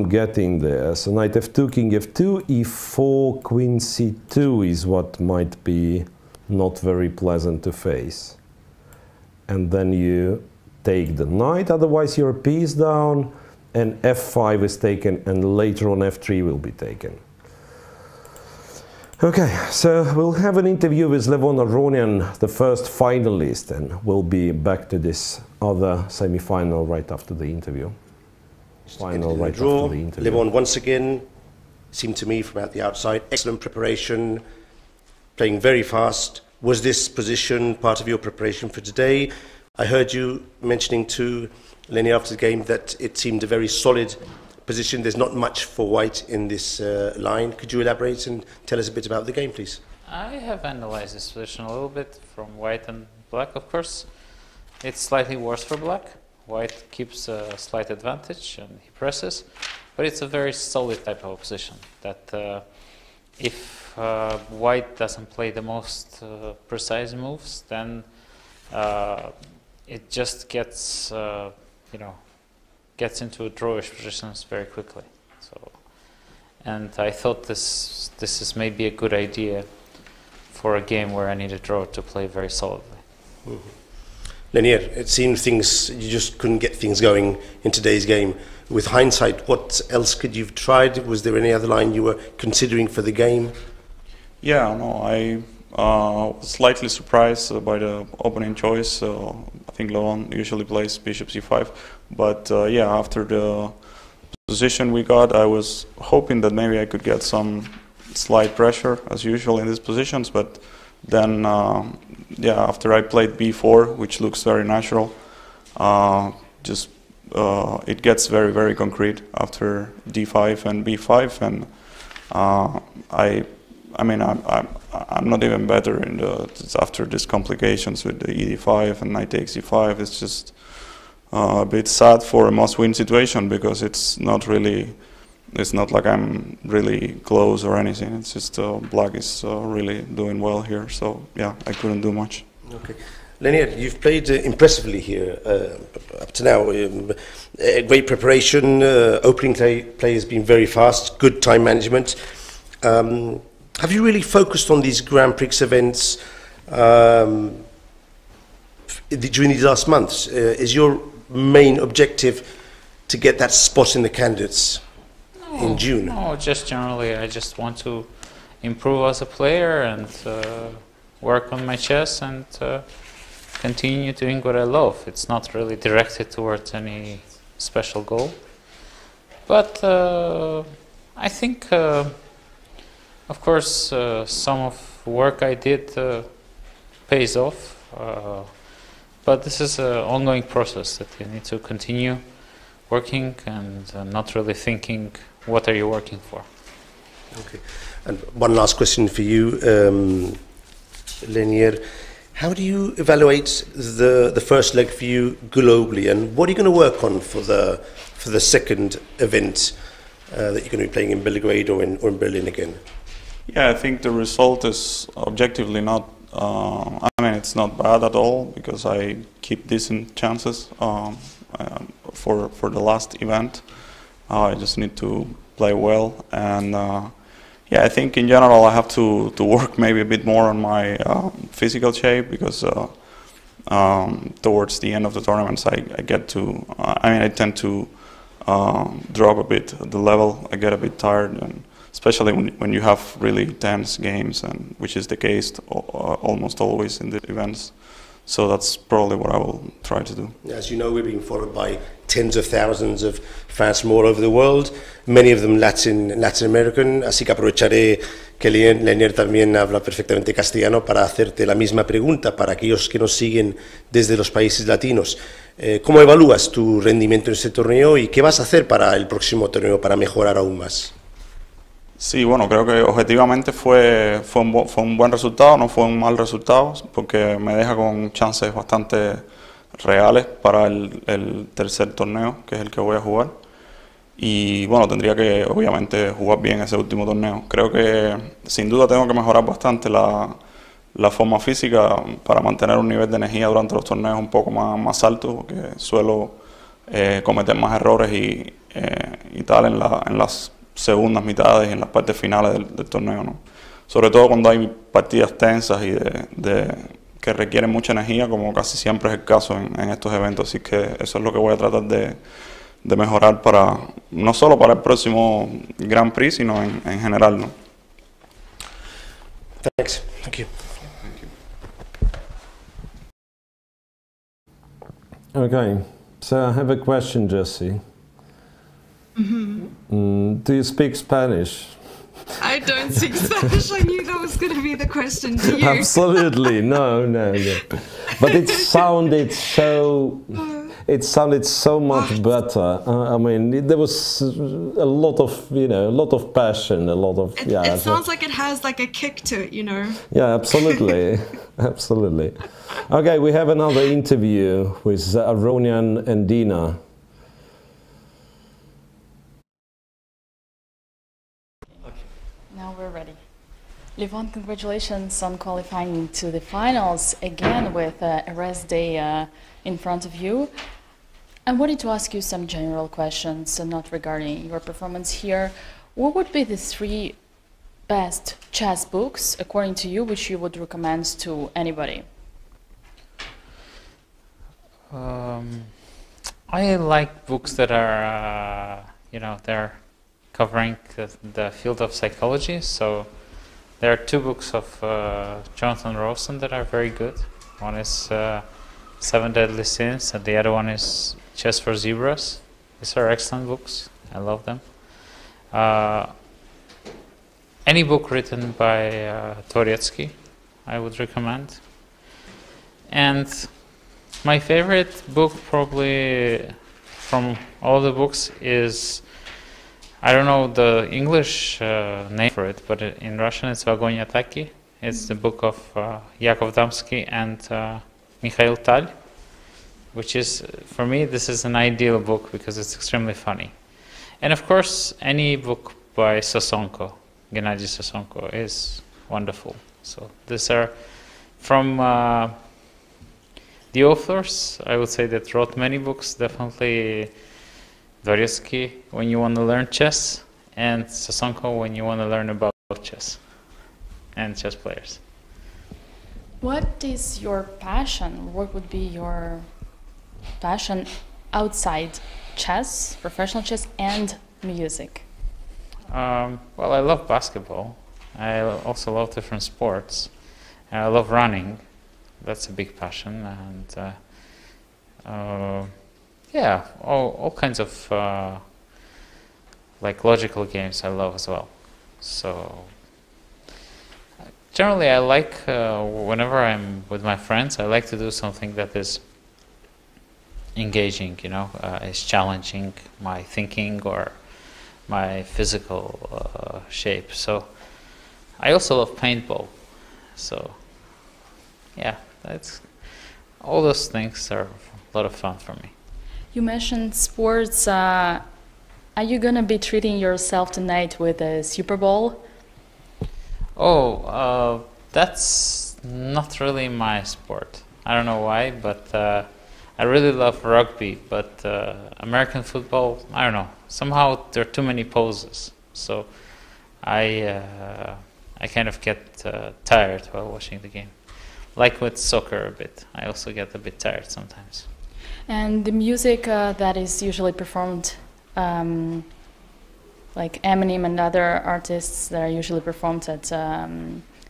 Speaker 1: getting there. So knight f2, king f2, e4, queen c2 is what might be not very pleasant to face. And then you take the knight, otherwise your piece down, and f5 is taken, and later on f3 will be taken. Okay, so we'll have an interview with Levon Aronian, the first finalist, and we'll be back to this other semi-final right after the interview. Final right after the interview.
Speaker 3: Levon, once again, seemed to me from out the outside, excellent preparation, playing very fast. Was this position part of your preparation for today? I heard you mentioning to Lenny after the game that it seemed a very solid position. There's not much for white in this line. Could you elaborate and tell us a bit about the game, please?
Speaker 4: I have analyzed this position a little bit from white and black, of course. It's slightly worse for black. White keeps a slight advantage and he presses, but it's a very solid type of position that if white doesn't play the most precise moves, then it just gets gets into drawish positions very quickly. So, and I thought this is maybe a good idea for a game where I need a draw to play very solidly.
Speaker 3: Lenier, it seems you just couldn't get things going in today's game. With hindsight, what else could you've tried? Was there any other line you were considering for the game?
Speaker 5: Yeah, no, I was slightly surprised by the opening choice. I think Levon usually plays bishop c5, but yeah, after the position we got, I was hoping that maybe I could get some slight pressure as usual in these positions, but then yeah, after I played b4, which looks very natural, just it gets very, very concrete after d5 and b5, and I mean, I'm not even better in after these complications with the ed5 and knight takes e5. It's just a bit sad for a must-win situation, because it's not like I'm really close or anything. It's just black is really doing well here. So yeah, I couldn't do much.
Speaker 3: Okay. Lenier, you've played impressively here up to now. Great preparation, opening play has been very fast, good time management. Have you really focused on these Grand Prix events during these last months? Is your main objective to get that spot in the candidates in June?
Speaker 4: No, just generally I just want to improve as a player and work on my chess and continue doing what I love. It's not really directed towards any special goal. But I think, of course, some of work I did pays off. But this is an ongoing process that you need to continue working and not really thinking, what are you working for?
Speaker 3: Okay. And one last question for you, Lenier. How do you evaluate the first leg for you globally, and what are you going to work on for the second event that you're going to be playing in Belgrade or in Berlin again?
Speaker 5: Yeah, I think the result is objectively not. I mean, it's not bad at all, because I keep decent chances for the last event. I just need to play well, and yeah, I think in general I have to work maybe a bit more on my physical shape, because towards the end of the tournaments I get to. I mean, I tend to drop a bit the level. I get a bit tired, and especially when you have really tense games, and which is the case almost always in the events. So that's probably what I will try to do.
Speaker 3: As you know, we're being followed by tens of thousands of fans from all over the world, many of them Latin American, así que aprovecharé que Lenier también habla perfectamente castellano para hacerte la misma pregunta para aquellos que nos siguen desde los países latinos. ¿Cómo evalúas tu rendimiento en este torneo y qué vas a hacer para el próximo torneo para mejorar aún más?
Speaker 5: Sí, bueno, creo que objetivamente fue un buen resultado, no fue un mal resultado, porque me deja con chances bastante reales para el tercer torneo, que es el que voy a jugar. Y bueno, tendría que obviamente jugar bien ese último torneo. Creo que sin duda tengo que mejorar bastante la forma física para mantener un nivel de energía durante los torneos un poco más alto, porque suelo cometer más errores y tal en las segundas mitades y en las partes finales del torneo, ¿no? Sobre todo cuando hay partidas tensas y que requieren mucha energía, como casi siempre es el caso en estos eventos. Así que eso es lo que voy a tratar de mejorar no solo para el próximo Grand Prix, sino en general, ¿no?
Speaker 3: Thanks. Thank you.
Speaker 1: Okay, so I have a question, Jesse. Do you speak Spanish?
Speaker 2: I don't speak Spanish. I knew that was going to be the question to you.
Speaker 1: Absolutely, no. But it sounded so much better. I mean, there was a lot of passion, a lot of
Speaker 2: It sounds like it has like a kick to it, you know.
Speaker 1: Yeah, absolutely, absolutely. Okay, we have another interview with Aronian and Dina.
Speaker 6: Now we're ready. Levon, congratulations on qualifying to the finals again with a rest day in front of you. I wanted to ask you some general questions, not regarding your performance here. What would be the 3 best chess books, according to you, which you would recommend to anybody?
Speaker 4: I like books that are, they're covering the field of psychology. So there are 2 books of Jonathan Rowson that are very good. One is 7 Deadly Sins, and the other one is Chess for Zebras. These are excellent books. I love them. Any book written by Torecki, I would recommend. And my favorite book probably from all the books is, I don't know the English name for it, but in Russian it's Огонь атаки. It's the book of Yakov Damsky and Mikhail Tal, which is, for me, this is an ideal book because it's extremely funny. And of course, any book by Sosonko, Gennady Sosonko, is wonderful. So these are from the authors, I would say, that wrote many books, definitely Dvoretsky when you want to learn chess, and Sosonko when you want to learn about chess and chess players.
Speaker 6: What is your passion? What would be your passion outside chess, professional chess, and music?
Speaker 4: Well, I love basketball. I also love different sports. I love running. That's a big passion. And yeah, all kinds of like logical games I love as well. So generally I like, whenever I'm with my friends, I like to do something that is engaging, you know, is challenging my thinking or my physical shape. So I also love paintball. So yeah, that's all those things are a lot of fun for me.
Speaker 6: You mentioned sports. Are you gonna be treating yourself tonight with a Super Bowl?
Speaker 4: Oh, that's not really my sport. I don't know why, but I really love rugby, but American football, I don't know. Somehow there are too many poses, so I kind of get tired while watching the game. Like with soccer a bit, I also get a bit tired sometimes.
Speaker 6: And the music that is usually performed, like Eminem and other artists that are usually performed at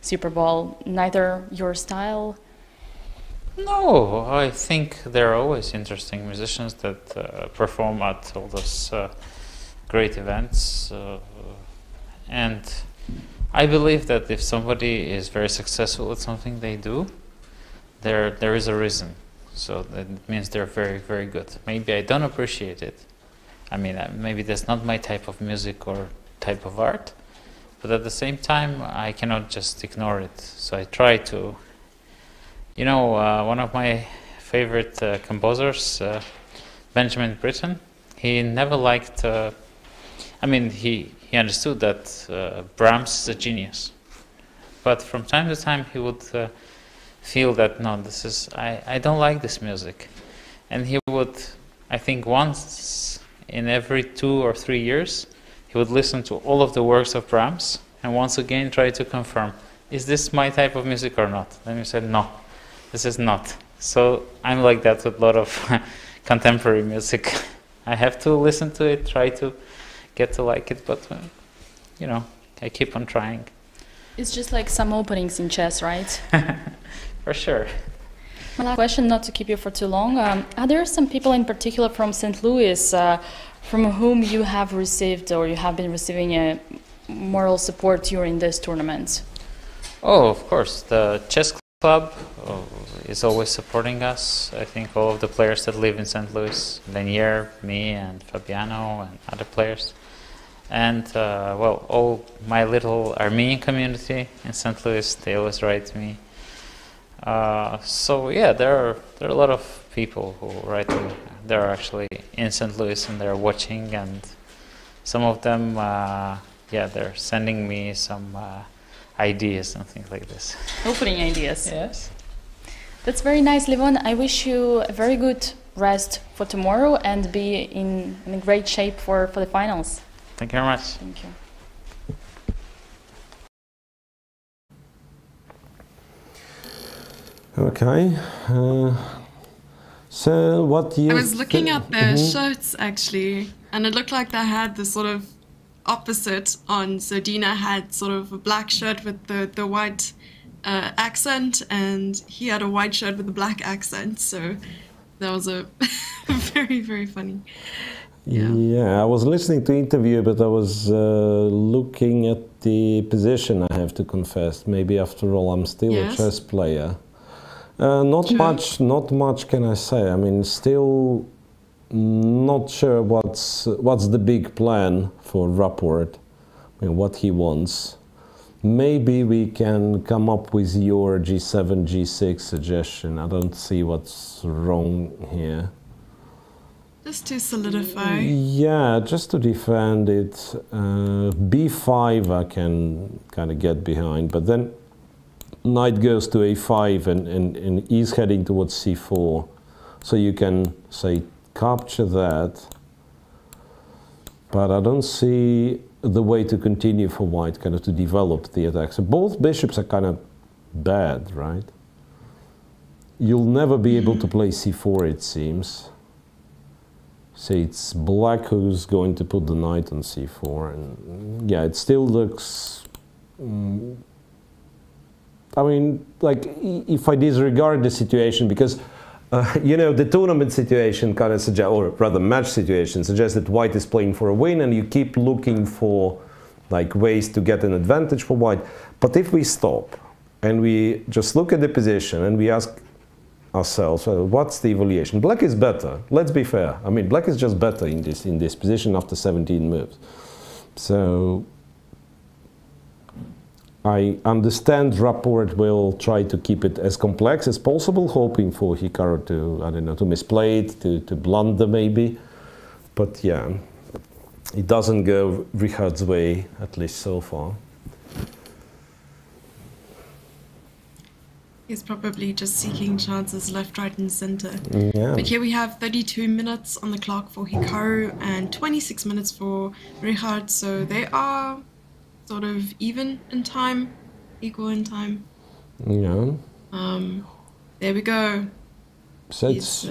Speaker 6: Super Bowl, neither your style?
Speaker 4: No, I think there are always interesting musicians that perform at all those great events. And I believe that if somebody is very successful at something they do, there is a reason. So that means they're very, very good. Maybe I don't appreciate it. I mean, maybe that's not my type of music or type of art, but at the same time, I cannot just ignore it. So I try to, you know, one of my favorite composers, Benjamin Britten, he never liked, I mean, he understood that Brahms is a genius, but from time to time he would feel that, no, this is, I don't like this music. And he would, I think once in every 2 or 3 years, he would listen to all of the works of Brahms and once again try to confirm, is this my type of music or not? Then he said, no, this is not. So I'm like that with a lot of contemporary music. I have to listen to it, try to get to like it, but you know, I keep on trying.
Speaker 6: It's just like some openings in chess, right?
Speaker 4: For sure.
Speaker 6: My last question, not to keep you for too long. Are there some people in particular from St. Louis from whom you have received or you have been receiving moral support during this tournament?
Speaker 4: Oh, of course. The chess club is always supporting us. I think all of the players that live in St. Louis, Lanier, me, and Fabiano, and other players. And, well, all my little Armenian community in St. Louis, they always write to me. So yeah, there are a lot of people who write to me. They're actually in St. Louis and they're watching, and some of them, yeah, they're sending me some ideas and things like this.
Speaker 6: Opening ideas.
Speaker 4: Yes.
Speaker 6: That's very nice, Levon. I wish you a very good rest for tomorrow and be in great shape for the finals.
Speaker 4: Thank you very much.
Speaker 6: Thank you.
Speaker 1: Okay. So what you...
Speaker 2: I was looking at their shirts actually, and it looked like they had the sort of opposite on. So Dina had sort of a black shirt with the white accent, and he had a white shirt with a black accent. So that was a very, very funny.
Speaker 1: Yeah, I was listening to the interview, but I was looking at the position, I have to confess. Maybe after all, I'm still a chess player. Not much can I say. I mean, still not sure what's the big plan for Rapport, what he wants. Maybe we can come up with your G7, G6 suggestion. I don't see what's wrong here.
Speaker 2: Just to solidify.
Speaker 1: Yeah, just to defend it. B5 I can kind of get behind, but then knight goes to A5 and he's heading towards C4. So you can, say, capture that. But I don't see the way to continue for white, kind of to develop the attack. So both bishops are kind of bad, right? You'll never be able to play C4, it seems. Say it's black who's going to put the knight on C4, and yeah, it still looks... I mean, like, if I disregard the situation, because you know, the tournament situation kind of suggests, or rather match situation suggests that white is playing for a win and you keep looking for like ways to get an advantage for white. But if we stop and we just look at the position and we ask ourselves, well, what's the evaluation? Black is better, let's be fair. I mean, black is just better in this position after 17 moves. So I understand Rapport will try to keep it as complex as possible, hoping for Hikaru to, I don't know, to misplay it, to blunder maybe. But yeah, it doesn't go Richard's way, at least so far.
Speaker 2: He's probably just seeking chances left, right and center.
Speaker 1: Yeah.
Speaker 2: But here we have 32 minutes on the clock for Hikaru and 26 minutes for Richard, so they are sort of even in time, equal in time.
Speaker 1: Yeah.
Speaker 2: There we go.
Speaker 1: So
Speaker 2: He's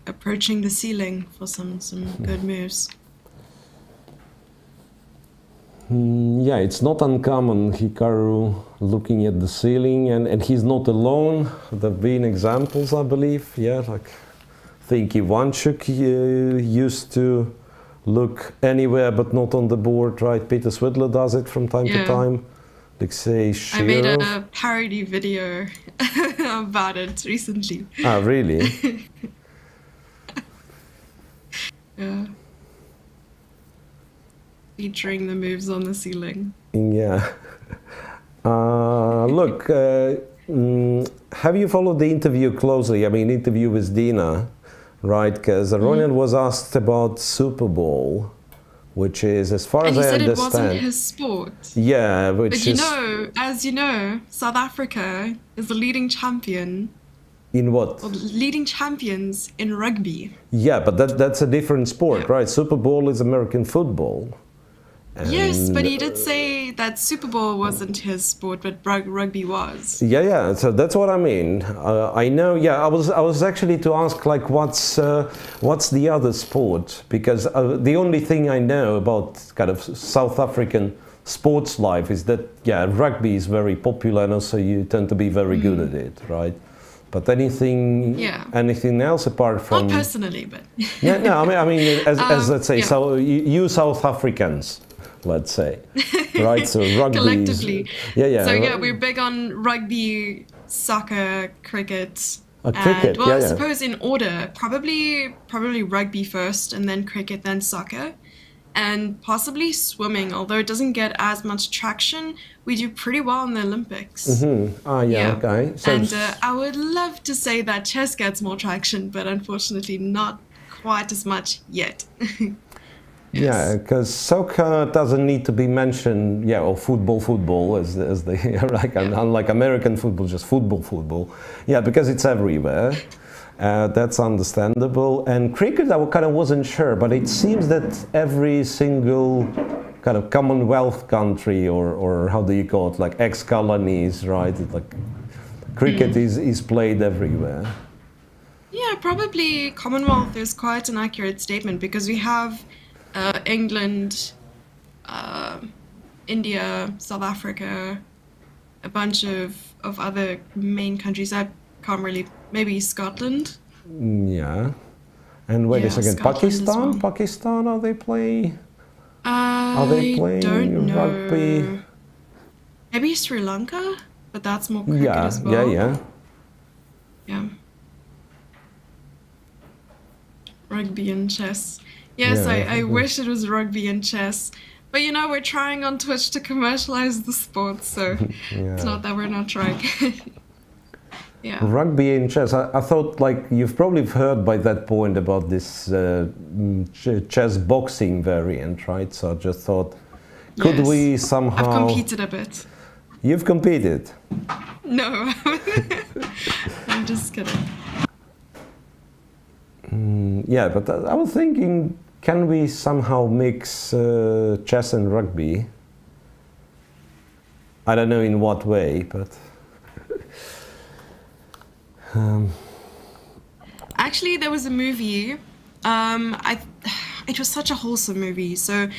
Speaker 2: approaching the ceiling for some good moves.
Speaker 1: Yeah, it's not uncommon, Hikaru looking at the ceiling, and he's not alone. There have been examples, I believe. Yeah, like I think Ivanchuk used to look anywhere but not on the board, right? Peter Swidler does it from time to time. Alexei Shirov.
Speaker 2: I made a parody video about it recently.
Speaker 1: Ah, really?
Speaker 2: Yeah. Featuring the moves on the ceiling.
Speaker 1: Yeah. Look, have you followed the interview closely? I mean, interview with Dina, right? Because Aronian was asked about Super Bowl, which is, as far as I understand...
Speaker 2: And he said it wasn't his sport.
Speaker 1: Yeah, which
Speaker 2: but you know, as you know, South Africa is the leading champion.
Speaker 1: In what?
Speaker 2: Or leading champions in rugby.
Speaker 1: Yeah, but that's a different sport, right? Super Bowl is American football. And
Speaker 2: yes, but he did say that Super Bowl wasn't his sport, but rugby was.
Speaker 1: Yeah. So that's what I mean. I know. Yeah, I was actually to ask like, what's the other sport? Because the only thing I know about kind of South African sports life is that rugby is very popular, and also you tend to be very good at it, right? But anything else apart from...
Speaker 2: Not personally, but...
Speaker 1: No, I mean, as let's say, so you South Africans, let's say, right? So rugby.
Speaker 2: Collectively.
Speaker 1: Yeah.
Speaker 2: So we're big on rugby, soccer, cricket.
Speaker 1: Cricket,
Speaker 2: well, I suppose in order, probably rugby first, and then cricket, then soccer. And possibly swimming, although it doesn't get as much traction. We do pretty well in the Olympics.
Speaker 1: Mm-hmm. Okay. So
Speaker 2: and I would love to say that chess gets more traction, but unfortunately not quite as much yet.
Speaker 1: Yes. Yeah, because soccer doesn't need to be mentioned, or football, as they like, unlike American football, just football. Yeah, because it's everywhere. That's understandable. And cricket, I kind of wasn't sure, but it seems that every single kind of Commonwealth country, or how do you call it, like ex-colonies, right? Like cricket is played everywhere.
Speaker 2: Yeah, probably Commonwealth is quite an accurate statement, because we have England, India, South Africa, a bunch of other main countries. I can't really, maybe Scotland.
Speaker 1: Yeah, and wait a second, Pakistan.
Speaker 2: Well.
Speaker 1: Pakistan, are they playing
Speaker 2: I don't know.
Speaker 1: Rugby?
Speaker 2: Maybe Sri Lanka, but that's more cricket as well.
Speaker 1: Yeah.
Speaker 2: Rugby and chess. Yes,
Speaker 1: Yeah.
Speaker 2: I wish it was rugby and chess. But you know, we're trying on Twitch to commercialize the sport, so it's not that we're not trying. Yeah.
Speaker 1: Rugby and chess. I thought, like, you've probably heard by that point about this chess boxing variant, right? So I just thought, could
Speaker 2: Yes.
Speaker 1: we somehow...
Speaker 2: I've competed a bit.
Speaker 1: You've competed?
Speaker 2: No, I'm just kidding.
Speaker 1: Yeah, but I was thinking, can we somehow mix chess and rugby? I don't know in what way, but...
Speaker 2: Actually, there was a movie. It was such a wholesome movie. So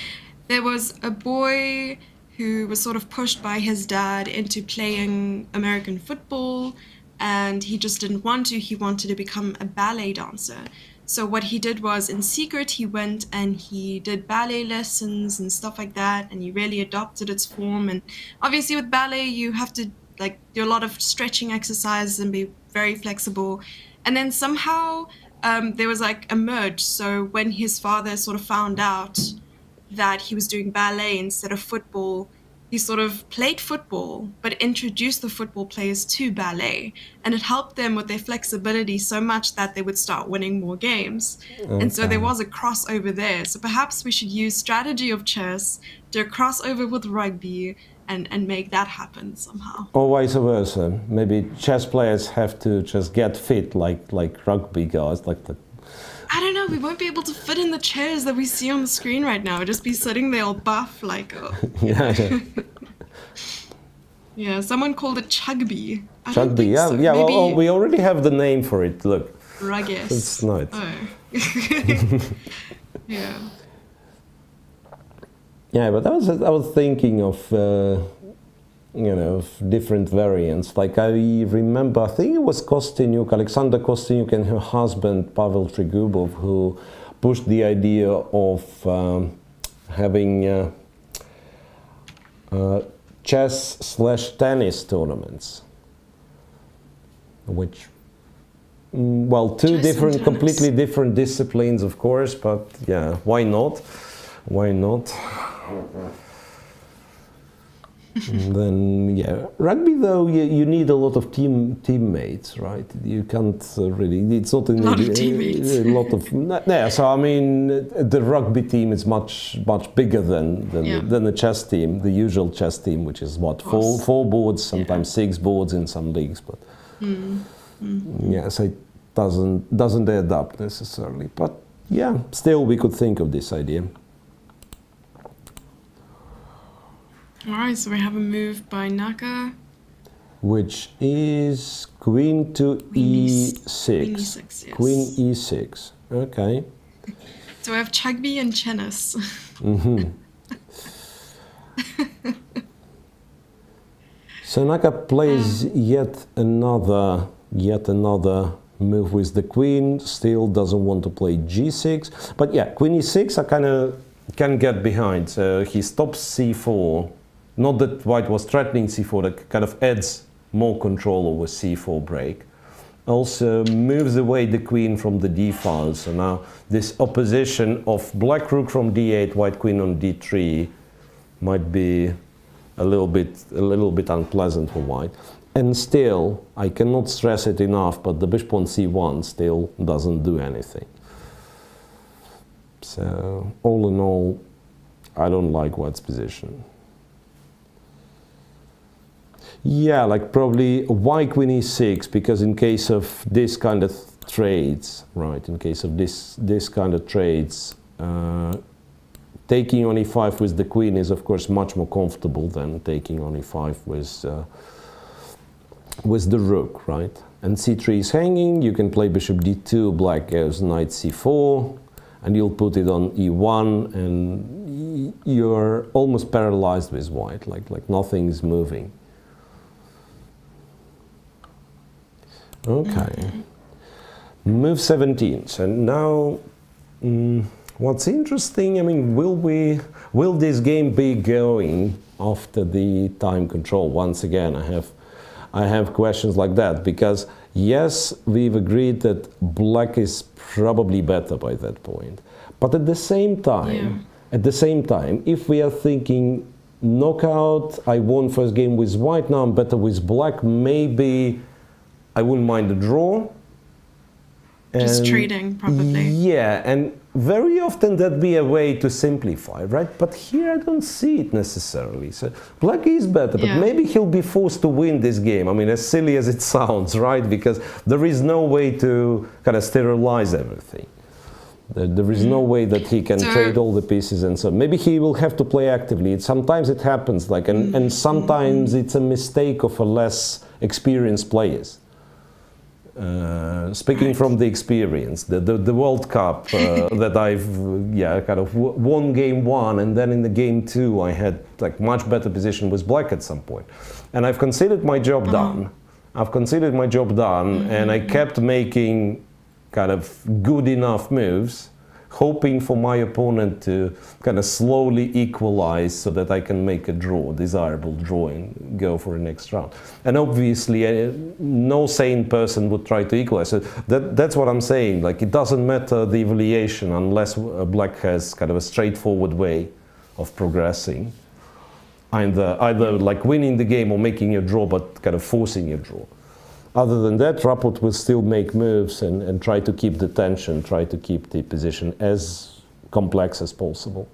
Speaker 2: there was a boy who was sort of pushed by his dad into playing American football, and he just didn't want to. He wanted to become a ballet dancer. So what he did was, in secret, he went and he did ballet lessons and stuff like that, and he really adopted its form. And obviously with ballet, you have to do a lot of stretching exercises and be very flexible. And then somehow there was like a merge. So when his father sort of found out that he was doing ballet instead of football, he sort of played football, but introduced the football players to ballet. And it helped them with their flexibility so much that they would start winning more games. Okay. And so there was a crossover there. So perhaps we should use strategy of chess, do a crossover with rugby, and make that happen somehow.
Speaker 1: Or vice versa. Maybe chess players have to just get fit like rugby guys, like the...
Speaker 2: I don't know, we won't be able to fit in the chairs that we see on the screen right now. We'll just be sitting there all buff, like... Oh.
Speaker 1: Yeah.
Speaker 2: Yeah, someone called it chugby.
Speaker 1: Chugby, yeah, so. Yeah. Well, we already have the name for it. Look.
Speaker 2: Rugged.
Speaker 1: It's nice.
Speaker 2: Oh. Yeah.
Speaker 1: Yeah, but I was thinking of you know, of different variants. Like I remember, I think it was Kostyniuk, Alexander Kostyniuk, and her husband Pavel Trigubov, who pushed the idea of having chess/tennis tournaments, which, well, two different, completely different disciplines, of course, but yeah, why not? Why not? And then, yeah, rugby though, you need a lot of teammates, right? You can't really, it's not a
Speaker 2: lot of teammates.
Speaker 1: A lot of, yeah, so I mean, the rugby team is much bigger than the chess team, the usual chess team, which is what, four boards, sometimes 6 boards in some leagues, but yeah, so it doesn't add up necessarily, but yeah, still we could think of this idea.
Speaker 2: Alright, so we have a move by Naka.
Speaker 1: Which is queen to e6.
Speaker 2: Queen e6, yes.
Speaker 1: Queen e6, okay.
Speaker 2: So we have Chugby and Chenis.
Speaker 1: So Naka plays yet another move with the queen, still doesn't want to play g6. But yeah, queen e6 I kind of can get behind. So he stops c4. Not that white was threatening c4, that kind of adds more control over c4 break. Also moves away the queen from the d file. So now this opposition of black rook from d8, white queen on d3 might be a little bit unpleasant for white. And still, I cannot stress it enough, but the bishop on c1 still doesn't do anything. So all in all, I don't like white's position. Yeah, like probably white queen e6, because in case of this kind of trades, right, in case of this kind of trades, taking on e5 with the queen is of course much more comfortable than taking on e5 with the rook, right? And c3 is hanging, you can play bishop d2, black goes knight c4, and you'll put it on e1, and you're almost paralyzed with white, like nothing is moving. Okay, move 17. So now, what's interesting, I mean, will this game be going after the time control? Once again, I have questions like that, because yes, we've agreed that black is probably better by that point. But at the same time, if we are thinking knockout, I won first game with white, now I'm better with black, maybe I wouldn't mind a draw.
Speaker 2: Just trading, probably.
Speaker 1: Yeah, and very often that'd be a way to simplify, right? But here I don't see it necessarily. So black is better, but maybe he'll be forced to win this game. I mean, as silly as it sounds, right? Because there is no way to kind of sterilize everything. There is no way that he can trade all the pieces and so maybe he will have to play actively. Sometimes it happens, like, and sometimes it's a mistake of a less experienced players. Speaking from the experience, the World Cup that I've kind of won game 1, and then in the game 2 I had like much better position with black at some point, and I've considered my job done. I've considered my job done, and I kept making kind of good enough moves, hoping for my opponent to kind of slowly equalize so that I can make a draw, desirable draw, and go for the next round. And obviously, no sane person would try to equalize. So that's what I'm saying. Like, it doesn't matter the evaluation unless black has kind of a straightforward way of progressing, either like winning the game or making a draw, but kind of forcing a draw. Other than that, Rapport will still make moves and try to keep the tension, try to keep the position as complex as possible.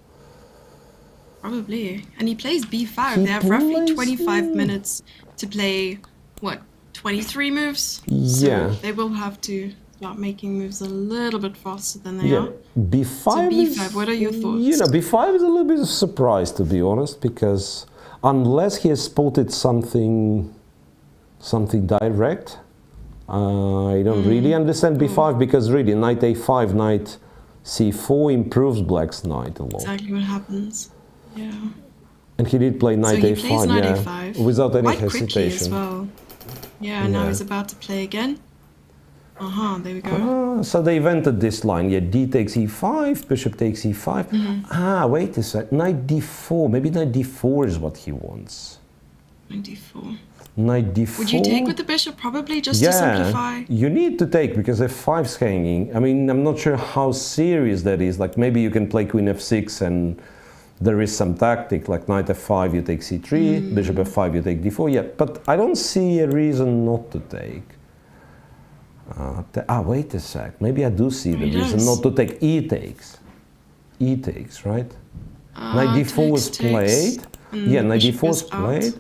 Speaker 2: Probably. And he plays b5. They have roughly 25 minutes to play, what, 23 moves?
Speaker 1: Yeah.
Speaker 2: So they will have to start making moves a little bit faster than they are.
Speaker 1: b5
Speaker 2: so b5, what are your thoughts?
Speaker 1: You know, b5 is a little bit of a surprise, to be honest, because unless he has spotted something direct, I don't really understand b5, because really knight a5, knight c4 improves black's knight a lot.
Speaker 2: Exactly what happens. Yeah.
Speaker 1: And he did play knight a5,
Speaker 2: plays knight a5
Speaker 1: without any
Speaker 2: quite
Speaker 1: hesitation.
Speaker 2: Quickly as well. Yeah, now he's about to play again. There we go.
Speaker 1: So they've entered this line. Yeah, d takes e5, bishop takes e5. Wait a sec, knight d4. Maybe knight d4 is what he wants.
Speaker 2: Knight d4.
Speaker 1: Knight d4.
Speaker 2: Would you take with the bishop probably just to simplify?
Speaker 1: You need to take because f5's hanging. I mean, I'm not sure how serious that is. Like maybe you can play queen f6 and there is some tactic like knight f5 you take c3, bishop f5 you take d4. Yeah, but I don't see a reason not to take. Wait a sec. Maybe I do see the reason not to take. E takes. E takes, right? Knight d4 was played. Knight d4 is played.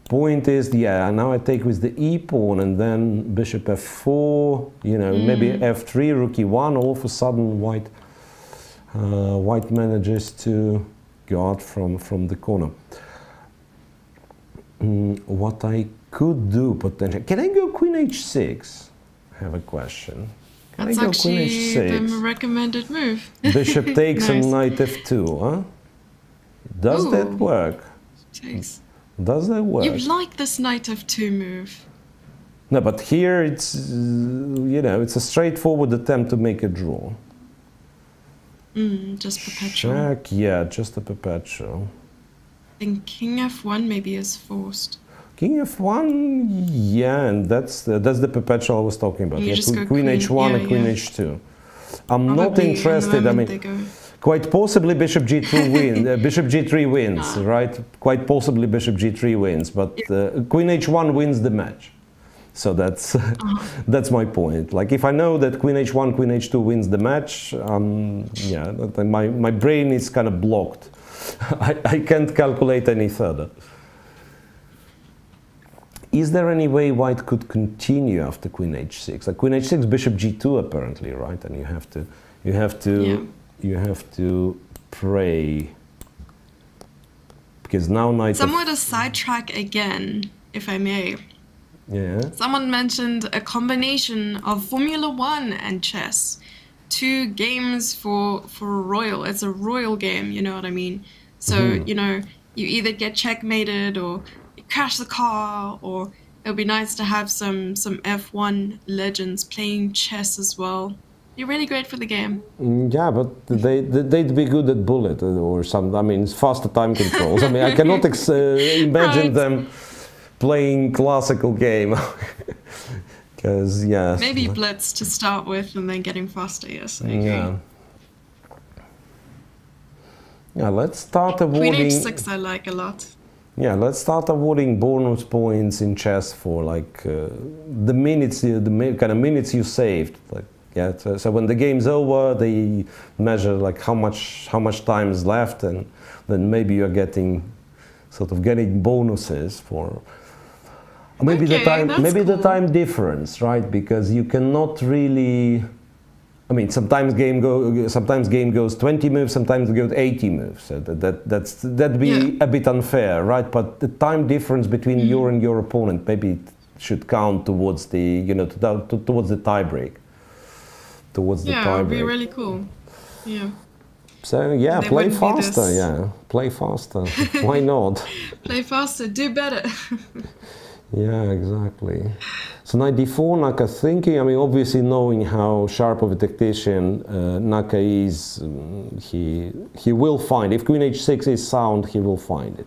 Speaker 1: Point is, now I take with the e pawn and then bishop f4, maybe f3, rook e1, all of a sudden white manages to go out from the corner. What I could do potentially, can I go queen h6? I have a question.
Speaker 2: That's actually the recommended move.
Speaker 1: Bishop takes and knight f2, huh? Does that work?
Speaker 2: Takes.
Speaker 1: Does that work?
Speaker 2: You like this knight f2 move.
Speaker 1: No, but here it's, it's a straightforward attempt to make a draw.
Speaker 2: Just perpetual.
Speaker 1: Check, just a perpetual.
Speaker 2: Then king f1 maybe is forced.
Speaker 1: King f1, and that's the perpetual I was talking about.
Speaker 2: You just go
Speaker 1: queen h1 and queen h2. I'm not interested. I mean, quite possibly bishop g2 wins. Bishop g3 wins, right? Quite possibly bishop g3 wins, but queen h1 wins the match. So that's that's my point. Like if I know that queen h1, queen h2 wins the match, my brain is kind of blocked. I can't calculate any further. Is there any way white could continue after queen h6? Like queen h6, bishop g2 apparently, right? And you have to pray because now knight.
Speaker 2: Somewhat a sidetrack again, if I may.
Speaker 1: Yeah.
Speaker 2: Someone mentioned a combination of Formula 1 and chess. 2 games for a royal. It's a royal game, you know what I mean? So, you either get checkmated or you crash the car, or it would be nice to have some F1 legends playing chess as well. You're really great for the game.
Speaker 1: Yeah, but they'd be good at bullet or something. I mean, it's faster time controls. I mean, I cannot imagine them playing classical game. Because, yeah.
Speaker 2: Maybe blitz to start with and then getting faster, yes. I agree.
Speaker 1: Yeah. Yeah, let's start
Speaker 2: Queen
Speaker 1: awarding...
Speaker 2: h6 I like a lot.
Speaker 1: Yeah, let's start awarding bonus points in chess for like the minutes, kind of minutes you saved. Like, yeah, so when the game's over, they measure like how much time is left, and then maybe you're getting bonuses for maybe
Speaker 2: Okay,
Speaker 1: the time, maybe
Speaker 2: that's
Speaker 1: the
Speaker 2: cool.
Speaker 1: time difference, right? Because you cannot really. I mean, sometimes game goes 20 moves, sometimes it goes 80 moves. So that'd be a bit unfair, right? But the time difference between you and your opponent maybe it should count towards the towards the tiebreak.
Speaker 2: Yeah, it would be really cool. Yeah.
Speaker 1: So yeah,
Speaker 2: They
Speaker 1: play
Speaker 2: wouldn't be
Speaker 1: faster.
Speaker 2: this-
Speaker 1: Yeah, play faster. Why not?
Speaker 2: Play faster, do better.
Speaker 1: Yeah, exactly. So knight d4, Naka thinking, I mean, obviously knowing how sharp of a tactician Naka is, he will find, if queen h6 is sound, he will find it,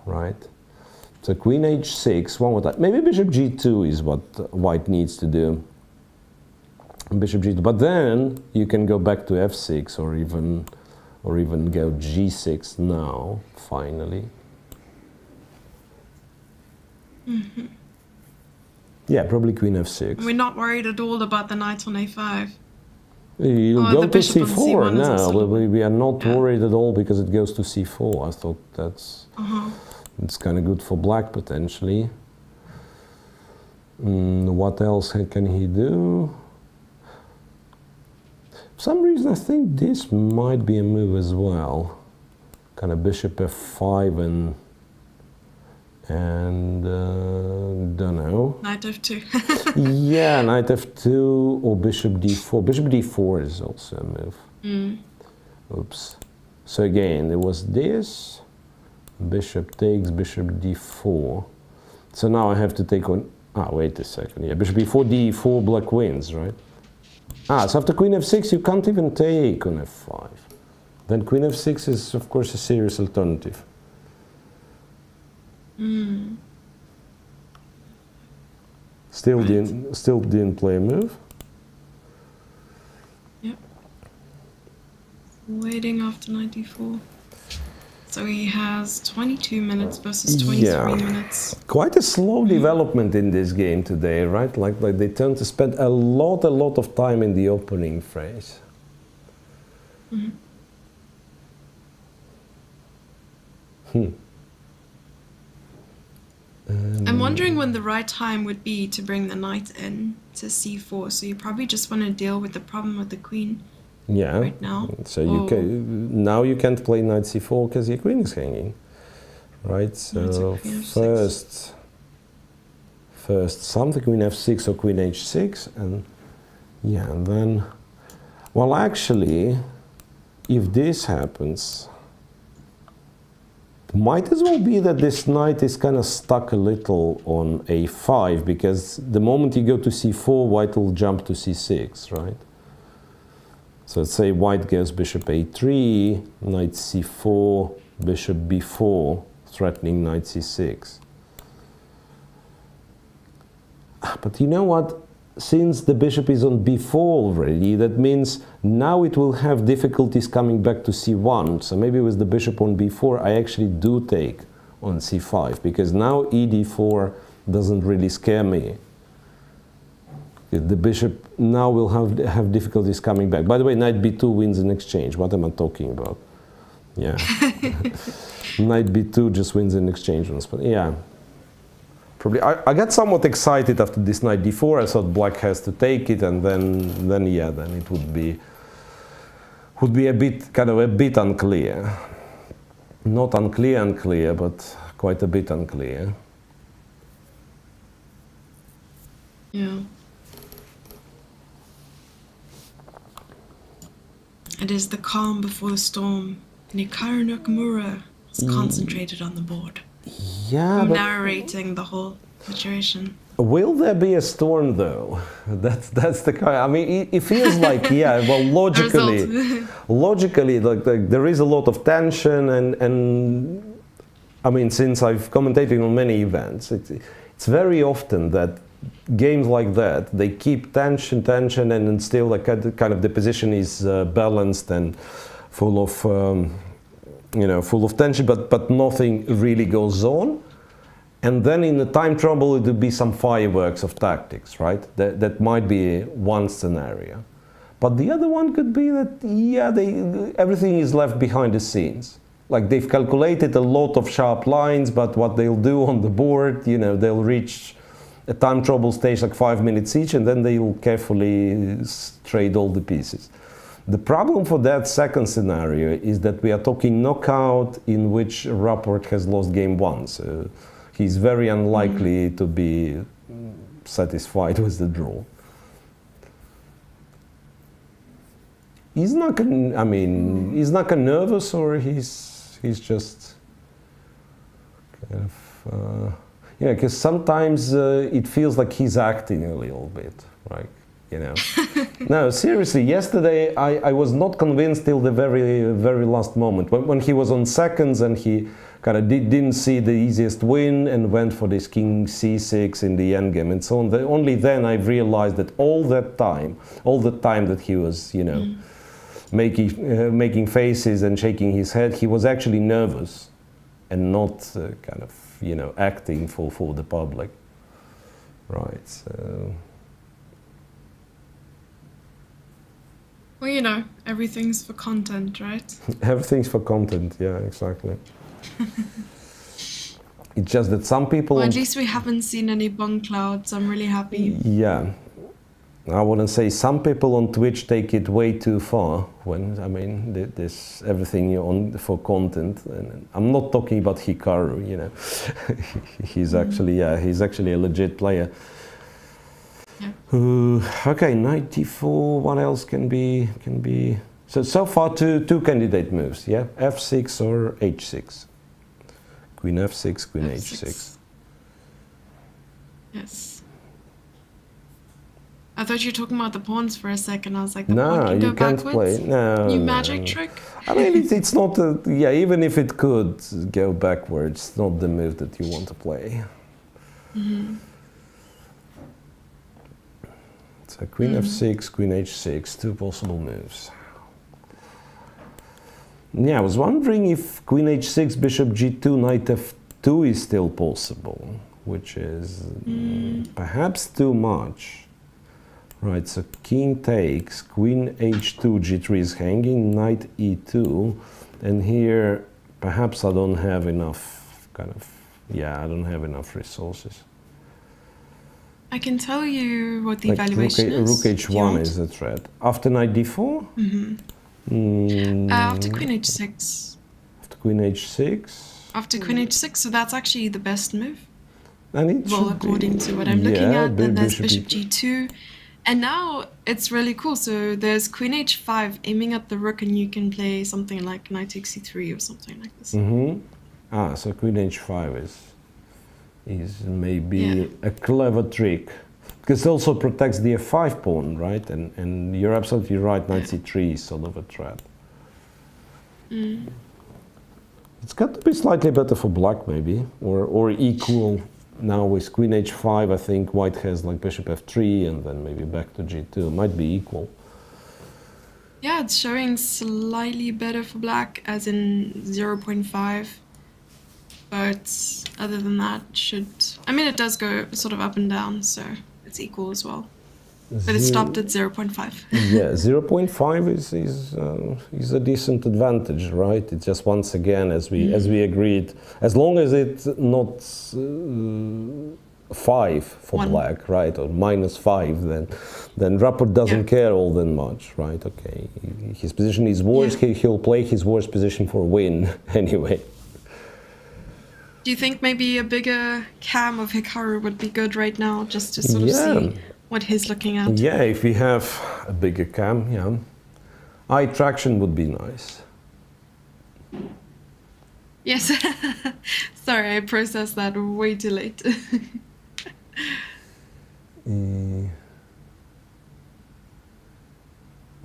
Speaker 1: right? So queen h6, one more time. Maybe bishop g2 is what white needs to do. Bishop g2, but then you can go back to f6 or even go g6 now, finally. Yeah, probably queen f6.
Speaker 2: We're not worried at all about the knight on a5.
Speaker 1: You'll
Speaker 2: Oh,
Speaker 1: go
Speaker 2: the
Speaker 1: to
Speaker 2: bishop on
Speaker 1: c4
Speaker 2: c1 is also
Speaker 1: now. We are not
Speaker 2: yeah.
Speaker 1: worried at all because it goes to c4. I thought it's kind of good for black potentially. What else can he do? For some reason I think this might be a move as well. Kind of bishop f5 and don't know.
Speaker 2: Knight f2.
Speaker 1: Yeah, knight f2 or bishop d4. Bishop d4 is also a move. Oops. So again, there was this. Bishop takes, bishop d4. So now I have to take on... Ah, wait a second. Yeah, bishop b4, d4, black wins, right? Ah, so after queen f6, you can't even take on f5. Then queen f6 is, of course, a serious alternative. Still didn't play a move.
Speaker 2: Yep. Waiting after 94. So he has 22 minutes versus 23 minutes.
Speaker 1: Quite a slow development in this game today, right? Like they tend to spend a lot of time in the opening phase.
Speaker 2: I'm wondering when the right time would be to bring the knight in to c4. So you probably just want to deal with the problem with the queen.
Speaker 1: Yeah.
Speaker 2: Right now.
Speaker 1: So you can now you can't play knight c4 because your queen is hanging, right? So first something queen f6 or queen h6, and yeah, and then, well, actually, if this happens, it might as well be that this knight is kind of stuck a little on a5, because the moment you go to c4, white will jump to c6, right? So let's say white goes bishop a3, knight c4, bishop b4, threatening knight c6. But you know what? Since the bishop is on b4 already, that means now it will have difficulties coming back to c1. So maybe with the bishop on b4, I actually do take on c5, because now ed4 doesn't really scare me. The bishop now will have difficulties coming back. By the way, knight b2 wins in exchange. What am I talking about? Yeah. Knight b2 just wins in exchange. Yeah. Probably. I got somewhat excited after this knight d4. I thought black has to take it, and then it would be a bit unclear. Not unclear, but quite a bit unclear.
Speaker 2: Yeah. It is the calm before the storm. And Hikaru Nakamura is concentrated on the board.
Speaker 1: Yeah, but
Speaker 2: narrating the whole situation.
Speaker 1: Will there be a storm though? That's the kind. I mean, it feels like, yeah. Well, logically, like there is a lot of tension, and I mean, since I've commentated on many events, it's very often that games like that, they keep tension, and then still like kind of the position is balanced and full of full of tension, but nothing really goes on. And then in the time trouble, it would be some fireworks of tactics, right? That might be one scenario. But the other one could be that, yeah, everything is left behind the scenes. Like they've calculated a lot of sharp lines, but what they'll do on the board, they'll reach a time trouble stage like 5 minutes each, and then they'll carefully trade all the pieces. The problem for that second scenario is that we are talking knockout in which Rapport has lost game 1. So he's very unlikely to be satisfied with the draw. He's not nervous, or he's just kind of, because sometimes it feels like he's acting a little bit, right? No, seriously, yesterday I was not convinced till the very, very last moment. When he was on seconds and he kind of didn't see the easiest win and went for this king c6 in the endgame and so on. Only then I realized that all the time that he was, making faces and shaking his head, he was actually nervous and not kind of, acting for the public. Right, so...
Speaker 2: Well, everything's for content, right?
Speaker 1: Everything's for content, yeah, exactly. It's just that some people...
Speaker 2: Well, at least we haven't seen any bong clouds. I'm really happy.
Speaker 1: Yeah. I wouldn't say some people on Twitch take it way too far when, this everything on for content. And I'm not talking about Hikaru, he's actually a legit player. Yeah. Okay, 94, what else can be? So far two candidate moves, yeah? F6 or H6. Queen F6, Queen H6.
Speaker 2: Yes. I thought you were talking about the pawns for a second. I was like, the pawn can go backwards?
Speaker 1: No,
Speaker 2: New magic trick?
Speaker 1: It's not even if it could go backwards, it's not the move that you want to play.
Speaker 2: Mm-hmm.
Speaker 1: So Queen F6, Queen H6, two possible moves. Yeah, I was wondering if Queen H6, Bishop G2, Knight F2 is still possible, which is perhaps too much. Right, so King takes, Queen H2, G3 is hanging, Knight E2, and here perhaps I don't have enough I don't have enough resources.
Speaker 2: I can tell you what the evaluation is.
Speaker 1: Rook H1 is a threat. After Knight D4?
Speaker 2: After Queen H6.
Speaker 1: After Queen H6?
Speaker 2: After Queen H6, so that's actually the best move.
Speaker 1: And
Speaker 2: according to what I'm looking at, then there's Bishop G2. And now it's really cool. So there's Queen H5 aiming at the rook, and you can play something like Knight takes C3 or something like this.
Speaker 1: So Queen H5 is maybe a clever trick, because it also protects the F5 pawn, right? And you're absolutely right, Knight C3 is sort of a threat. It's got to be slightly better for black, maybe, or equal. Now with Queen H5, I think white has like Bishop F3 and then maybe back to G2. It might be equal.
Speaker 2: Yeah, it's showing slightly better for black, as in 0.5. But other than that, it does go sort of up and down, so it's equal as well. But it stopped at 0.5.
Speaker 1: Yeah, 0.5 is a decent advantage, right? It's just, once again, as we agreed, as long as it's not 5 for black, right, or -5, then Rapport doesn't care all that much, right? Okay, his position is worse. He'll play his worst position for a win anyway.
Speaker 2: Do you think maybe a bigger cam of Hikaru would be good right now, just to sort of see what he's looking at?
Speaker 1: Yeah, if we have a bigger cam, eye traction would be nice.
Speaker 2: Yes. Sorry, I processed that way too late.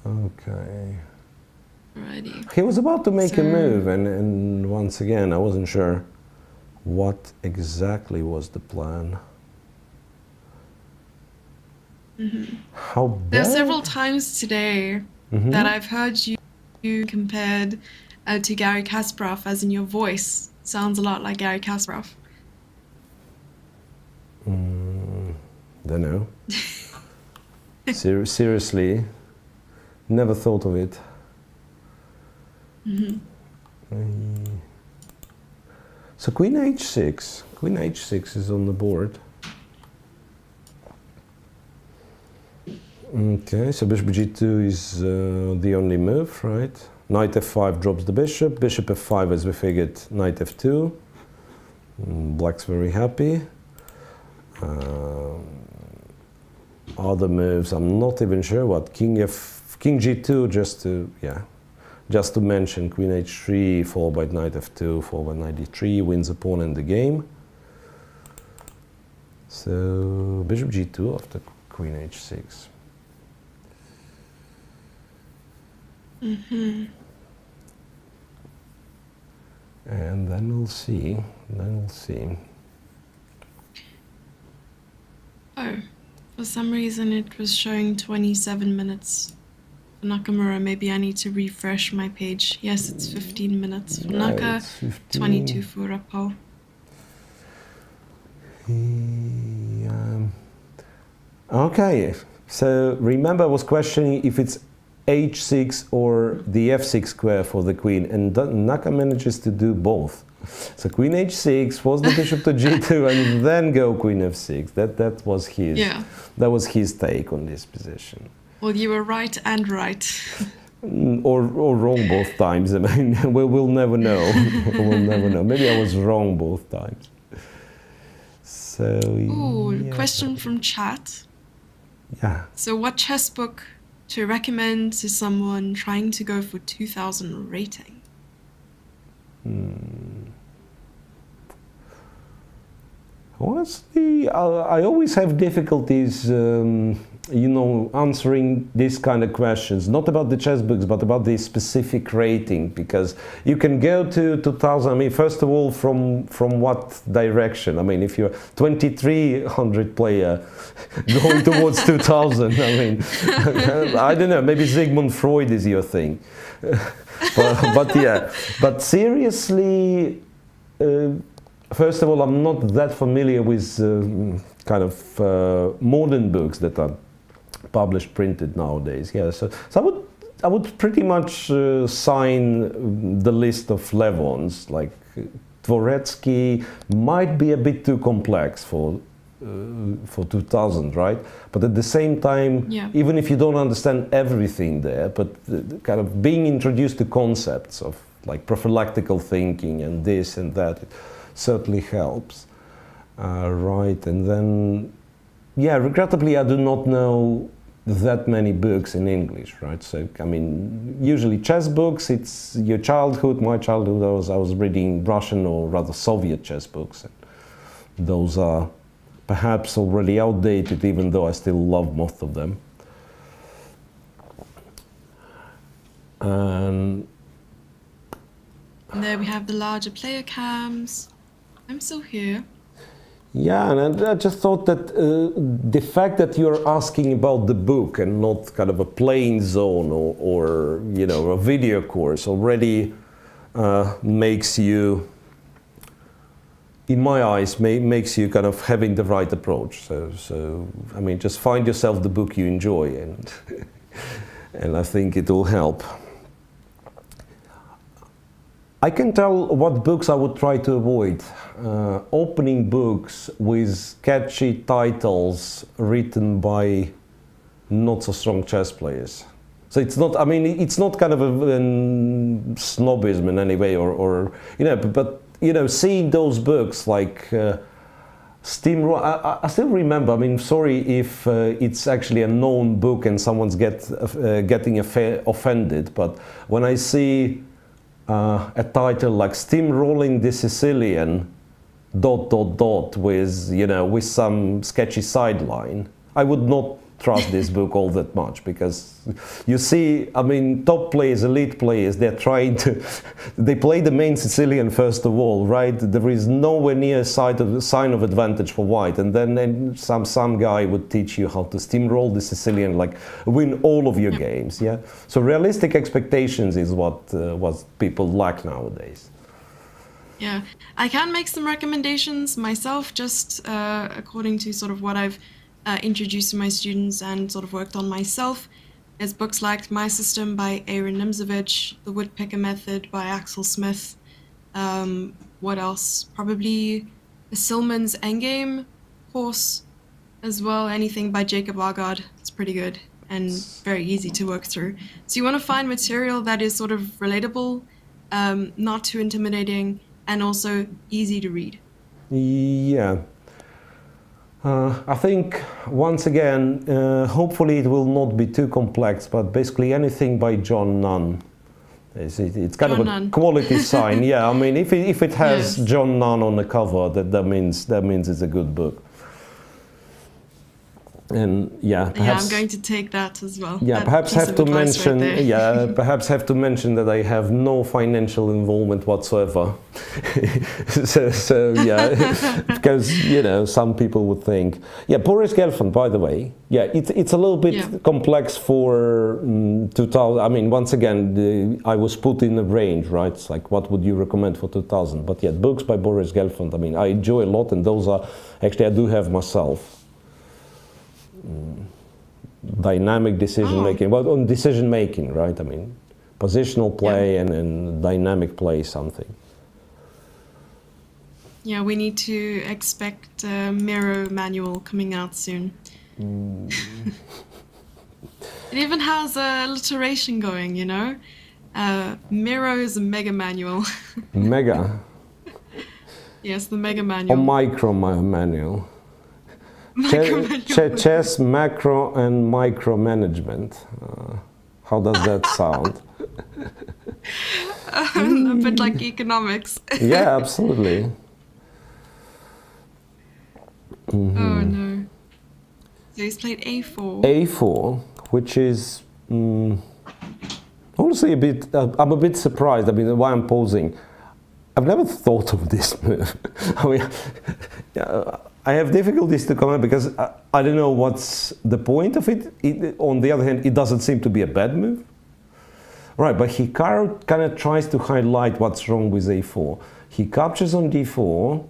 Speaker 1: Okay.
Speaker 2: Alrighty.
Speaker 1: He was about to make a move, and once again, I wasn't sure what exactly was the plan. How bad?
Speaker 2: There are several times today that I've heard you compared to Garry Kasparov, as in your voice sounds a lot like Garry Kasparov.
Speaker 1: Don't know. Seriously, never thought of it. So Queen H6. Queen H6 is on the board. Okay, so Bishop G2 is the only move, right? Knight F5 drops the bishop. Bishop F5, as we figured, Knight F2. Black's very happy. Other moves, I'm not even sure what. King G2, just to mention. Queen H3 followed by Knight F2 followed by Knight D3 wins a pawn in the game. So Bishop G2 after Queen H6. And then we'll see.
Speaker 2: Oh, for some reason it was showing 27 minutes for Nakamura. Maybe I need to refresh my page. Yes, it's 15 minutes for Naka, 22 for Rapal.
Speaker 1: Okay, so remember I was questioning if it's H6 or the F6 square for the queen, and Naka manages to do both. So Queen H6, force the bishop to G2, and then go Queen F6. That was his take on this position.
Speaker 2: Well, you were right and right.
Speaker 1: Or wrong both times. I mean, we'll never know. We'll never know. Maybe I was wrong both times. So.
Speaker 2: Ooh, question from chat.
Speaker 1: Yeah.
Speaker 2: So, what chess book to recommend to someone trying to go for 2000 rating?
Speaker 1: Honestly, I always have difficulties, answering these kind of questions. Not about the chess books, but about the specific rating, because you can go to 2000. I mean, first of all, from what direction? I mean, if you're 2300 player going towards 2000, I mean, I don't know. Maybe Sigmund Freud is your thing, but seriously. First of all, I'm not that familiar with modern books that are published, printed nowadays. Yeah, so I would pretty much sign the list of Levons. Like Dvoretsky might be a bit too complex for 2000, right? But at the same time, even if you don't understand everything there, but kind of being introduced to concepts of like prophylactical thinking and this and that. Certainly helps, right? And then, regrettably, I do not know that many books in English, right? So, I mean, usually chess books, it's your childhood. My childhood, I was reading Russian or rather Soviet chess books. And those are perhaps already outdated, even though I still love most of them. And
Speaker 2: there we have the larger player cams. I'm still here.
Speaker 1: Yeah, and I just thought that the fact that you're asking about the book and not kind of a playing zone or a video course already makes you, in my eyes, makes you kind of having the right approach. So I mean, just find yourself the book you enjoy, and I think it will help. I can tell what books I would try to avoid. Opening books with catchy titles written by not so strong chess players. So it's not, I mean, it's not kind of a snobism in any way but seeing those books like I still remember, I mean, sorry if it's actually a known book and someone's getting offended, but when I see a title like Steamrolling the Sicilian ... with some sketchy sideline, I would not trust this book all that much, because you see, I mean, top players, elite players, they're trying to, they play the main Sicilian first of all, right? There is nowhere near a sign of advantage for white, and then some guy would teach you how to steamroll the Sicilian, like win all of your games, yeah? So realistic expectations is what people lack nowadays.
Speaker 2: Yeah, I can make some recommendations myself, just according to sort of what I've introduced to my students and sort of worked on myself. There's books like My System by Aaron Nimzovich, The Woodpecker Method by Axel Smith. What else? Probably the Silman's Endgame course as well. Anything by Jacob Agard. It's pretty good and very easy to work through. So you want to find material that is sort of relatable, not too intimidating, and also easy to read.
Speaker 1: Yeah. I think, once again, hopefully it will not be too complex, but basically anything by John Nunn. It's kind of a quality sign. Yeah, I mean, if it has John Nunn on the cover, that means it's a good book. And yeah, perhaps,
Speaker 2: I'm going to take that as well.
Speaker 1: Yeah, perhaps have to mention.
Speaker 2: Right
Speaker 1: perhaps have to mention that I have no financial involvement whatsoever. so yeah, because you know some people would think. Yeah, Boris Gelfand, by the way. Yeah, it's a little bit complex for 2000. I mean, once again, I was put in a range, right? It's like, what would you recommend for 2000? But yeah, books by Boris Gelfand. I mean, I enjoy a lot, and those are actually I do have myself. Dynamic decision making, well, on decision making, right? I mean, positional play and dynamic play, something.
Speaker 2: Yeah, we need to expect a Miro manual coming out soon. It even has a alliteration going, you know? Miro is a mega manual.
Speaker 1: Mega?
Speaker 2: Yes, the mega manual.
Speaker 1: Or micro manual. Chess, macro, and micromanagement. How does that sound?
Speaker 2: A bit like economics.
Speaker 1: Yeah, absolutely.
Speaker 2: Oh no. So he's played a4.
Speaker 1: A4, which is honestly a bit. I'm a bit surprised. I mean, why I'm posing. I've never thought of this move. I mean, I have difficulties to comment because I don't know what's the point of it. On the other hand, it doesn't seem to be a bad move. Right, but Hikaru kind of tries to highlight what's wrong with a4. He captures on d4,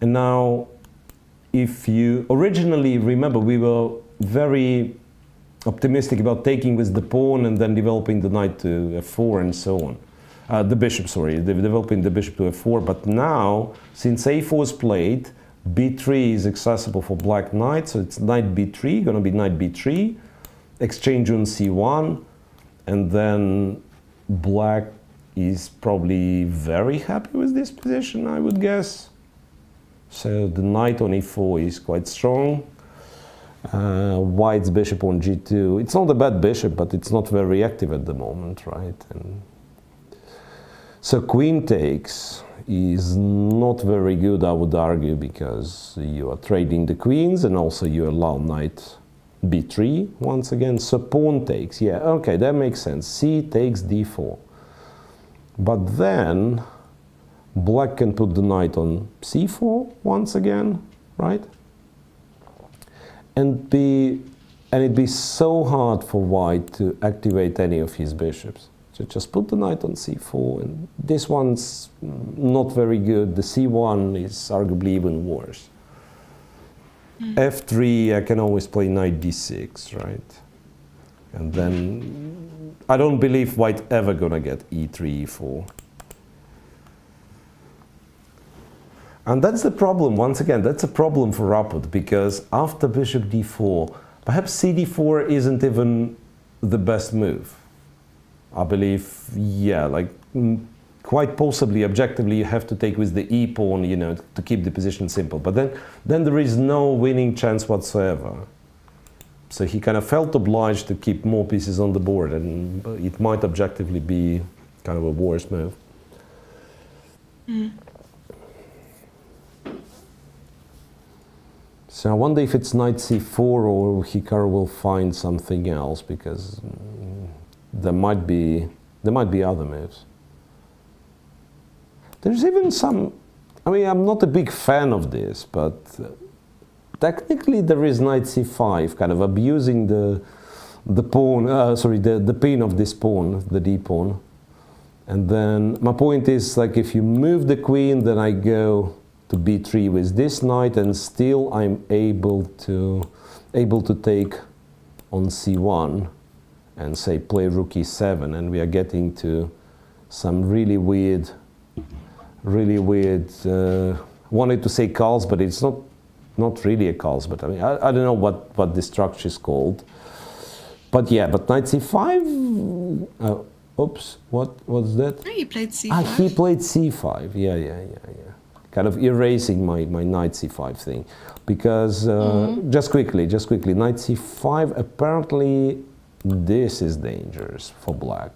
Speaker 1: and now if you originally remember, we were very optimistic about taking with the pawn and then developing the knight to f4 and so on. The bishop, sorry, developing the bishop to f4, but now, since a4 is played, b3 is accessible for black knight, so it's knight b3, gonna be knight b3, exchange on c1, and then black is probably very happy with this position, I would guess. So the knight on e4 is quite strong. White's bishop on g2, it's not a bad bishop, but it's not very active at the moment, right? And so queen takes is not very good, I would argue, because you are trading the queens and also you allow knight b3 once again. So pawn takes, yeah, okay, that makes sense. C takes d4. But then black can put the knight on c4 once again, right? And it'd be so hard for white to activate any of his bishops. So just put the knight on c4, and this one's not very good. The c1 is arguably even worse. f3, I can always play knight d6, right? And then I don't believe white ever gonna get e3, e4. And that's the problem, once again, that's a problem for Rapport, because after bishop d4, perhaps cd4 isn't even the best move. I believe, yeah, like quite possibly, objectively, you have to take with the e pawn, you know, to keep the position simple. But then there is no winning chance whatsoever. So he kind of felt obliged to keep more pieces on the board, and it might objectively be kind of a worse move. So I wonder if it's knight c4 or Hikaru will find something else, because there might be other moves. There's even some, I mean, I'm not a big fan of this, but technically there is knight c5, kind of abusing the pawn, the pin of this pawn, the d pawn. And then my point is, like, if you move the queen, then I go to b3 with this knight, and still I'm able to take on c1 and say play rook e7, and we are getting to some really weird, wanted to say calls, but it's not really a calls, but I mean, I don't know what this structure is called. But yeah, but knight c5, oops, what's that?
Speaker 2: Oh, you played c5.
Speaker 1: Ah, he played c5, yeah. Kind of erasing my knight c5 thing. Because, just quickly, knight c5, apparently this is dangerous for black.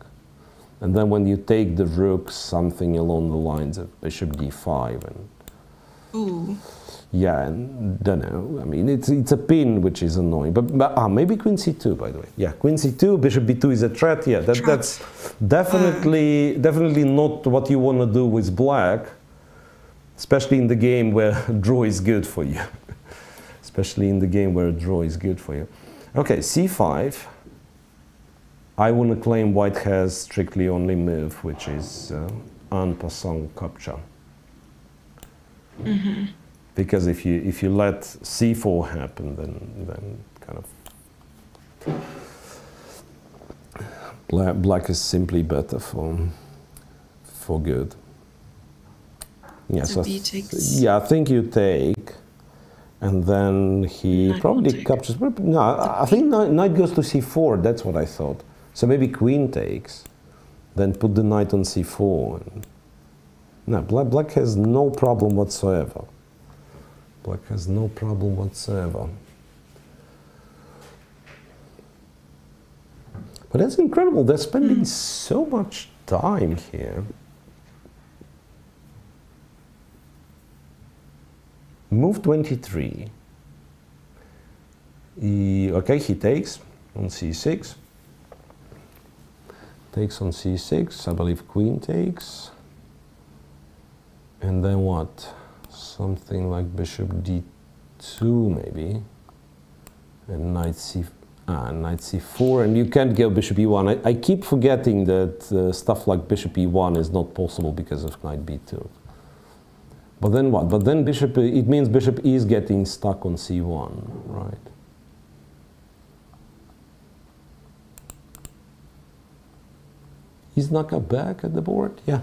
Speaker 1: And then when you take the rook, something along the lines of bishop d5 and...
Speaker 2: Ooh.
Speaker 1: Yeah, and don't know. I mean, it's a pin which is annoying. But maybe queen c2, by the way. Yeah, queen c2, bishop b2 is a threat. Yeah, that's definitely not what you want to do with black, especially in the game where draw is good for you. Okay, c5. I want to claim white has strictly only move, which is en passant capture.
Speaker 2: Mm-hmm.
Speaker 1: Because if you let c4 happen, then kind of black is simply better for good. Yeah,
Speaker 2: so b takes.
Speaker 1: Yeah, I think you take, and then he probably captures. No, I think knight goes to c4. That's what I thought. So maybe queen takes, then put the knight on c4. No, black has no problem whatsoever. But that's incredible. They're spending so much time here. Move 23. Okay, he takes on c6. Takes on c6. I believe queen takes. And then what? Something like bishop d2 maybe, and knight c4, and you can't go bishop e1. I keep forgetting that stuff like bishop e1 is not possible because of knight b2. But then what? But then bishop, it means bishop is getting stuck on c1, right? Is Naka back at the board? Yeah.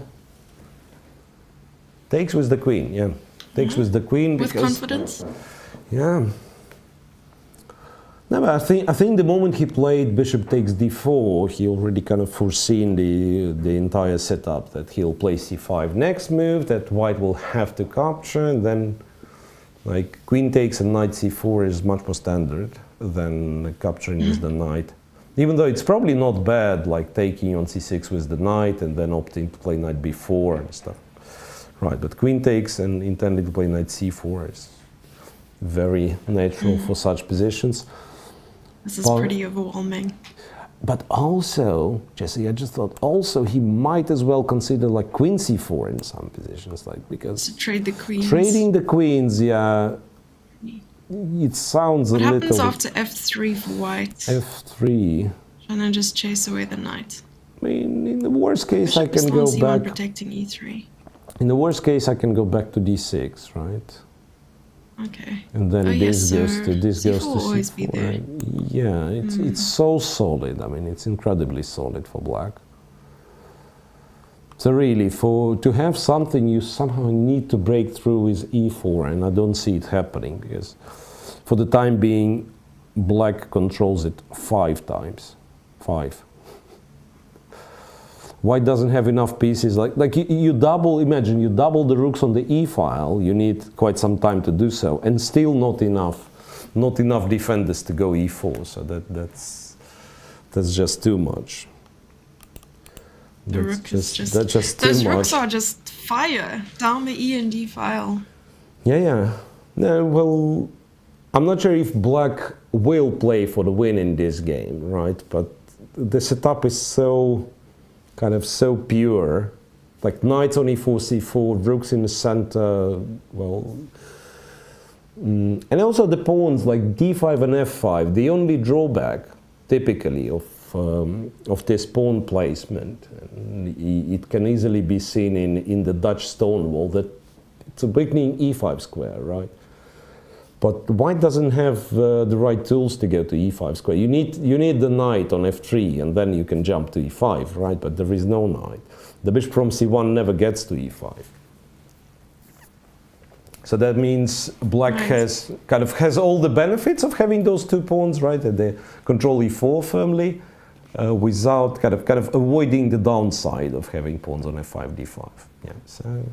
Speaker 1: Takes with the queen, yeah. Takes with the queen
Speaker 2: with
Speaker 1: because,
Speaker 2: confidence.
Speaker 1: Yeah. No, but I think the moment he played bishop takes d4, he already kind of foreseen the entire setup, that he'll play c5 next move, that white will have to capture, and then like queen takes and knight c4 is much more standard than capturing with the knight. Even though it's probably not bad, like taking on c6 with the knight and then opting to play knight b4 and stuff. Right, but queen takes and intending to play knight c4 is very natural for such positions.
Speaker 2: This is pretty overwhelming.
Speaker 1: But also, Jesse, I just thought also he might as well consider like queen c4 in some positions, like because
Speaker 2: to trade the queens.
Speaker 1: Trading the queens, yeah, it sounds a little.
Speaker 2: What happens after f3 for white?
Speaker 1: F3.
Speaker 2: Trying to just chase away the knight.
Speaker 1: I mean, in the worst case, I can go back.
Speaker 2: Protecting e3.
Speaker 1: In the worst case, I can go back to d6, right?
Speaker 2: Okay.
Speaker 1: And then this goes to
Speaker 2: always
Speaker 1: c4.
Speaker 2: Be there.
Speaker 1: Yeah, it's so solid. I mean, it's incredibly solid for black. So really, to have something, you somehow need to break through with e4, and I don't see it happening because, for the time being, black controls it 5 times. 5. White doesn't have enough pieces. Like you double. Imagine you double the rooks on the e file. You need quite some time to do so, and still not enough defenders to go e4. So that's just too much.
Speaker 2: The rook is just
Speaker 1: those
Speaker 2: rooks are just fire down the e and d file.
Speaker 1: Yeah. No, well, I'm not sure if black will play for the win in this game, right? But the setup is so kind of so pure, like knights on e4, c4, rooks in the center, well, and also the pawns like d5 and f5. The only drawback, typically, of this pawn placement, and it can easily be seen in the Dutch stonewall, that it's a weakening e5 square, right? But white doesn't have the right tools to go to e5 square. You need the knight on f3, and then you can jump to e5, right? But there is no knight. The bishop from c1 never gets to e5. So that means black has all the benefits of having those two pawns, right? That they control e4 firmly, without kind of avoiding the downside of having pawns on f5, d5. Yeah. So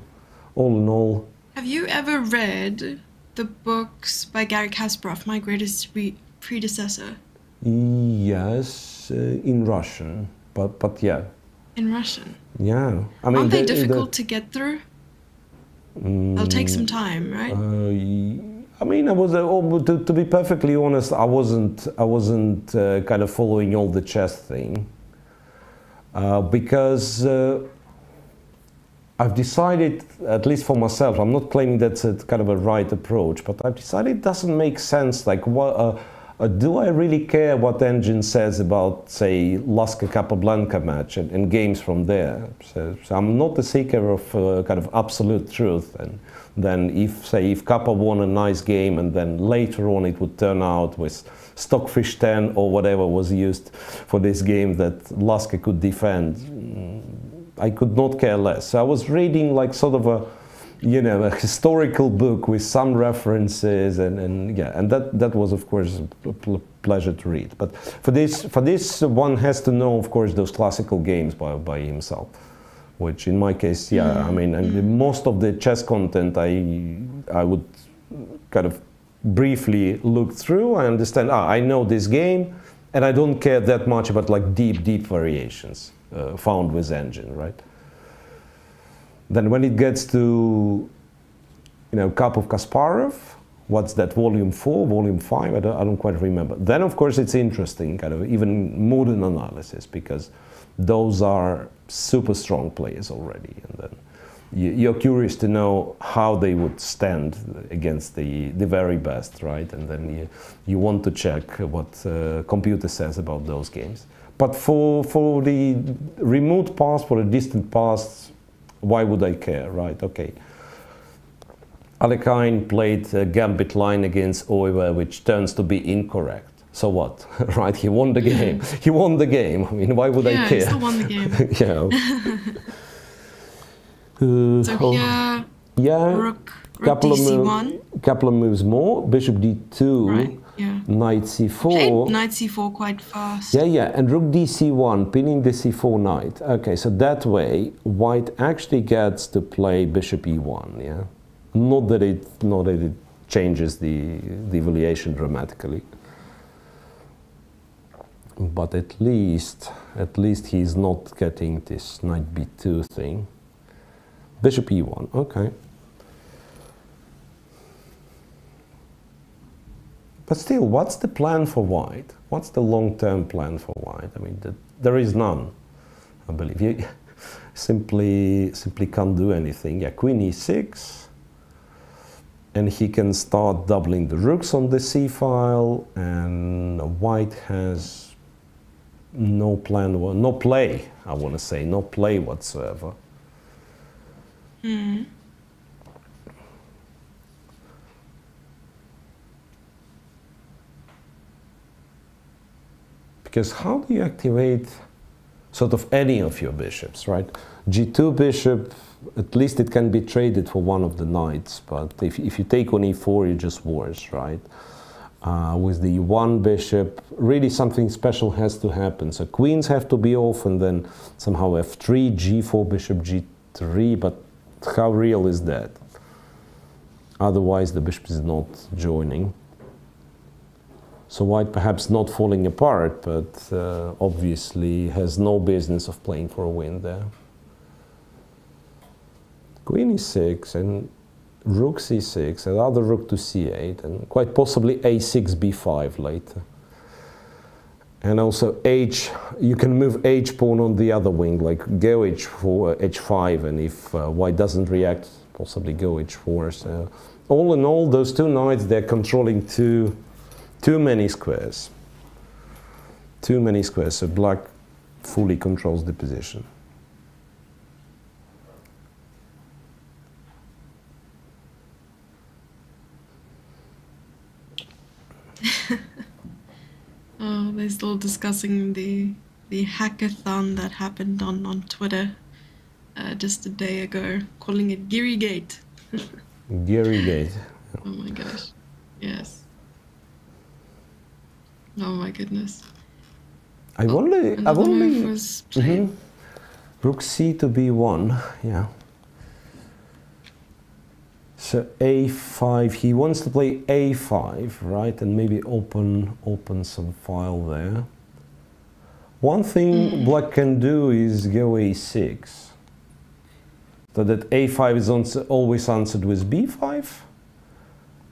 Speaker 1: all in all.
Speaker 2: Have you ever read the books by Garry Kasparov, My Greatest Predecessor?
Speaker 1: Yes, in Russian, but yeah.
Speaker 2: In Russian?
Speaker 1: Yeah. I mean,
Speaker 2: aren't they difficult to get through? They'll take some time, right?
Speaker 1: I mean, I was to be perfectly honest, I wasn't kind of following all the chess thing, because I've decided, at least for myself, I'm not claiming that's a kind of a right approach, but I've decided it doesn't make sense. Like, what do I really care what Engine says about, say, Lasker Capablanca match and games from there? So I'm not a seeker of kind of absolute truth. And then if Kappa won a nice game and then later on it would turn out with Stockfish 10 or whatever was used for this game that Lasker could defend, I could not care less. So I was reading like sort of a historical book with some references, and that was of course a pleasure to read. But for this one has to know, of course, those classical games by himself, which in my case, yeah, I mean, and most of the chess content I would kind of briefly look through. I understand, I know this game, and I don't care that much about like deep variations found with Engine, right? Then when it gets to, Cup of Kasparov, what's that, volume 4, volume 5, I don't quite remember. Then of course it's interesting, kind of even modern analysis, because those are super strong players already. And then you're curious to know how they would stand against the very best, right? And then you want to check what computer says about those games. But for the remote past, for the distant past, why would I care, right? Okay. Alekhine played a gambit line against Oiver, which turns to be incorrect. So what, right? He won the game. He won the game. I mean, why would I care?
Speaker 2: Yeah, he still won the game.
Speaker 1: Yeah. Yeah.
Speaker 2: Rook d1.
Speaker 1: Couple of moves more. Bishop d2.
Speaker 2: Right. Yeah.
Speaker 1: Knight c4.
Speaker 2: Played knight c4 quite fast.
Speaker 1: Yeah, and rook dc1, pinning the c4 knight. Okay, so that way, white actually gets to play bishop e1. Yeah, not that it changes the evaluation dramatically, but at least he's not getting this knight b2 thing. Bishop e1. Okay. But still, what's the plan for white? What's the long-term plan for white? I mean, there is none, I believe. You simply can't do anything. Yeah, queen e6, and he can start doubling the rooks on the c-file, and white has no plan, no play, I want to say, no play whatsoever.
Speaker 2: Hmm.
Speaker 1: Because how do you activate sort of any of your bishops, right? G2 bishop, at least it can be traded for one of the knights, but if you take on e4, you're just worse, right? With the one bishop, really something special has to happen. So queens have to be off, and then somehow f3, g4, bishop g3, but how real is that? Otherwise the bishop is not joining. So white perhaps not falling apart, but obviously has no business of playing for a win there. Queen e6, and rook c6, another rook to c8, and quite possibly a6, b5 later. And also you can move h pawn on the other wing, like go h4, h5, and if white doesn't react, possibly go h4. So all in all, those two knights, they're controlling too many squares. Too many squares, so black fully controls the position.
Speaker 2: Oh, they're still discussing the hackathon that happened on Twitter just a day ago, calling it Gate.
Speaker 1: Gate.
Speaker 2: Oh my gosh. Yes. Oh my goodness.
Speaker 1: I've only
Speaker 2: was played.
Speaker 1: Rook c to b1, yeah. So a5, he wants to play a5, right, and maybe open some file there. One thing black can do is go a6, so that a5 is always answered with b5,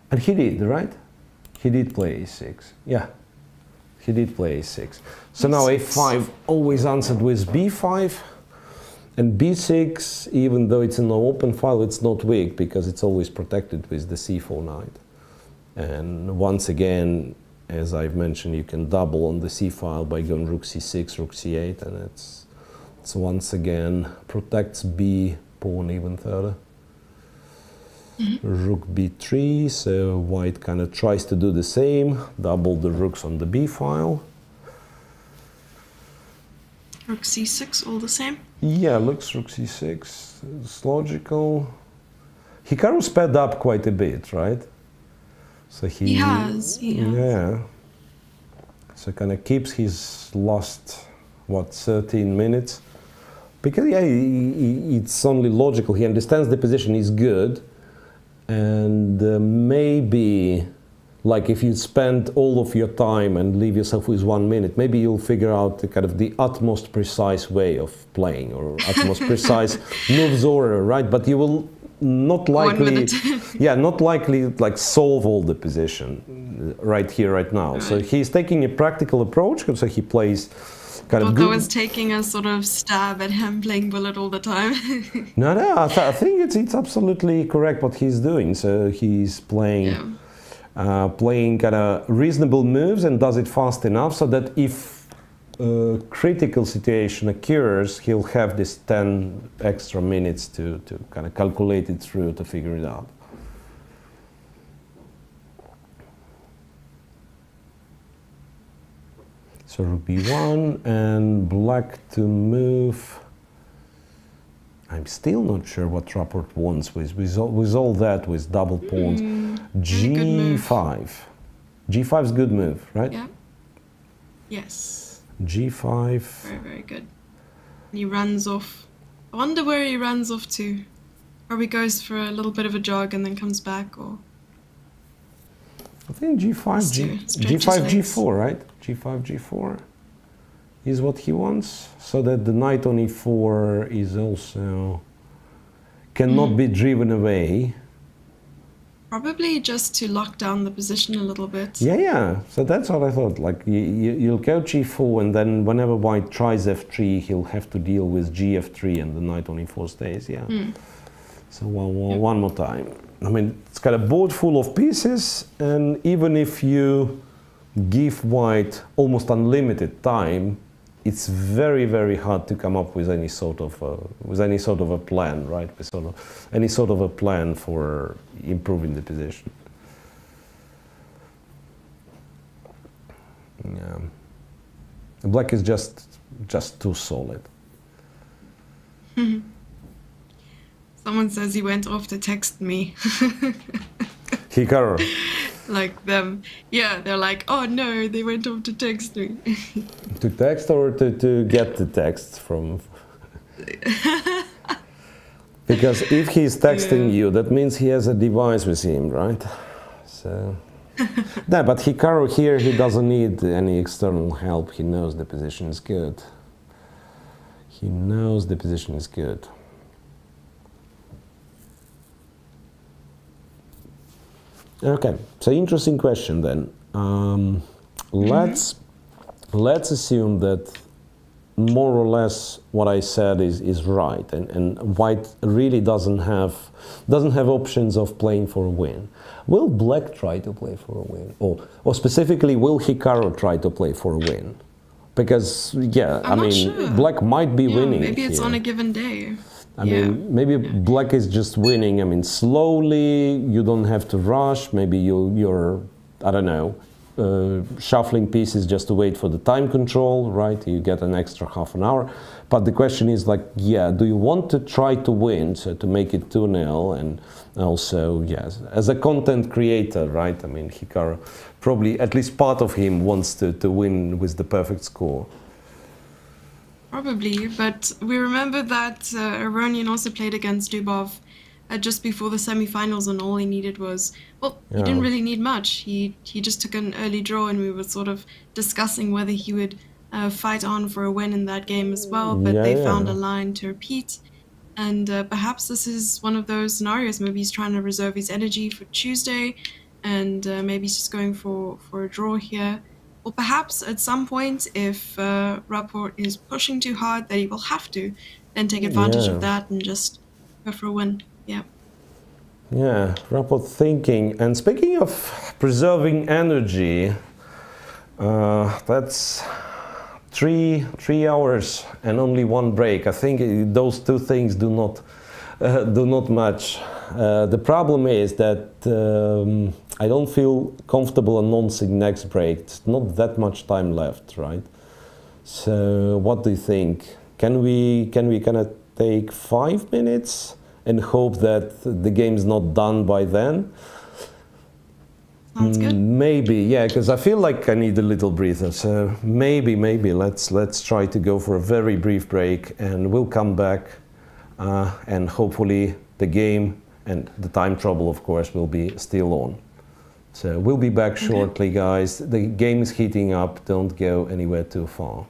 Speaker 1: and he did, right? He did play a6, yeah. He did play a6. So now a5 always answered with b5, and b6, even though it's an open file, it's not weak because it's always protected with the c4 knight. And once again, as I've mentioned, you can double on the c file by going rook c6, rook c8, and it's once again protects b pawn even further. Rook b3, so white kind of tries to do the same, double the rooks on the b file.
Speaker 2: Rook c6, all the same?
Speaker 1: Yeah, looks rook c6, it's logical. Hikaru sped up quite a bit, right? So he has. Yeah. So kind of keeps his last, what, 13 minutes? Because yeah, it's only logical, he understands the position is good, and maybe, like if you spend all of your time and leave yourself with 1 minute, maybe you'll figure out the kind of the utmost precise way of playing, or utmost precise moves order, right? But you will not likely, yeah, not likely like solve all the position right here, right now. Right. So he's taking a practical approach, so he plays kind of good.
Speaker 2: I was taking a sort of stab at him playing bullet all the time.
Speaker 1: No, I think it's absolutely correct what he's doing. So he's playing, playing kind of reasonable moves and does it fast enough so that if a critical situation occurs, he'll have this 10 extra minutes to kind of calculate it through to figure it out. So rook b1 and black to move. I'm still not sure what Rapport wants with all that, with double pawns. G5. G5 is a good move, right?
Speaker 2: Yeah. Yes.
Speaker 1: G5.
Speaker 2: Very, very good. He runs off. I wonder where he runs off to. Probably goes for a little bit of a jog and then comes back, or...
Speaker 1: I think G5, G4, right? G5, G4 is what he wants, so that the knight on E4 is also cannot be driven away.
Speaker 2: Probably just to lock down the position a little bit.
Speaker 1: Yeah. So that's what I thought. Like you'll go G4, and then whenever white tries F3, he'll have to deal with GF3, and the knight on E4 stays. Yeah. So one more time. I mean, it's got a board full of pieces, and even if you give white almost unlimited time, it's very, very hard to come up with any sort of a plan, right? With any sort of a plan for improving the position. Yeah. Black is just too solid.
Speaker 2: Someone says he went off to text me.
Speaker 1: Hikaru.
Speaker 2: Like them. Yeah, they're like, oh no, they went off to text me.
Speaker 1: To text or to get the text from... Because if he's texting you, that means he has a device with him, right? So... No, but Hikaru here, he doesn't need any external help. He knows the position is good. He knows the position is good. Okay, so interesting question then. Let's assume that more or less what I said is right, and white really doesn't have options of playing for a win. Will black try to play for a win, or specifically, will Hikaru try to play for a win? Because yeah,
Speaker 2: I'm not sure.
Speaker 1: black might be winning.
Speaker 2: Maybe it's
Speaker 1: here.
Speaker 2: on a given day.
Speaker 1: I mean, maybe black is just winning. I mean, slowly. You don't have to rush. Maybe you're I don't know, shuffling pieces just to wait for the time control, right? You get an extra half an hour. But the question is like, yeah, do you want to try to win, so to make it 2-0, and also, yes, as a content creator, right? I mean, Hikaru, probably at least part of him wants to win with the perfect score.
Speaker 2: Probably, but we remember that Aronian also played against Dubov just before the semi-finals, and all he needed was, well, he didn't really need much. He just took an early draw, and we were sort of discussing whether he would fight on for a win in that game as well, but they found a line to repeat. And perhaps this is one of those scenarios. Maybe he's trying to reserve his energy for Tuesday, and maybe he's just going for a draw here. Or perhaps at some point, if Rapport is pushing too hard, that he will have to then take advantage of that and just go for a win. Yeah.
Speaker 1: Yeah, Rapport thinking. And speaking of preserving energy, that's three hours and only one break. I think those two things do not match. The problem is that I don't feel comfortable announcing next break. It's not that much time left, right? So what do you think? Can we kind of take 5 minutes and hope that the game's not done by then?
Speaker 2: Sounds good.
Speaker 1: Maybe, yeah, because I feel like I need a little breather. So maybe let's try to go for a very brief break, and we'll come back, and hopefully the game and the time trouble, of course, will be still on. So we'll be back shortly, guys. The game is heating up. Don't go anywhere too far.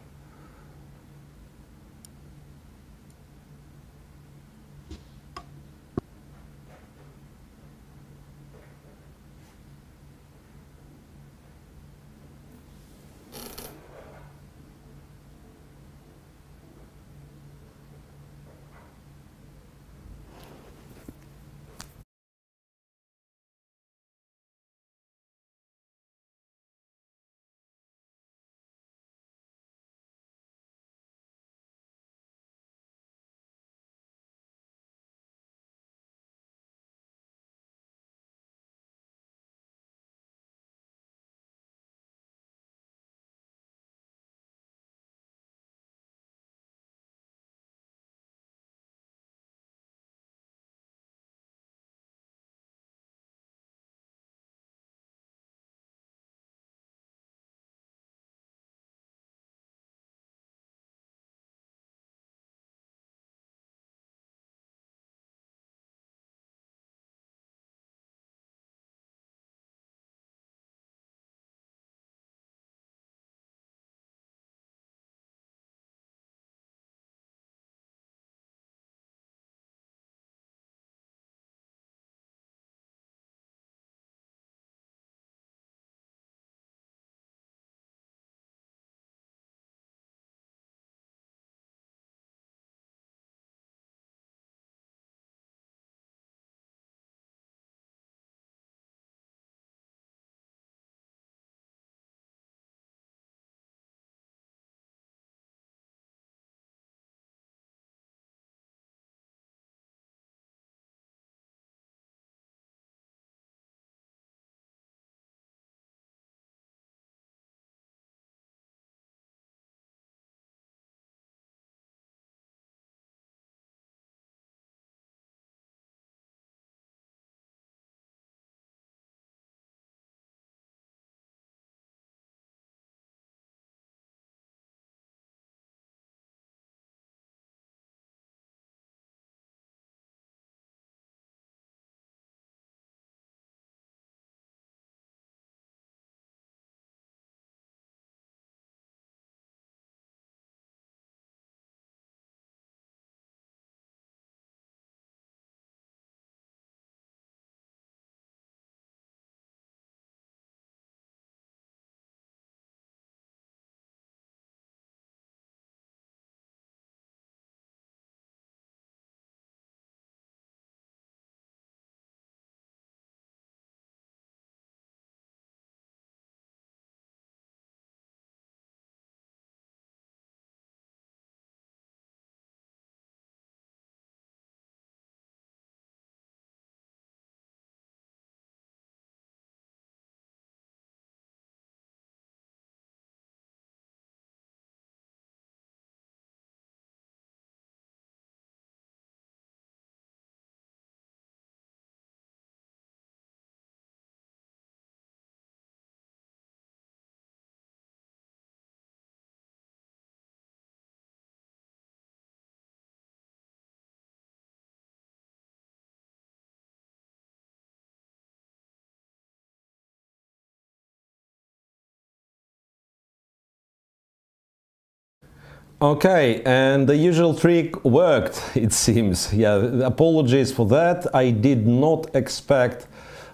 Speaker 1: Okay, and the usual trick worked, it seems. Yeah, apologies for that. I did not expect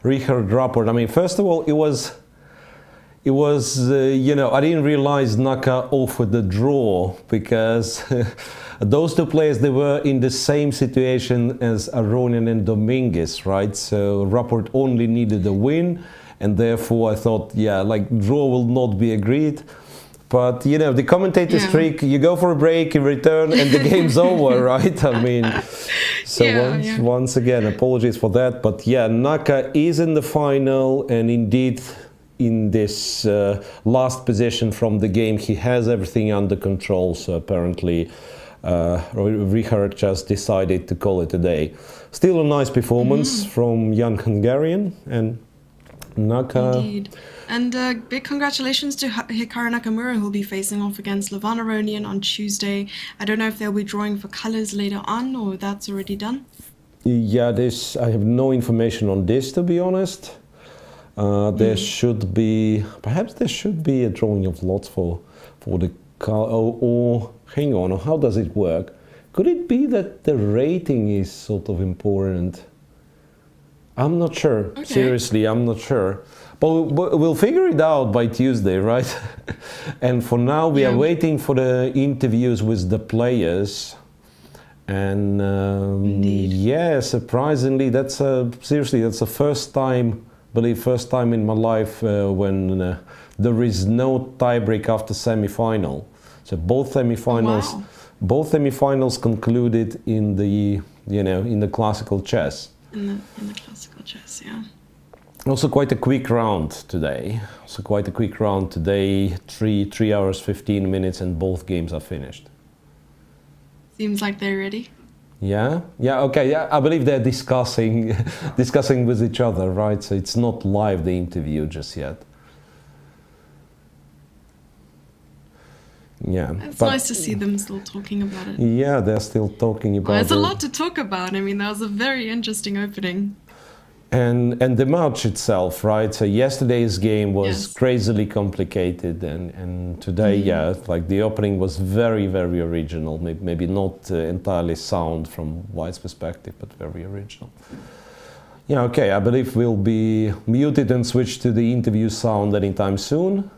Speaker 1: Richard Rapport. I mean, first of all, it was you know, I didn't realize Naka offered the draw, because those two players, they were in the same situation as Aronian and Dominguez, right? So Rapport only needed a win, and therefore I thought, yeah, like, draw will not be agreed. But, you know, the commentator's trick, you go for a break, you return, and the game's over, right? I mean, so once again, apologies for that. But yeah, Naka is in the final, and indeed, in this last position from the game, he has everything under control. So apparently, Richard just decided to call it a day. Still a nice performance from young Hungarian, and Naka.
Speaker 2: Indeed. And big congratulations to Hikaru Nakamura, who'll be facing off against Levon Aronian on Tuesday. I don't know if they'll be drawing for colors later on, or that's already done.
Speaker 1: Yeah, I have no information on this, to be honest. There should be, perhaps there should be a drawing of lots for the car, or hang on, how does it work? Could it be that the rating is sort of important? I'm not sure. Okay. Seriously, I'm not sure. But we'll figure it out by Tuesday, right? And for now, we are waiting for the interviews with the players. And yeah, surprisingly, that's seriously, that's the first time, I believe, first time in my life when there is no tiebreak after semi-final. So both semi-finals, both semi-finals concluded in the, you know, in the classical chess.
Speaker 2: In the classical chess, yeah.
Speaker 1: Also quite a quick round today. So quite a quick round today. 3 hours, 15 minutes, and both games are finished.
Speaker 2: Seems like they're ready.
Speaker 1: Yeah, yeah, okay, yeah. I believe they're discussing with each other, right? So it's not live, the interview, just yet. Yeah.
Speaker 2: It's nice to see them still talking about it.
Speaker 1: Yeah, they're still talking about it.
Speaker 2: There's a lot to talk about. I mean, that was a very interesting opening.
Speaker 1: And the match itself, right? So yesterday's game was crazily complicated, and today, yeah, like the opening was very, very original. Maybe not entirely sound from White's perspective, but very original. Yeah, okay, I believe we'll be muted and switch to the interview sound anytime soon.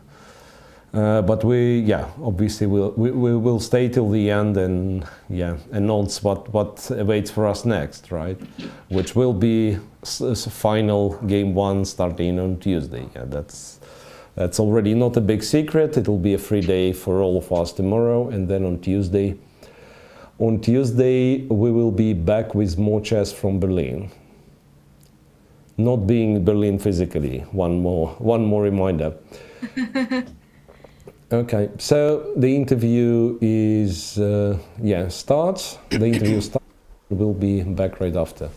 Speaker 1: But we, yeah, obviously we will stay till the end and, yeah, announce what awaits for us next, right? Which will be final game 1 starting on Tuesday. Yeah, that's already not a big secret. It'll be a free day for all of us tomorrow, and then on Tuesday we will be back with more chess from Berlin. Not being in Berlin physically. One more reminder. Okay, so the interview is starts. The interview starts. We'll be back right after.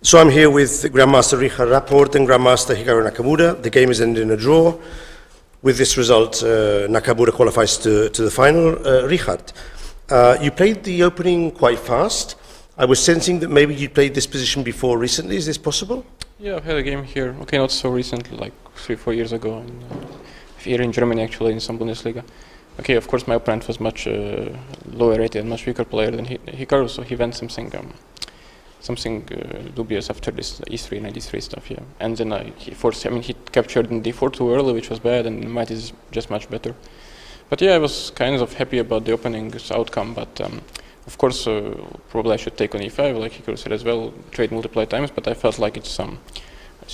Speaker 3: So I'm here with Grandmaster Richard Rapport and Grandmaster Hikaru Nakamura. The game is ended in a draw. With this result, Nakamura qualifies to the final. Richard, you played the opening quite fast. I was sensing that maybe you played this position before recently. Is this possible?
Speaker 5: Yeah, I've had a game here. Okay, not so recently, like 3-4 years ago. Here in Germany, actually, in some Bundesliga. Okay, of course, my opponent was much lower rated and much weaker player than Hikaru, so he went something dubious after this e3 and d3 stuff, yeah. And then he captured in d4 too early, which was bad, and might is just much better. But yeah, I was kind of happy about the opening's outcome, but of course, probably I should take on e5, like Hikaru said as well, trade multiple times, but I felt like it's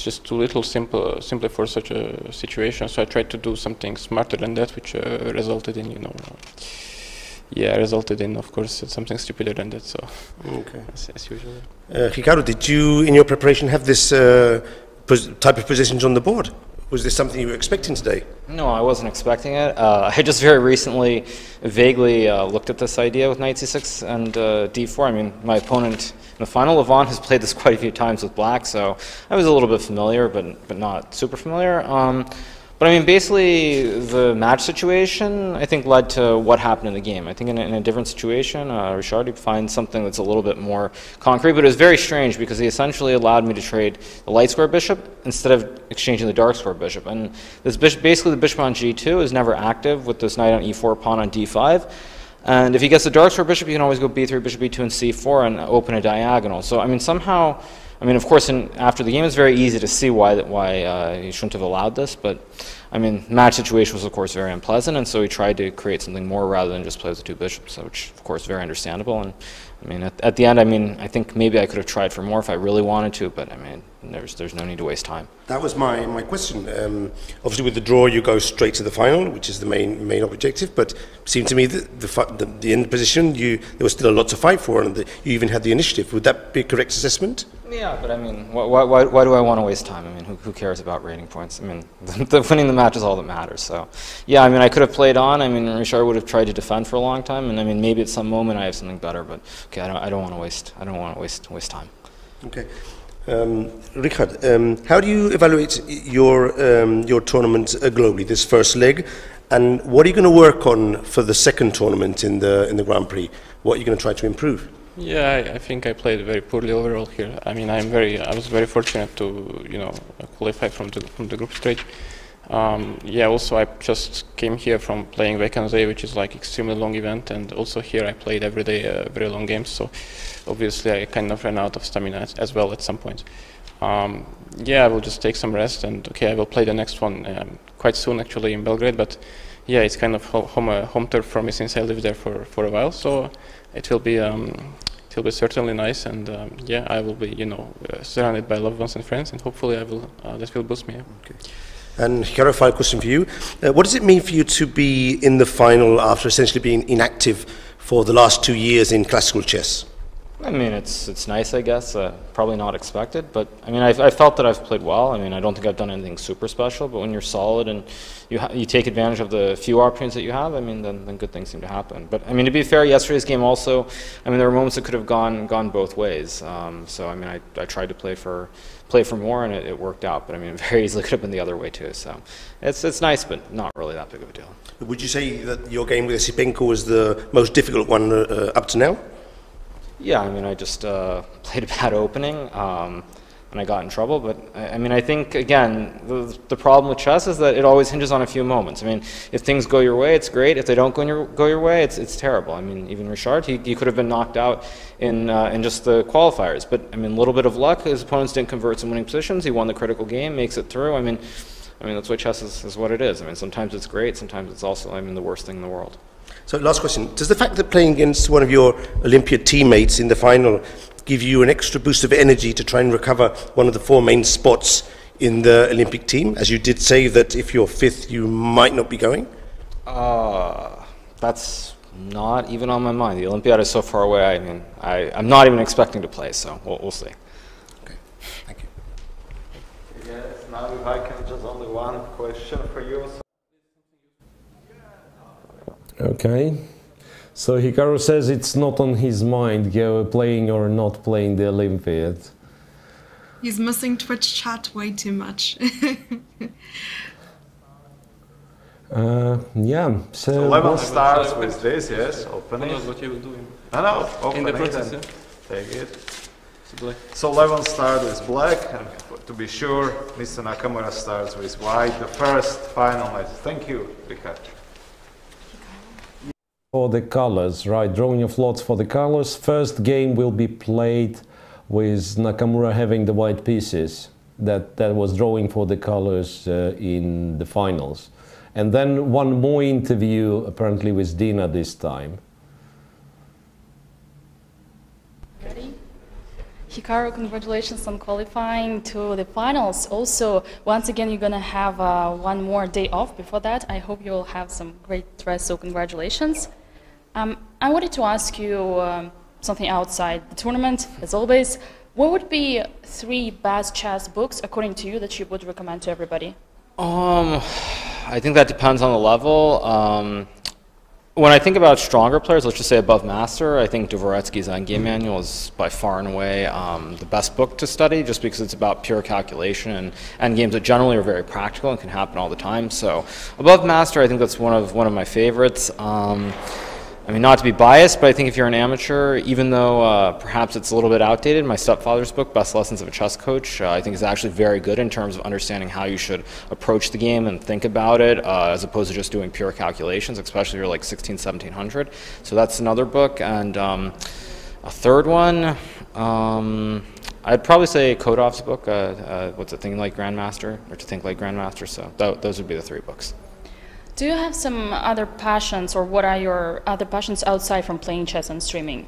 Speaker 5: just too little simply for such a situation. So I tried to do something smarter than that, which resulted in, of course, something stupider than that. So, okay, as usual.
Speaker 3: Hikaru, did you, in your preparation, have this type of positions on the board? Was this something you were expecting today?
Speaker 7: No, I wasn't expecting it. I just very recently vaguely looked at this idea with knight c6 and d4. I mean, my opponent in the final, Levon, has played this quite a few times with black, so I was a little bit familiar, but not super familiar. But I mean, basically, the match situation, I think, led to what happened in the game. I think in a different situation, Richard finds something that's a little bit more concrete, but it was very strange because he essentially allowed me to trade the light square bishop instead of exchanging the dark square bishop. And this bishop, basically the bishop on g2 is never active with this knight on e4, pawn on d5. And if he gets the dark square bishop, you can always go b3, bishop b2, and c4 and open a diagonal. So, I mean, somehow, I mean, of course, after the game, it's very easy to see why he shouldn't have allowed this. But, I mean, match situation was, of course, very unpleasant. And so he tried to create something more rather than just play with the two bishops, which, of course, is very understandable. And, I mean, at the end, I mean, I think maybe I could have tried for more if I really wanted to. But, I mean, there's no need to waste time.
Speaker 3: That was my question. Obviously, with the draw, you go straight to the final, which is the main objective. But it seemed to me that the end position, there was still a lot to fight for, and you even had the initiative. Would that be a correct assessment?
Speaker 7: Yeah, but I mean, why do I want to waste time? I mean, who cares about rating points? I mean, winning the match is all that matters. So, yeah, I mean, I could have played on. I mean, Richard would have tried to defend for a long time, and I mean, maybe at some moment I have something better. But okay, I don't want to waste time.
Speaker 3: Okay. Richard, how do you evaluate your tournament globally, this first leg, and what are you going to work on for the second tournament in the Grand Prix? What are you going to try to improve?
Speaker 8: Yeah, I think I played very poorly overall here. I mean, I was very fortunate to qualify from the group stage. Yeah, also I just came here from playing Vacanze, which is like extremely long event, and also here I played every day very long games. So obviously I kind of ran out of stamina as well at some point. Yeah, I will just take some rest, and okay, I will play the next one quite soon actually in Belgrade. But yeah, it's kind of home turf for me since I lived there for a while. So it will be certainly nice, and yeah, I will be surrounded by loved ones and friends, and hopefully that will boost me.
Speaker 3: Okay. And Hikaru, final question for you. What does it mean for you to be in the final after essentially being inactive for the last 2 years in classical chess?
Speaker 7: I mean, it's nice, I guess. Probably not expected, but I mean, I felt that I've played well. I mean, I don't think I've done anything super special, but when you're solid and you take advantage of the few opportunities that you have, I mean, then good things seem to happen. But I mean, to be fair, yesterday's game also, I mean, there were moments that could have gone both ways. So I mean, I tried to play for more, and it worked out. But I mean, it very easily could have been the other way too. So it's nice, but not really that big of a deal.
Speaker 3: Would you say that your game with Esipenko was the most difficult one up to now?
Speaker 7: Yeah, I mean, I just played a bad opening, and I got in trouble. But I mean, I think again, the problem with chess is that it always hinges on a few moments. I mean, if things go your way, it's great. If they don't go your way, it's terrible. I mean, even Richard, he could have been knocked out in just the qualifiers. But I mean, a little bit of luck. His opponents didn't convert some winning positions. He won the critical game, makes it through. I mean, that's why chess is what it is. I mean, sometimes it's great. Sometimes it's also, I mean, the worst thing in the world.
Speaker 3: So last question, does the fact that playing against one of your Olympiad teammates in the final give you an extra boost of energy to try and recover one of the 4 main spots in the Olympic team? As you did say that if you're 5th, you might not be going?
Speaker 7: That's not even on my mind. The Olympiad is so far away, I mean, I'm not even expecting to play, so we'll see.
Speaker 3: Okay, thank you.
Speaker 9: Yes, now if I can just only one question for you.
Speaker 1: Okay, so Hikaru says it's not on his mind playing or not playing the Olympiad.
Speaker 2: He's missing Twitch chat way too much.
Speaker 1: Yeah,
Speaker 9: so Levon starts with this, yes, opening.
Speaker 8: What you will do
Speaker 9: opening,
Speaker 8: in the process, yeah.
Speaker 9: Take it. So Levon starts with black, and to be sure, Mr. Nakamura starts with white, the first final match. Thank you, Richard.
Speaker 1: For the colors, right? Drawing of lots for the colors. First game will be played with Nakamura having the white pieces. That was drawing for the colors in the finals. And then one more interview apparently with Dina this time.
Speaker 6: Ready? Hikaru, congratulations on qualifying to the finals. Also, once again, you're going to have one more day off before that. I hope you'll have some great rest, so congratulations. I wanted to ask you something outside the tournament, as always. What would be 3 best chess books, according to you, that you would recommend to everybody?
Speaker 7: I think that depends on the level. when I think about stronger players, let's just say above master, I think Dvoretsky's Endgame Manual is by far and away the best book to study, just because it's about pure calculation and games that generally are very practical and can happen all the time. So above master, I think that's one of my favorites. I mean, not to be biased, but I think if you're an amateur, even though perhaps it's a little bit outdated, my stepfather's book, Best Lessons of a Chess Coach, I think is actually very good in terms of understanding how you should approach the game and think about it, as opposed to just doing pure calculations, especially if you're like 16, 1700. So that's another book. And a third one, I'd probably say Kodov's book, what's it, Thinking Like Grandmaster, or To Think Like Grandmaster. So those would be the three books.
Speaker 6: Do you have some other passions, or what are your other passions outside from playing chess and streaming?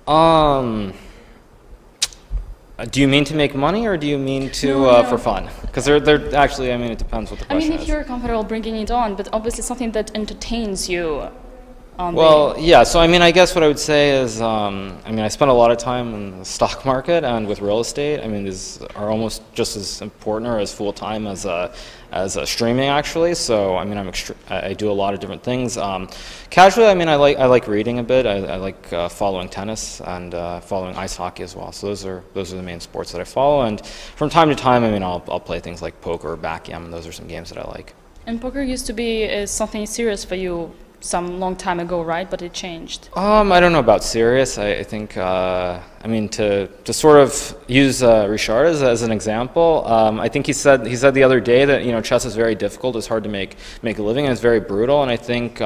Speaker 7: Do you mean to make money, or do you mean to
Speaker 6: No.
Speaker 7: for fun? Because they're actually, I mean, it depends what the question is.
Speaker 6: I mean, if you're comfortable bringing it on, but obviously something that entertains you.
Speaker 7: Well, yeah, so I mean, I guess what I would say is, I mean, I spend a lot of time in the stock market and with real estate. I mean, these are almost just as important or as full-time as streaming, actually. So, I mean, I do a lot of different things. Casually, I mean, I like reading a bit. I like following tennis and following ice hockey as well. So those are the main sports that I follow. And from time to time, I mean, I'll play things like poker or backgammon. Those are some games that I like.
Speaker 6: And poker used to be something serious for you some long time ago, right? But it changed.
Speaker 7: I don't know about serious. I think, I mean, to sort of use Richard as an example, I think he said the other day that, you know, chess is very difficult. It's hard to make a living, and it's very brutal. And I think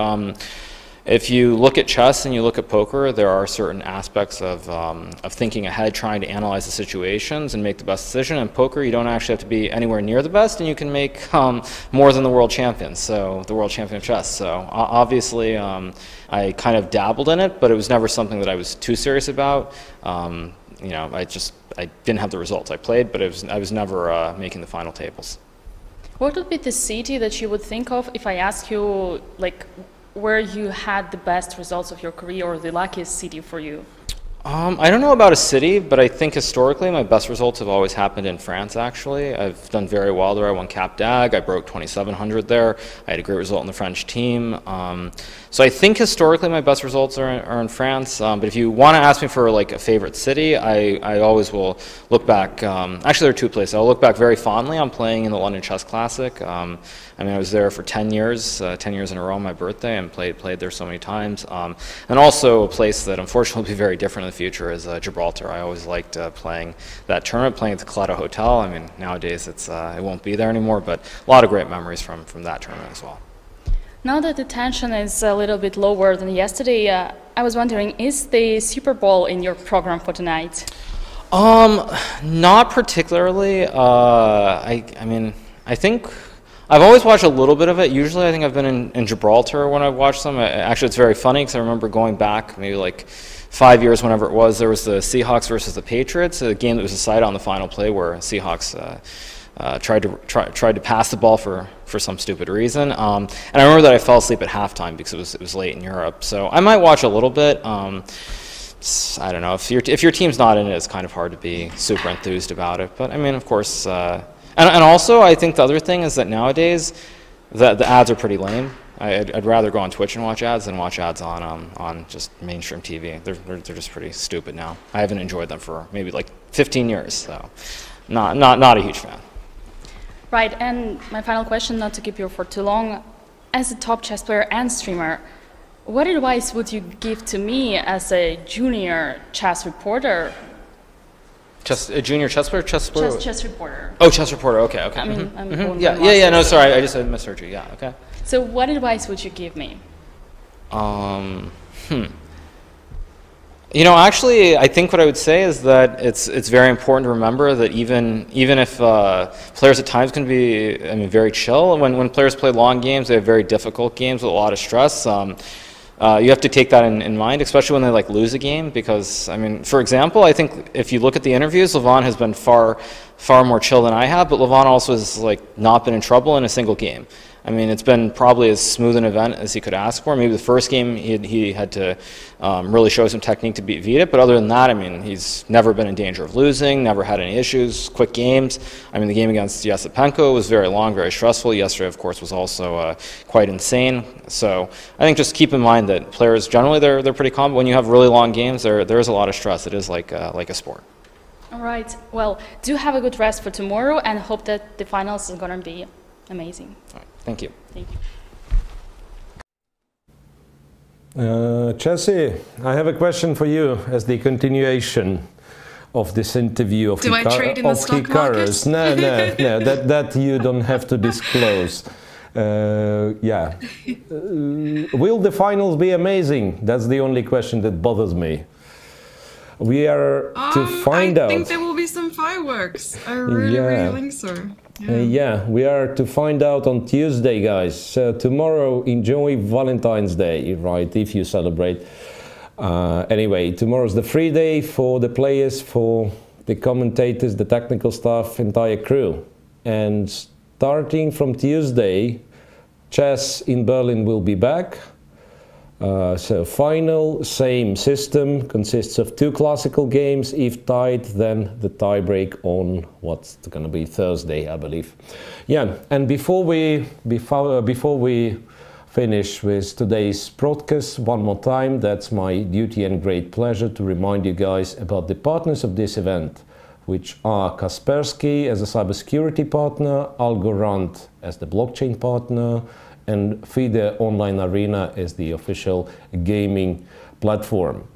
Speaker 7: if you look at chess and you look at poker, there are certain aspects of thinking ahead, trying to analyze the situations and make the best decision. In poker, you don't actually have to be anywhere near the best, and you can make more than the world champion, so the world champion of chess. So obviously, I kind of dabbled in it, but it was never something that I was too serious about. You know, I didn't have the results. I played, but I was never making the final tables.
Speaker 6: What would be the city that you would think of if I ask you, like, where you had the best results of your career, or the luckiest city for you?
Speaker 7: I don't know about a city, but I think historically my best results have always happened in France, actually. I've done very well there. I won Cap d'Ag. I broke 2700 there. I had a great result in the French team. So I think historically my best results are in France. But if you want to ask me for like a favorite city, I always will look back. Actually, there are two places. I'll look back very fondly on playing in the London Chess Classic. I mean, I was there for 10 years in a row on my birthday, and played there so many times. And also a place that unfortunately will be very different in the future is Gibraltar. I always liked playing that tournament, playing at the Coletto Hotel. I mean, nowadays it won't be there anymore, but a lot of great memories from that tournament as well.
Speaker 6: Now that the tension is a little bit lower than yesterday, I was wondering, is the Super Bowl in your program for tonight?
Speaker 7: Not particularly. I mean, I think I've always watched a little bit of it. Usually I think I've been in Gibraltar when I've watched them. Actually, it's very funny because I remember going back maybe like 5 years, whenever it was, there was the Seahawks versus the Patriots, a game that was decided on the final play where Seahawks tried to pass the ball for some stupid reason. And I remember that I fell asleep at halftime because it was late in Europe. So I might watch a little bit. I don't know, if your team's not in it, it's kind of hard to be super enthused about it. But I mean, of course, and also I think the other thing is that nowadays the ads are pretty lame. I'd rather go on Twitch and watch ads than watch ads on just mainstream TV. They're just pretty stupid now. I haven't enjoyed them for maybe like 15 years, so not a huge fan.
Speaker 6: Right, and my final question, not to keep you for too long, as a top chess player and streamer, what advice would you give to me as a junior chess reporter?
Speaker 7: A junior chess player? Chess
Speaker 6: reporter.
Speaker 7: Oh, chess reporter, okay.
Speaker 6: I mean,
Speaker 7: yeah, no, sorry, I just misheard you, yeah, okay.
Speaker 6: So what advice would you give me?
Speaker 7: You know, actually, I think what I would say is that it's very important to remember that even if players at times can be, I mean, very chill, when players play long games, they have very difficult games with a lot of stress. You have to take that in mind, especially when they like lose a game, because I mean, for example, I think if you look at the interviews, Levon has been far more chill than I have, but Levon also has like not been in trouble in a single game. I mean, it's been probably as smooth an event as he could ask for. Maybe the first game he had to really show some technique to beat Vida, but other than that, I mean, he's never been in danger of losing, never had any issues, quick games. I mean, the game against Yasipenko was very long, very stressful. Yesterday, of course, was also quite insane. So I think just keep in mind that players generally they're pretty calm. But when you have really long games, there is a lot of stress. It is like a sport.
Speaker 6: All right. Well, do have a good rest for tomorrow, and hope that the finals is going to be amazing.
Speaker 7: All right. Thank you.
Speaker 6: Thank you.
Speaker 1: Jesse, I have a question for you as the continuation of this interview of
Speaker 2: Do I trade in the stock market?
Speaker 1: No, that you don't have to disclose. Yeah. Will the finals be amazing? That's the only question that bothers me. We are to find out.
Speaker 2: I think there will be some fireworks. I really think so.
Speaker 1: Yeah, we are to find out on Tuesday, guys. Tomorrow, enjoy Valentine's Day, right, if you celebrate. Anyway, tomorrow's the free day for the players, for the commentators, the technical staff, entire crew. And starting from Tuesday, chess in Berlin will be back. So final, same system, consists of 2 classical games. If tied, then the tie-break on what's going to be Thursday, I believe. Yeah, and before we finish with today's broadcast, one more time, that's my duty and great pleasure to remind you guys about the partners of this event, which are Kaspersky as a cybersecurity partner, Algorand as the blockchain partner, and FIDE Online Arena is the official gaming platform.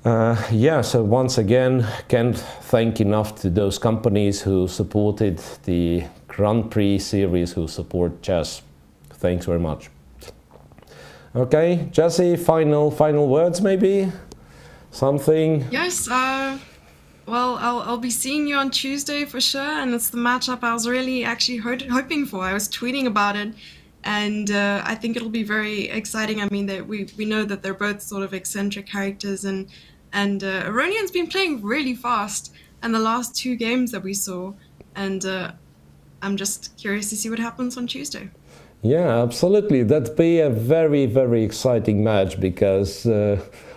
Speaker 1: Yeah, so once again, can't thank enough to those companies who supported the Grand Prix series, who support chess. Thanks very much. Okay, Jesse, final words maybe? Something?
Speaker 2: Yes, well, I'll be seeing you on Tuesday for sure, and it's the matchup I was really actually hoping for. I was tweeting about it. And I think it'll be very exciting. I mean, that we know that they're both sort of eccentric characters, and Aronian's been playing really fast in the last 2 games that we saw, and I'm just curious to see what happens on Tuesday.
Speaker 1: Yeah, absolutely. That'd be a very, very exciting match, because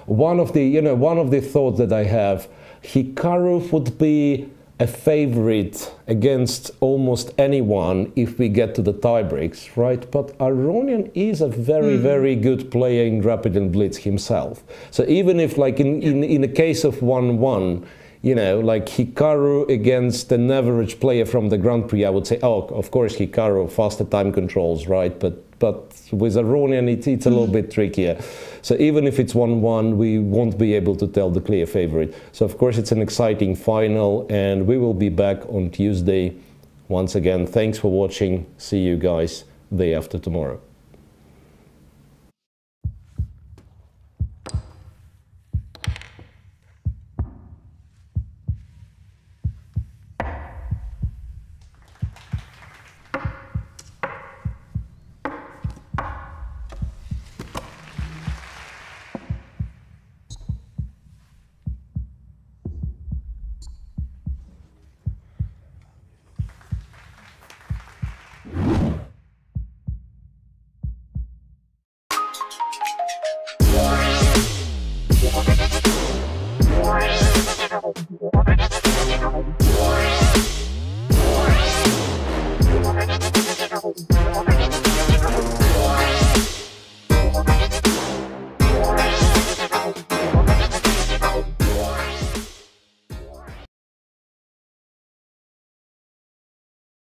Speaker 1: one of the thoughts that I have, Hikaru would be a favorite against almost anyone if we get to the tie breaks, right? But Aronian is a very, very good player in Rapid and Blitz himself. So even if, like in the case of 1-1, you know, like Hikaru against an average player from the Grand Prix, I would say, oh, of course Hikaru, faster time controls, right? But with Aronian, it's a little bit trickier. So even if it's 1-1, we won't be able to tell the clear favorite. So of course it's an exciting final, and we will be back on Tuesday. Once again, thanks for watching. See you guys day after tomorrow.
Speaker 10: What?